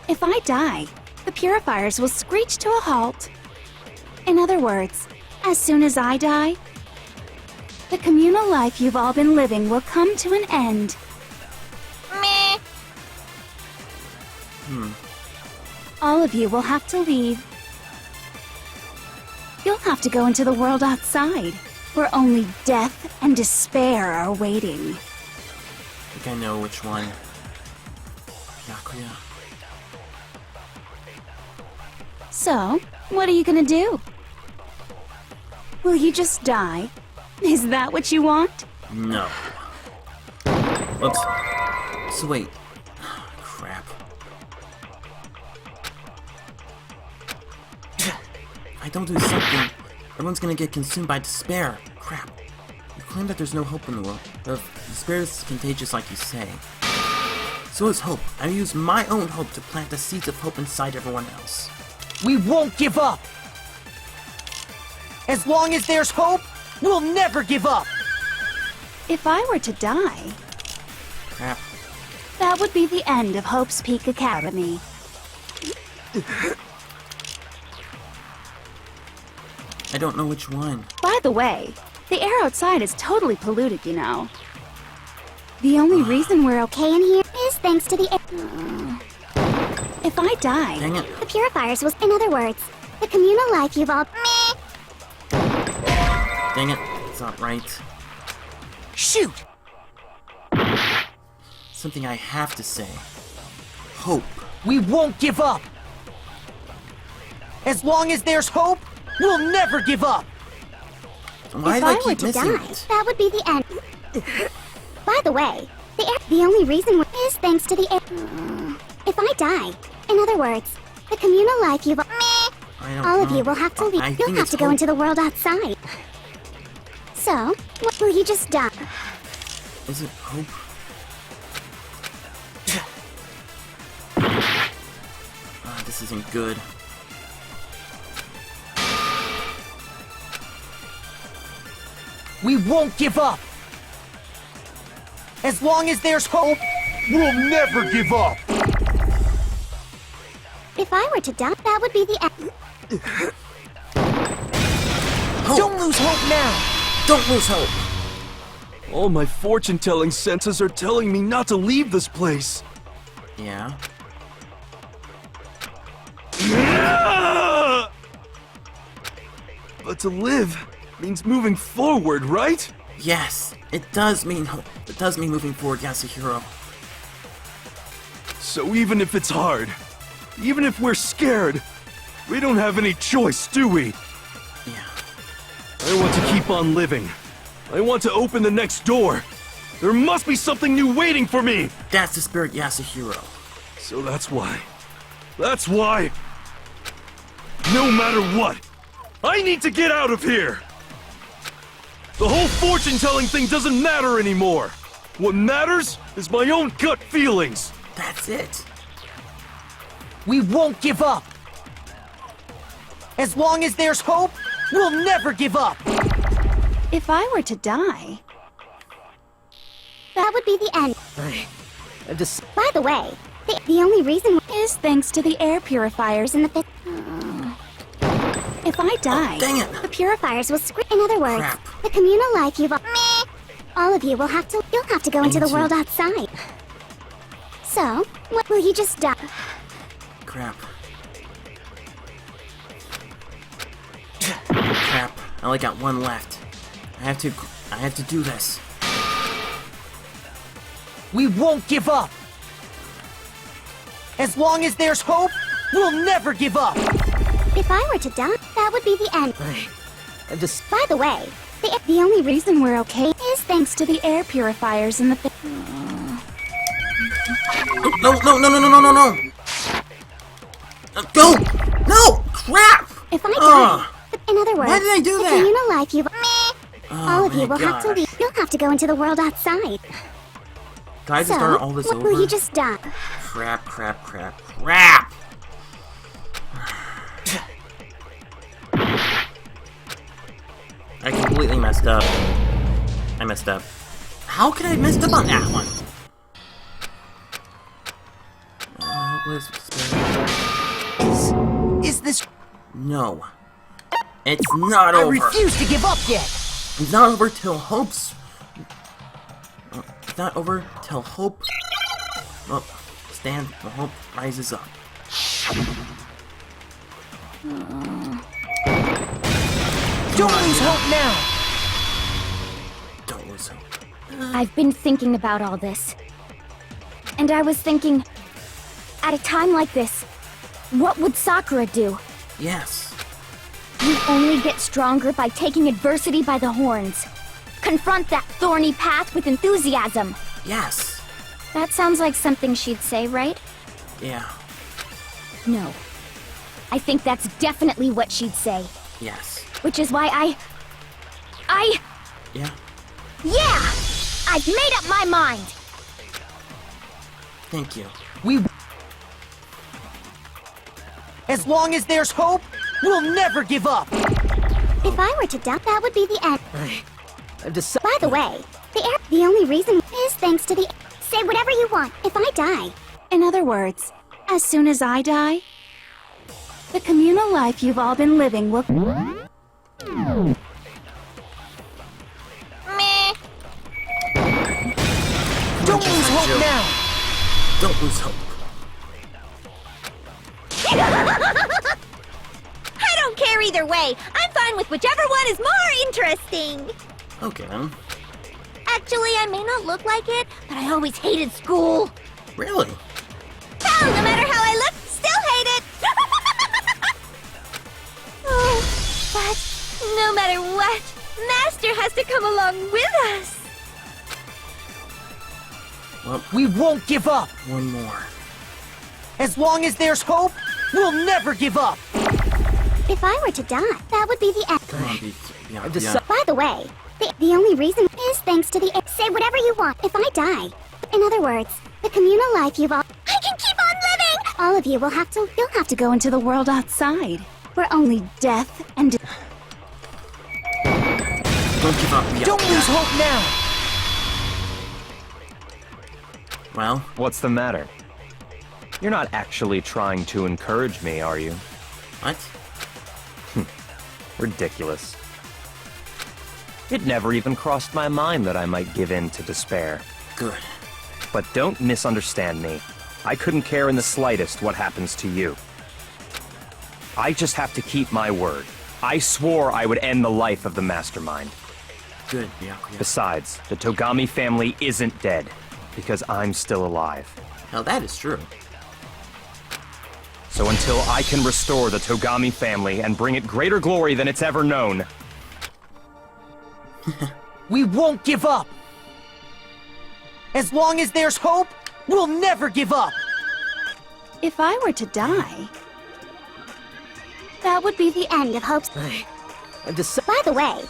If I die, the purifiers will screech to a halt. In other words, as soon as I die, the communal life you've all been living will come to an end. Meh. All of you will have to leave. You'll have to go into the world outside, where only death and despair are waiting. I think I know which one. Byakuya. So, what are you gonna do? Will you just die? Is that what you want? No. Oops. So wait. Crap. If I don't do something, everyone's gonna get consumed by despair. Crap. You claim that there's no hope in the world, but despair is contagious like you say. So is hope. I use my own hope to plant the seeds of hope inside everyone else. We won't give up! As long as there's hope, we'll never give up! If I were to die, Crap. that would be the end of Hope's Peak Academy. I don't know which one. By the way, the air outside is totally polluted, you know. The only reason we're okay in here Is thanks to the air. if I die. Dang it. The purifiers was, in other words, the communal life you've all. Meh. Dang it. It's not right. Shoot! Something I have to say. Hope. We won't give up! As long as there's hope, we'll never give up! Why If do I I were keep to missing die, it? that would be the end. By the way, the only reason is thanks to the air. If I die, in other words, the communal life you've. Meh. I don't All of know. you will have to leave. I You'll think have it's to go hope. into the world outside. So, will you just die? Is it hope? This isn't good. We won't give up! As long as there's hope, We'll never give up! If I were to die, that would be the end. Don't lose hope now! Don't lose hope! All my fortune-telling senses are telling me not to leave this place. Yeah. But to live means moving forward, right? Yes, it does mean hope. It does mean moving forward, Yasuhiro. So even if it's hard, even if we're scared, we don't have any choice, do we? Yeah. I want to keep on living. I want to open the next door. There must be something new waiting for me! That's the spirit, Yasuhiro. So that's why. That's why! No matter what, I need to get out of here! The whole fortune-telling thing doesn't matter anymore! What matters is my own gut feelings! That's it. We won't give up! As long as there's hope, we'll never give up! If I were to die, That would be the end. I'm just... By the way, the only reason is thanks to the air purifiers in the pit. If I die, Dang it! the purifiers will scream. In other words, Crap. the communal life you've all of you will have to. You'll have to go into the world outside. So, will you just die? Crap. Crap. I only got one left. I have to do this. We won't give up! As long as there's hope, we'll never give up! If I were to die, that would be the end. I'm just... By the way, the only reason we're okay is thanks to the air purifiers in the pit. No! Go! No! Crap! If I die, in other words, why did I do the that? communal life you've all of you my will have to God. leave. You'll have to go into the world outside. Can I just So, start all this over? will you just die? Crap! I completely messed up. I messed up. How could I have messed up on that one? Is this... No. It's not over. I refuse to give up yet! It's not over till hope's... It's not over till hope... Well, stand till hope rises up. Don't lose hope now! Don't lose hope. I've been thinking about all this. And I was thinking, at a time like this, what would Sakura do? Yes. You only get stronger by taking adversity by the horns. Confront that thorny path with enthusiasm. Yes. That sounds like something she'd say, right? Yeah. No. I think that's definitely what she'd say. Yes. Which is why Yeah. Yeah! I've made up my mind! Thank you. As long as there's hope, we'll never give up! If I were to die, that would be the end. I'm just... By the way, the only reason is thanks to the. Say whatever you want. If I die, in other words, as soon as I die, the communal life you've all been living will... Don't lose hope now! Don't lose hope. I don't care either way. I'm fine with whichever one is more interesting. Okay then. Actually, I may not look like it, but I always hated school. Really? Hell, no matter how I look, still hate it. Oh, but no matter what, Master has to come along with us. Well, We won't give up! one more. As long as there's hope, we'll never give up! if I were to die, that would be the end. Come on, be I'm just... yeah. By the way, The only reason is thanks to the air. Say whatever you want if I die. In other words, the communal life you've all. I can keep on living! All of you will have to. You'll have to go into the world outside, where only death and. Don't give up yet. Don't lose hope now! Well, What's the matter? You're not actually trying to encourage me, are you? what? Ridiculous. It never even crossed my mind that I might give in to despair. Good. But don't misunderstand me. I couldn't care in the slightest what happens to you. I just have to keep my word. I swore I would end the life of the mastermind. Good, Byakuya. Besides, the Togami family isn't dead, because I'm still alive. Hell, that is true. So until I can restore the Togami family and bring it greater glory than it's ever known, We won't give up! As long as there's hope, we'll never give up! If I were to die, that would be the end of hope's. By the way,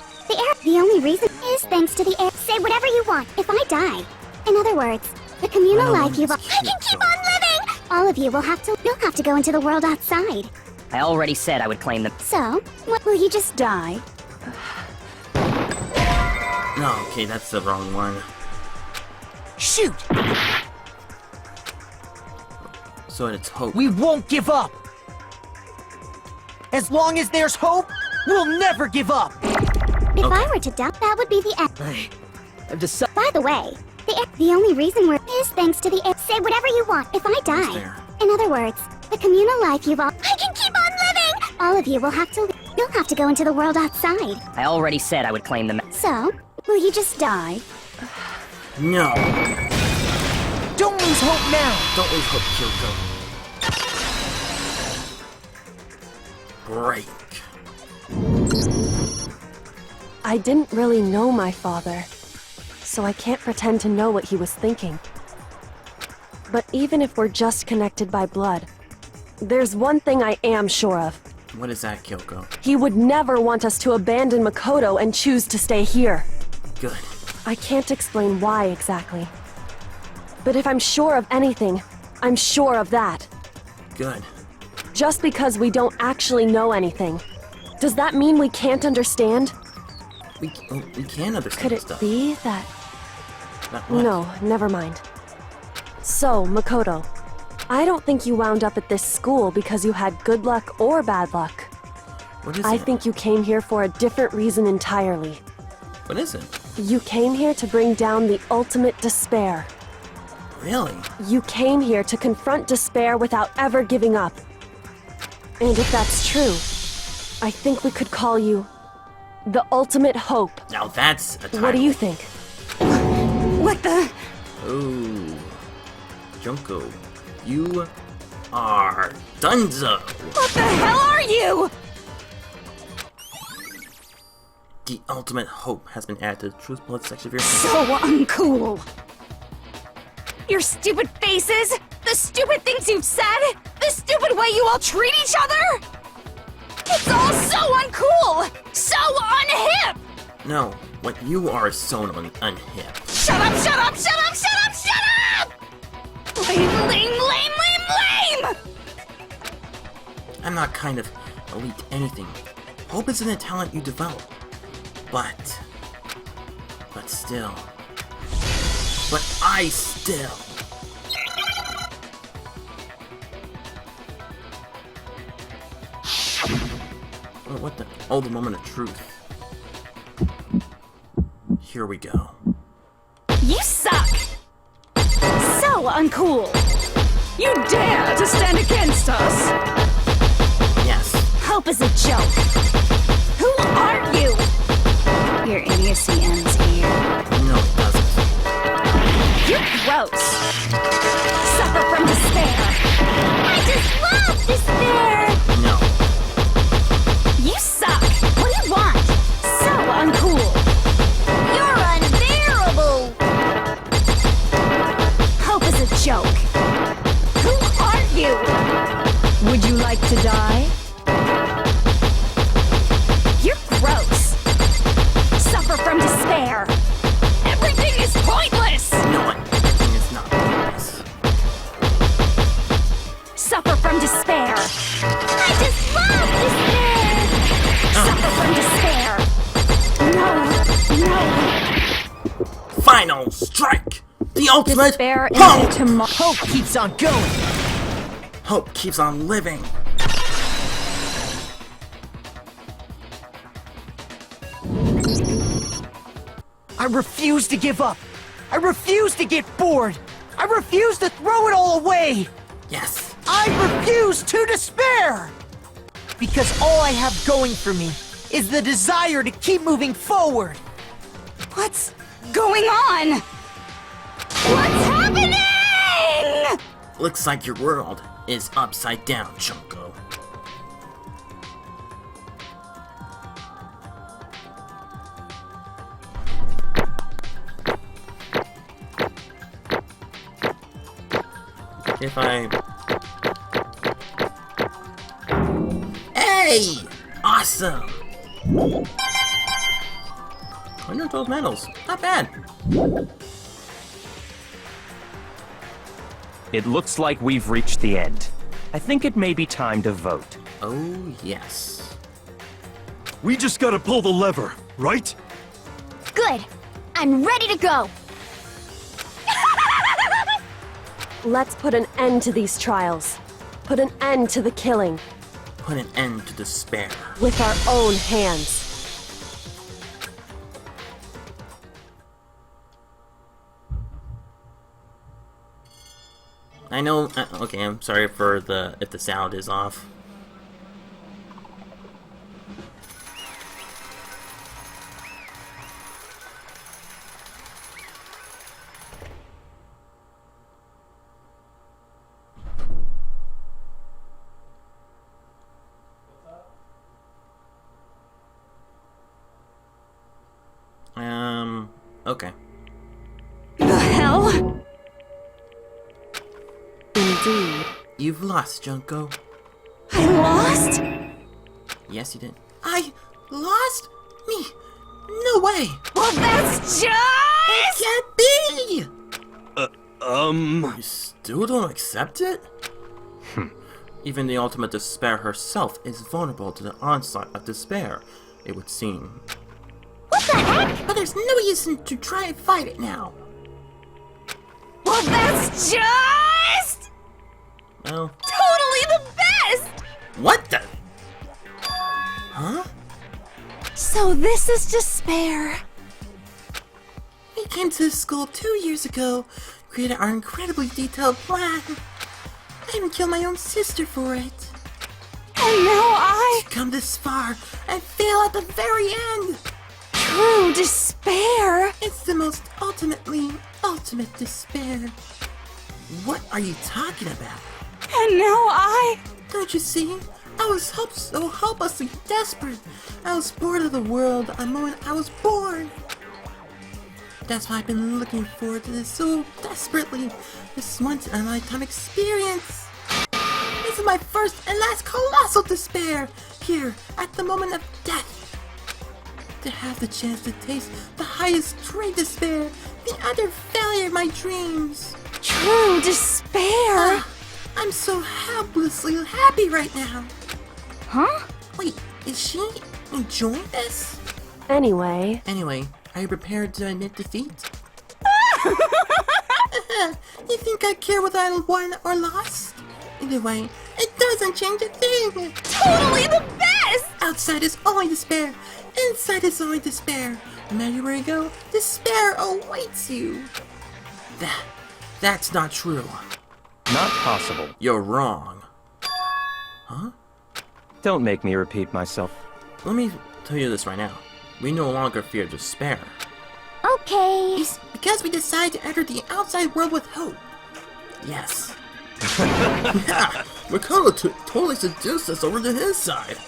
the only reason is thanks to the air. Say whatever you want if I die. In other words, the communal life you've all. I can keep on living! All of you will have to. You'll have to go into the world outside. I already said I would claim them. So, what will you just die? No, okay, that's the wrong one. Shoot! So it's hope. We won't give up! As long as there's hope, we'll never give up! If I were to die, that would be the end. By the way, the only reason we're is thanks to the air. Say whatever you want if I die. In other words, the communal life you've all. I can keep on living! All of you will have to. You'll have to go into the world outside. I already said I would claim them. So, will you just die? No. Don't lose hope now! Don't lose hope, Kyoko. Break. I didn't really know my father, so I can't pretend to know what he was thinking. But even if we're just connected by blood, there's one thing I am sure of. What is that, Kyoko? He would never want us to abandon Makoto and choose to stay here. Good. I can't explain why exactly. But if I'm sure of anything, I'm sure of that. Good. Just because we don't actually know anything, does that mean we can't understand? We can understand Could it stuff. be that... That what? No, never mind. So, Makoto, I don't think you wound up at this school because you had good luck or bad luck. What is I it? think you came here for a different reason entirely. What is it? You came here to bring down the ultimate despair. Really? You came here to confront despair without ever giving up. And if that's true, I think we could call you the ultimate hope. Now that's a title. What do you think? What the? Oh. Junko, you are Dunzo. What the hell are you? The ultimate hope has been added to the Truth Blood section of your So uncool. Your stupid faces, the stupid things you've said, the stupid way you all treat each other. It's all so uncool, so unhip. No, what you are is so unhip. Shut up, shut up, shut up, shut up, shut up! Lame, lame, lame, lame, lame! I'm not kind of elite anything. Hope isn't a talent you develop. But still. But I still. Oh, what the? Oh, the moment of truth. Here we go. You suck! So uncool! You dare to stand against us! Yes. Hope is a joke! Who are you? Your idiocy ends here. No, it doesn't. You're gross! Suffer from despair! I just love despair! No. You suck! What do you want? So uncool! You're unbearable! Hope is a joke! Who are you? Would you like to die? You're gross! Suffer from despair! final strike! The ultimate Despair hope! into tomorrow. Hope keeps on going. Hope keeps on living. I refuse to give up. I refuse to get bored. I refuse to throw it all away. Yes. I refuse to despair. Because all I have going for me is the desire to keep moving forward. What's going on? What's happening? Looks like your world is upside down, Junko. If I... Hey! Awesome! 112 medals. Not bad. It looks like we've reached the end. I think it may be time to vote. Oh, yes. We just gotta pull the lever, right? Good. I'm ready to go. Let's put an end to these trials. Put an end to the killing. Put an end to despair. With our own hands. I know, okay, I'm sorry for if the sound is off. Okay. The hell? Indeed. You've lost, Junko. I lost? Yes, you did. I lost? Me? No way! Well, that's just... It can't be! You You still don't accept it? Even the ultimate despair herself is vulnerable to the onslaught of despair, it would seem. What the heck? But there's no reason to try and fight it now. Well, that's just... Well... totally the best! What the... Huh? So this is despair. We came to this school 2 years ago, created our incredibly detailed plan. I even killed my own sister for it. And now I... To come this far and fail at the very end. True despair. It's the most ultimate despair. What are you talking about? And now I... Don't you see? I was so hopelessly desperate. I was bored of the world the moment I was born. That's why I've been looking forward to this so desperately. This once-in-a-lifetime experience. This is my first and last colossal despair. Here, at the moment of death. To have the chance to taste the highest true despair. The utter failure of my dreams. True despair. I'm so helplessly happy right now. Huh? Wait, is she enjoying this? Anyway, are you prepared to admit defeat? You think I care whether I won or lost? Either way, it doesn't change a thing. Totally the best! Outside is only despair. Inside is only despair. No matter where you go, despair awaits you. That's not true. Not possible. You're wrong. Huh? Don't make me repeat myself. Let me tell you this right now. We no longer fear despair. Okay. It's because we decided to enter the outside world with hope. Yes. Yeah, Makoto totally seduced us over to his side.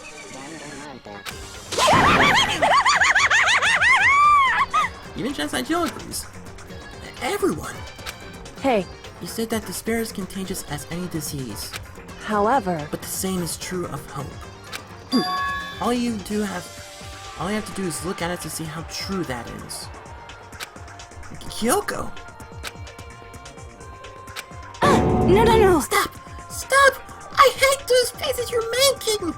Even Chansai Joe agrees. Everyone. hey, You said that despair is contagious as any disease. however, But the same is true of hope. All you have to do is look at it to see how true that is. Kyoko! No. Stop! Stop! I hate those faces you're making!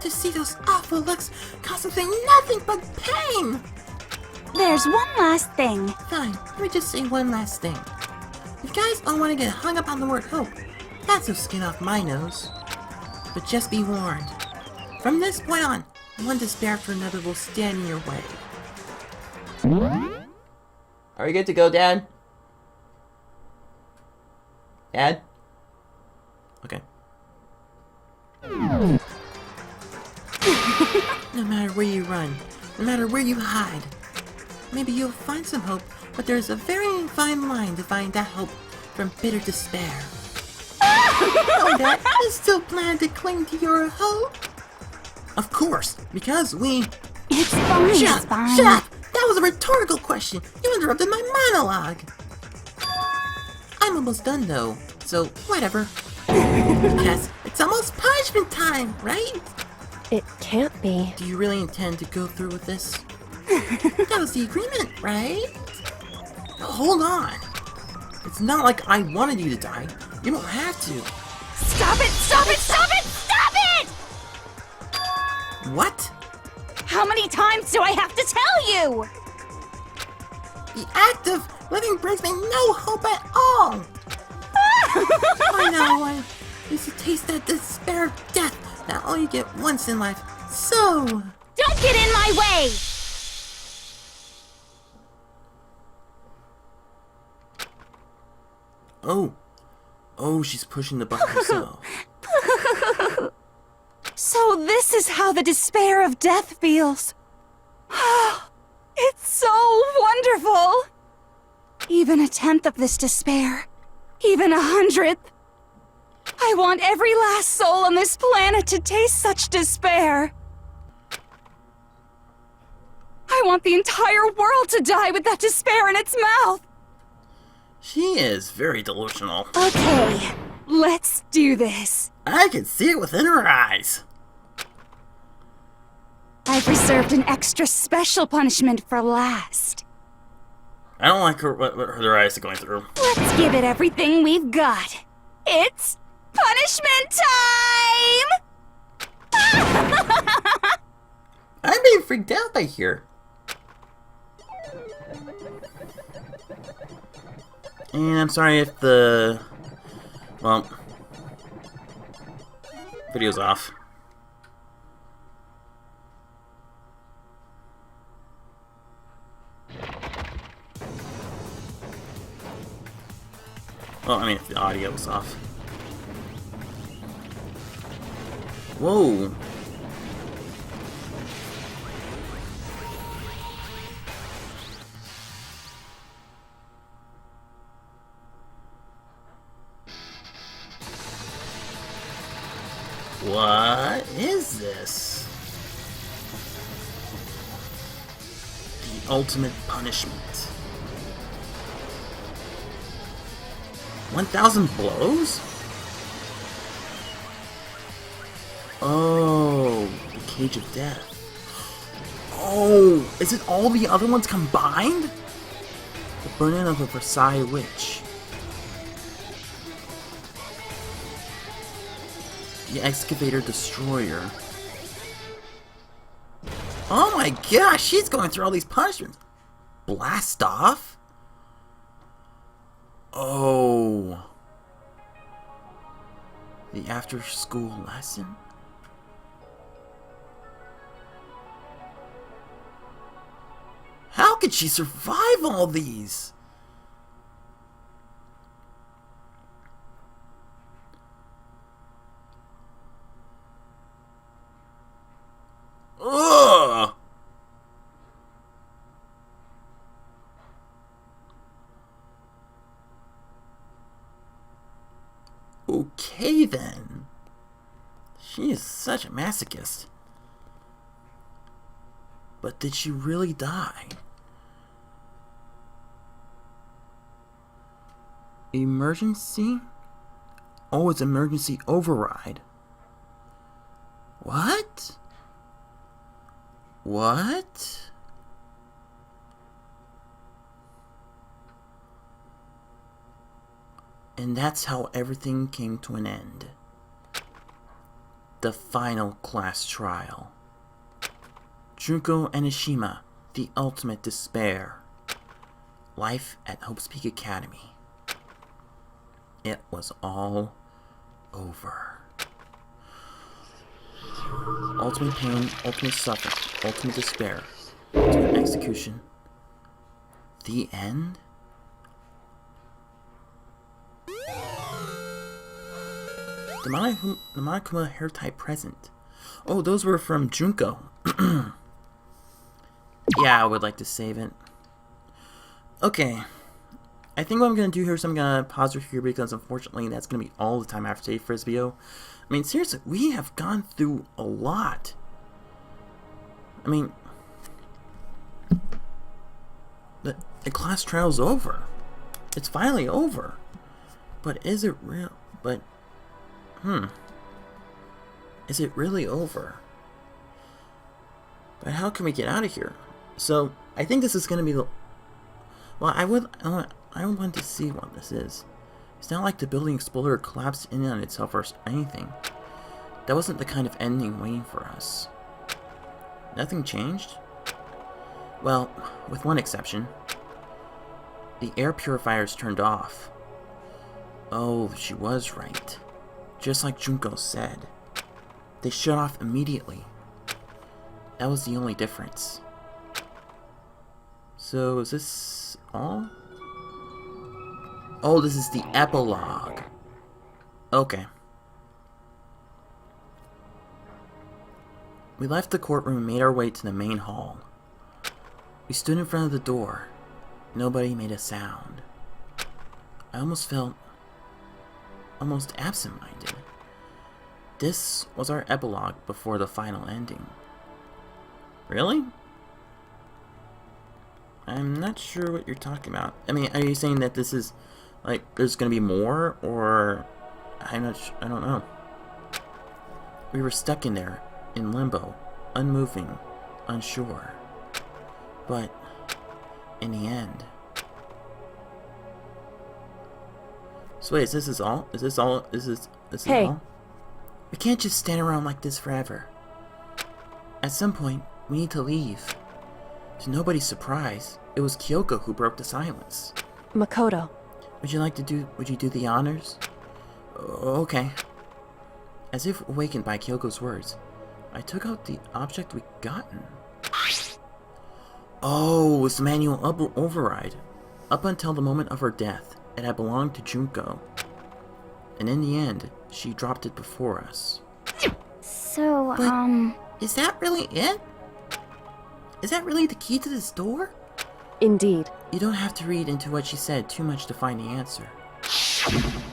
To see those awful looks causes nothing but pain! There's one last thing. Fine, let me just say one last thing. If you guys don't want to get hung up on the word hope, that's no skin off my nose. But just be warned. From this point on, one despair after another will stand in your way. Are you good to go, Dad? Dad? Okay. No matter where you run, no matter where you hide, maybe you'll find some hope, but there's a very fine line to find that hope from bitter despair. Oh, Dad, you still plan to cling to your hope? Of course, because we... It's fine, Shut up! That was a rhetorical question! You interrupted my monologue! I'm almost done, though, so whatever. Because it's almost punishment time, right? It can't be. Do you really intend to go through with this? That was the agreement, right? Hold on. It's not like I wanted you to die. You don't have to. Stop it! Stop it! Stop it! Stop it! What? How many times do I have to tell you? The act of living brings me no hope at all. I know I used to taste that despair of death that all you get once in life. So... Don't get in my way! Oh, she's pushing the button herself. So this is how the despair of death feels. It's so wonderful. Even a tenth of this despair, even 100th. I want every last soul on this planet to taste such despair. I want the entire world to die with that despair in its mouth. She is very delusional. Okay, let's do this. I can see it within her eyes. I've reserved an extra special punishment for last. I don't like what her eyes are going through. Let's give it everything we've got. It's punishment time! I'm being freaked out by here. And I'm sorry if the... well... video's off. Well, I mean, if the audio was off. Whoa. What is this? The ultimate punishment. 1,000 blows? Oh, the Cage of Death. Oh, is it all the other ones combined? The burning of the Versailles Witch. The Excavator Destroyer. Oh my gosh, she's going through all these punishments. Blast off? Oh. The after school lesson? How could she survive all these? Ugh! Okay then. She is such a masochist. But did she really die? Emergency? Oh, it's emergency override. What? What? And that's how everything came to an end. The final class trial. Junko and Ishima, the ultimate despair. Life at Hope's Peak Academy. It was all over. Ultimate pain, ultimate suffering, ultimate despair, ultimate execution. The end? The Monokuma hair tie present. Oh, those were from Junko. Yeah, I would like to save it. Okay. I think what I'm going to do here is I'm going to pause it here because unfortunately that's going to be all the time I have to take for this video. I mean, seriously, we have gone through a lot. I mean, the class trial's over. It's finally over. But is it real? But, is it really over? But how can we get out of here? So, I think this is going to be the... Well, I want to see what this is. It's not like the building exploded or collapsed in on itself or anything. That wasn't the kind of ending waiting for us. Nothing changed? Well, with one exception. The air purifiers turned off. Oh, she was right. Just like Junko said. They shut off immediately. That was the only difference. So, is this all? Oh, this is the epilogue. Okay. We left the courtroom and made our way to the main hall. We stood in front of the door. Nobody made a sound. I almost felt almost absent-minded. This was our epilogue before the final ending. Really? I'm not sure what you're talking about. I mean, are you saying that this is, like, there's gonna be more, or... I don't know. We were stuck in there, in limbo, unmoving, unsure. But, in the end... So wait, is this all? Is this all? Is this Hey. all? We can't just stand around like this forever. At some point, we need to leave. To nobody's surprise, it was Kyoko who broke the silence. Makoto. Would you do the honors? Okay. As if awakened by Kyoko's words, I took out the object we'd gotten. Oh, it was the manual override. Up until the moment of her death, it had belonged to Junko. And in the end, she dropped it before us. So, But is that really it? Is that really the key to this door? Indeed. You don't have to read into what she said too much to find the answer.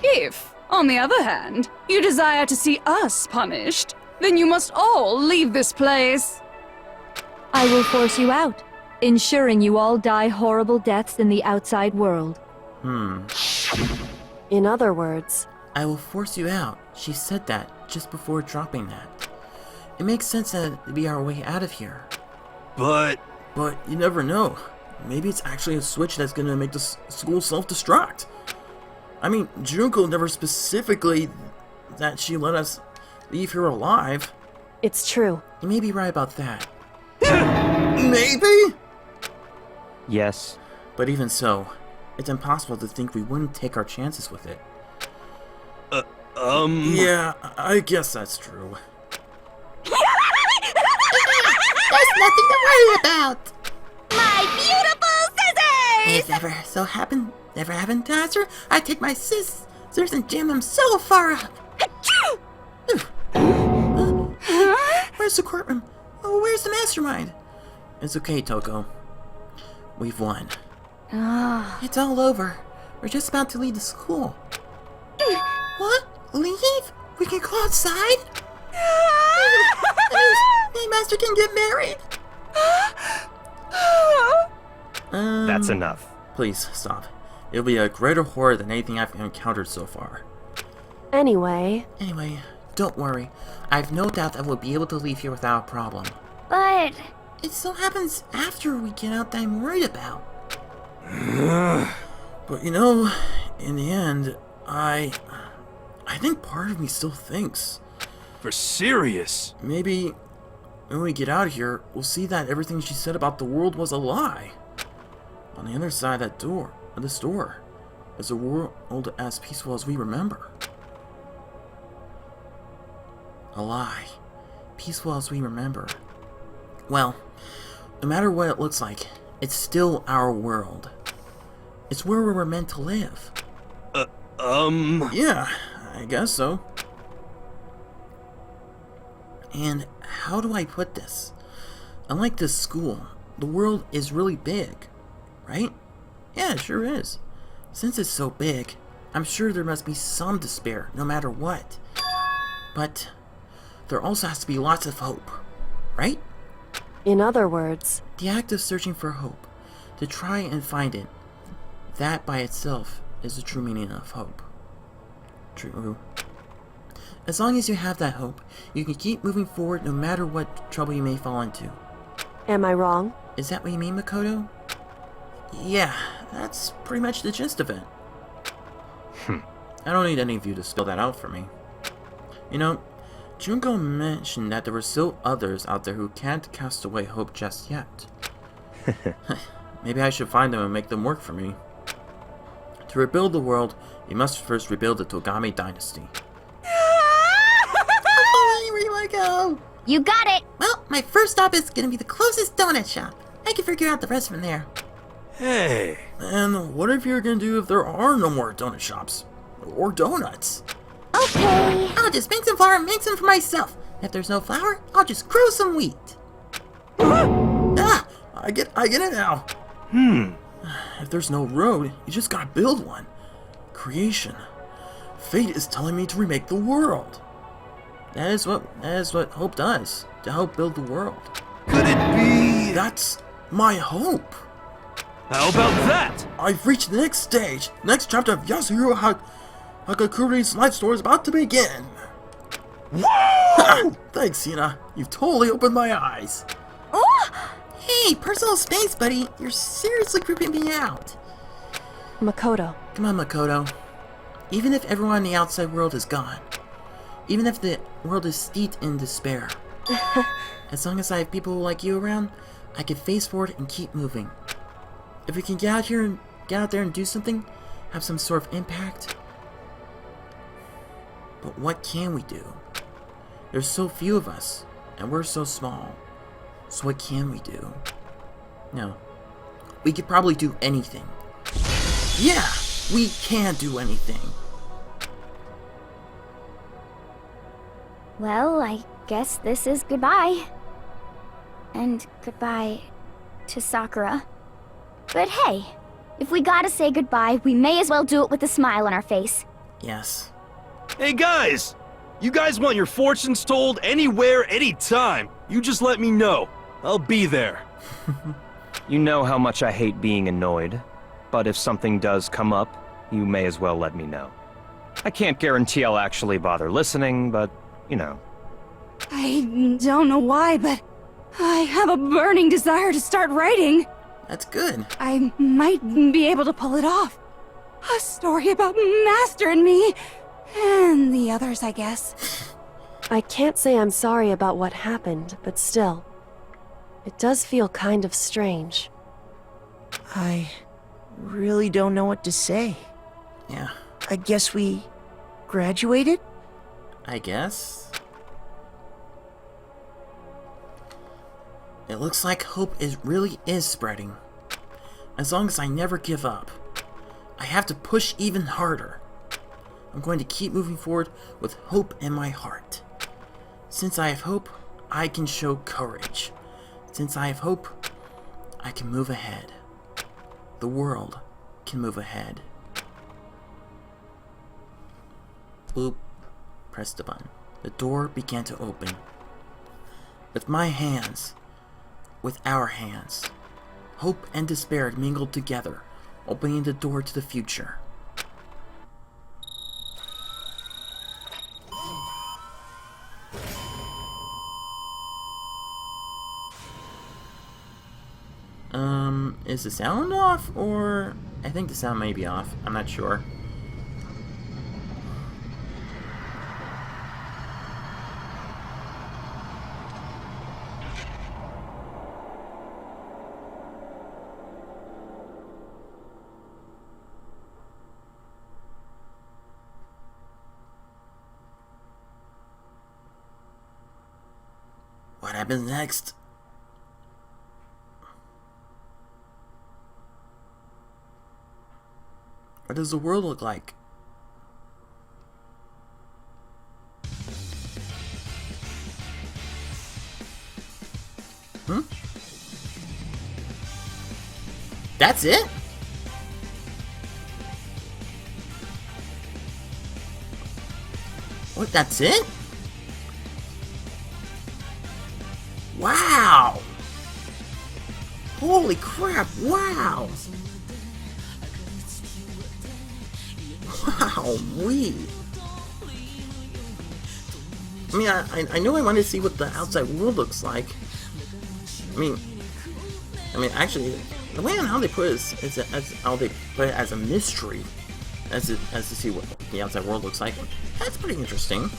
If, on the other hand, you desire to see us punished, then you must all leave this place. I will force you out, ensuring you all die horrible deaths in the outside world. In other words, I will force you out. She said that just before dropping that. It makes sense that it'd be our way out of here. But you never know. Maybe it's actually a switch that's gonna make the school self-destruct. I mean, Junko never specifically that she let us leave here alive. it's true. You may be right about that. Maybe? Yes. But even so, it's impossible to think we wouldn't take our chances with it. Yeah, I guess that's true. There's nothing to worry about! My beautiful scissors! If ever happened to us, I take my scissors and jam them so far up. Where's the courtroom? Oh, where's the mastermind? It's okay, Toko. We've won. It's all over. We're just about to leave the school. What? Leave? We can go outside? My master can get married? That's enough. Please, stop. It'll be a greater horror than anything I've encountered so far. Anyway, Don't worry. I've no doubt that we'll be able to leave here without a problem. But... It still happens after we get out that I'm worried about. But you know, in the end, I think part of me still thinks. for serious. Maybe when we get out of here, we'll see that everything she said about the world was a lie. On the other side of that door, of this door, is a world as peaceful as we remember. A lie. Peaceful as we remember. Well, no matter what it looks like, it's still our world. It's where we were meant to live. Yeah, I guess so. And how do I put this? Unlike this school, the world is really big, right? Yeah, it sure is. Since it's so big, I'm sure there must be some despair, no matter what. But there also has to be lots of hope, right? In other words, the act of searching for hope, to try and find it, that by itself is the true meaning of hope. True. As long as you have that hope, you can keep moving forward no matter what trouble you may fall into. Am I wrong? Is that what you mean, Makoto? Yeah, that's pretty much the gist of it. I don't need any of you to spell that out for me. You know, Junko mentioned that there were still others out there who can't cast away hope just yet. Maybe I should find them and make them work for me. To rebuild the world, you must first rebuild the Togami dynasty. Where do I go? You got it! Well, my first stop is gonna be the closest donut shop. I can figure out the rest from there. Hey! And what if you're gonna do if there are no more donut shops? Or donuts? Okay. I'll just make some flour and make some for myself. If there's no flour, I'll just grow some wheat. Ah! I get it now. If there's no road, you just gotta build one. Creation. Fate is telling me to remake the world. That is what hope does. To help build the world. Could it be... That's my hope. How about that? I've reached the next stage. Next chapter of Yasuhiro Hakakuri's life story is about to begin. Whoa! Thanks, Hina. You've totally opened my eyes. Oh! Hey, personal space, buddy. You're seriously creeping me out. Makoto. Come on, Makoto. Even if everyone in the outside world is gone, even if the world is steeped in despair, as long as I have people like you around, I can face forward and keep moving. If we can get out there and do something, have some sort of impact. But what can we do? There's so few of us, and we're so small. So what can we do? No. We could probably do anything. Yeah! We can do anything. Well, I guess this is goodbye. And goodbye to Sakura. But hey, if we gotta say goodbye, we may as well do it with a smile on our face. Yes. Hey guys! You guys want your fortunes told anywhere, anytime. You just let me know. I'll be there. You know how much I hate being annoyed, but if something does come up, you may as well let me know. I can't guarantee I'll actually bother listening, but, you know. I don't know why, but I have a burning desire to start writing. That's good. I might be able to pull it off. A story about Master and me, and the others, I guess. I can't say I'm sorry about what happened, but still, it does feel kind of strange. I really don't know what to say. Yeah. I guess we graduated? I guess. It looks like hope really is spreading. As long as I never give up. I have to push even harder. I'm going to keep moving forward with hope in my heart. Since I have hope, I can show courage. Since I have hope, I can move ahead. The world can move ahead. Boop. Press the button. The door began to open. With my hands, with our hands, hope and despair mingled together, opening the door to the future. Is the sound off, or... I think the sound may be off. I'm not sure. happens next? What does the world look like? That's it? What, that's it? Wow! Holy crap, wow! Wow, I mean, I know I wanted to see what the outside world looks like. I mean, actually, the way on how they put it is how they put it as a mystery, as to see what the outside world looks like. That's pretty interesting.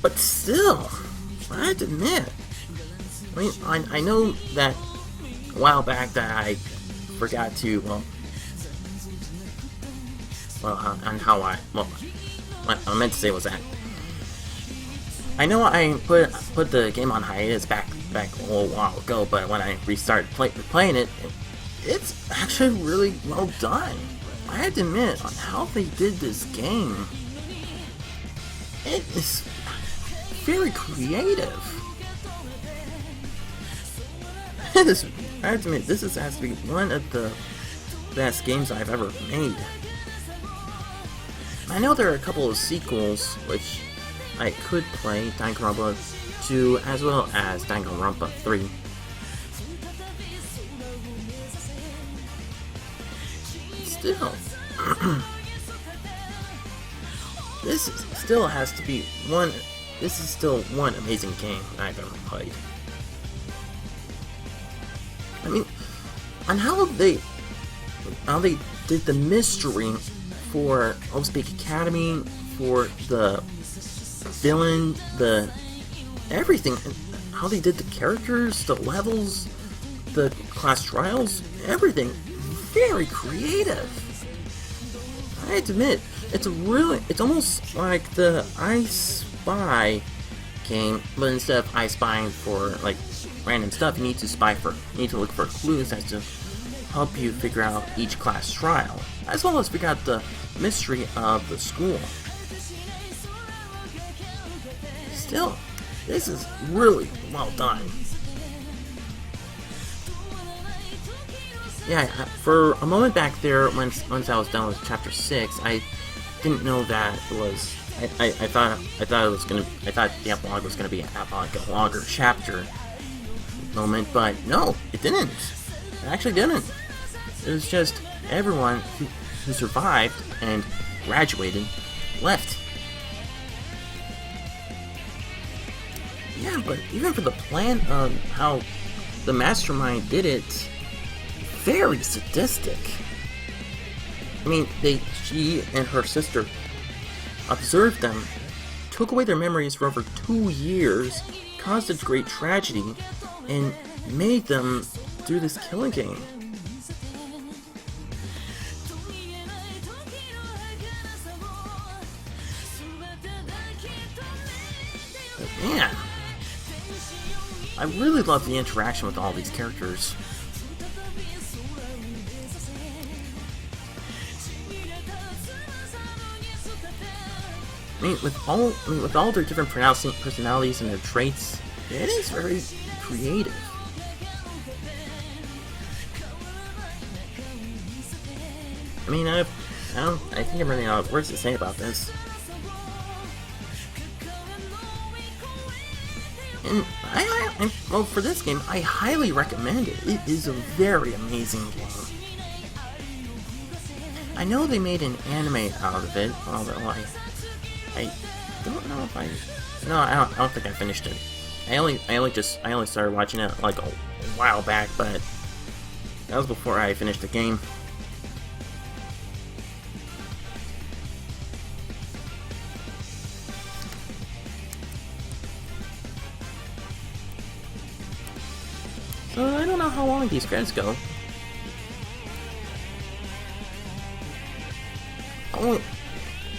But still, I have to admit, I mean, I know that a while back that I forgot to, what I meant to say was that I know I put the game on hiatus back a little while ago, but when I restarted playing it, it's actually really well done. I have to admit, on how they did this game, it is very creative. I have to admit, this has to be one of the best games I've ever made. I know there are a couple of sequels which I could play, Danganronpa 2 as well as Danganronpa 3. Still, this is still one amazing game I've ever played. I mean, on how they did the mystery for Speak Academy, for the villain, the everything, how they did the characters, the levels, the class trials, everything, very creative. I have to admit, it's almost like the I Spy game, but instead of I Spying for like random stuff, you need to look for clues as to help you figure out each class trial, as well as figure out the mystery of the school. Still, this is really well done. Yeah, for a moment back there, once I was done with chapter 6, I didn't know that it was. I thought the epilogue was gonna be like a longer chapter moment, but no, it didn't. It actually didn't. It was just everyone who survived and graduated left. Yeah, but even for the plan of how the mastermind did it, very sadistic. I mean, she and her sister observed them, took away their memories for over 2 years, caused a great tragedy, and made them do this killing game. But man, I really love the interaction with all these characters. I mean, with all their different personalities and their traits, it is very creative. I mean, I think I'm running out of words to say about this. And well, for this game, I highly recommend it. It is a very amazing game. I know they made an anime out of it, although I don't know if no, I don't think I finished it. I only started watching it like a while back, but that was before I finished the game. So I don't know how long these credits go.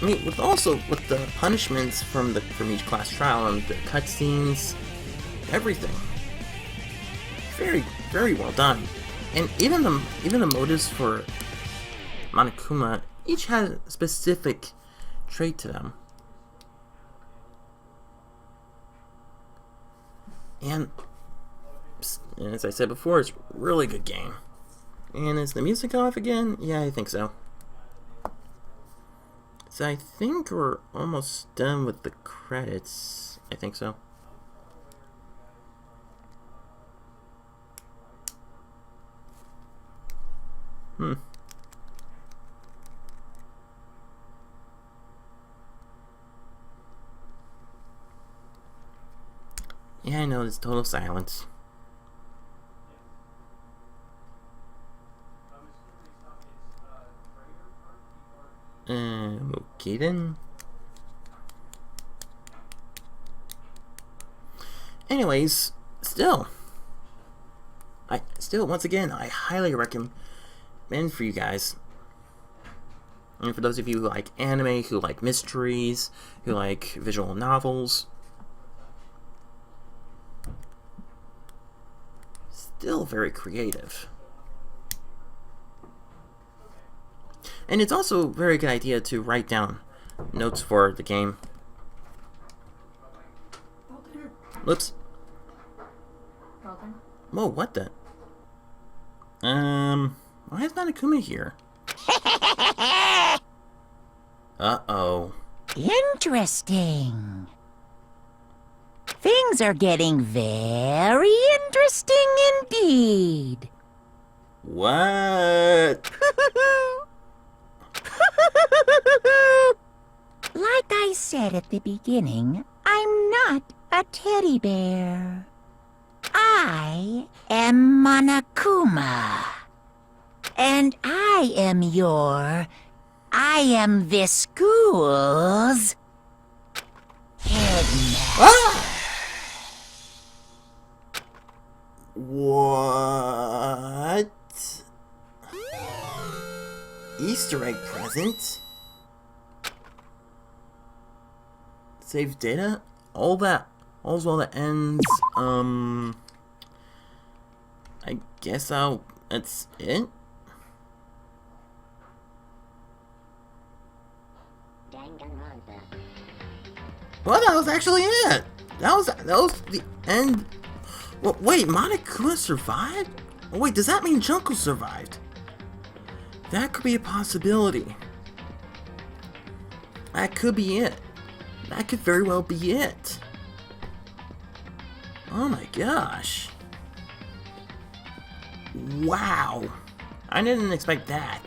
I mean, with the punishments from each class trial and the cutscenes, everything, very, very well done. And even the motives for Monokuma each had a specific trait to them. And as I said before, it's a really good game. And is the music off again? Yeah, I think so. So I think we're almost done with the credits. I think so. Yeah, I know, it's total silence. Okay then. Anyways, once again, I highly recommend for you guys. And for those of you who like anime, who like mysteries, who like visual novels, still very creative. And it's also a very good idea to write down notes for the game. Whoops. Whoa, what the? Why is Monokuma here? Uh-oh. Interesting. Things are getting very interesting indeed. What? Like I said at the beginning, I'm not a teddy bear. I am Monokuma. And I am this school's headmaster. Ah! What? Easter egg present? Save data? All's well that ends. I guess that's it? Well, that was actually it. That was the end. Well, wait, Monokuma survived? Oh, wait, does that mean Junko survived? That could be a possibility. That could be it. That could very well be it. Oh my gosh. Wow. I didn't expect that.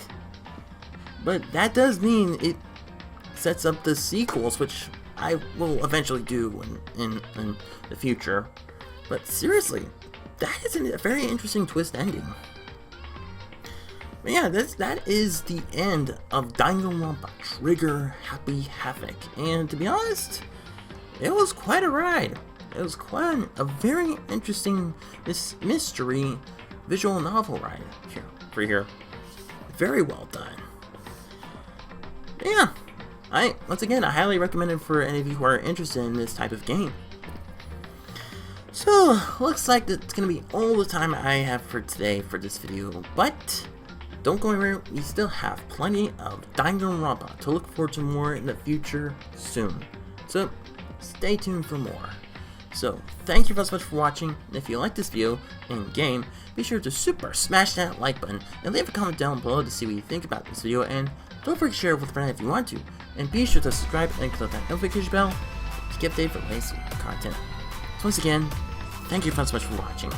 But that does mean it sets up the sequels, which I will eventually do in the future. But seriously, that is a very interesting twist ending. But yeah, that is the end of Danganronpa Trigger Happy Havoc. And to be honest, it was quite a ride. It was quite a very interesting mystery visual novel ride here. Very well done. Yeah, once again, I highly recommend it for any of you who are interested in this type of game. So, looks like that's gonna be all the time I have for today for this video, but don't go anywhere, we still have plenty of Danganronpa to look forward to more in the future soon. So, stay tuned for more. So, thank you so much for watching, and if you like this video and game, be sure to super smash that like button, and leave a comment down below to see what you think about this video, and don't forget to share it with a friend if you want to, and be sure to subscribe and click that notification bell to get updated for latest content. So once again, thank you so much for watching,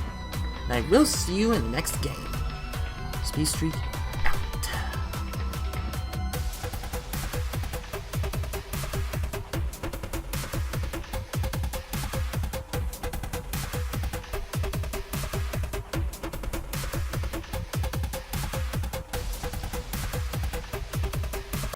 and I will see you in the next game. Speedstreak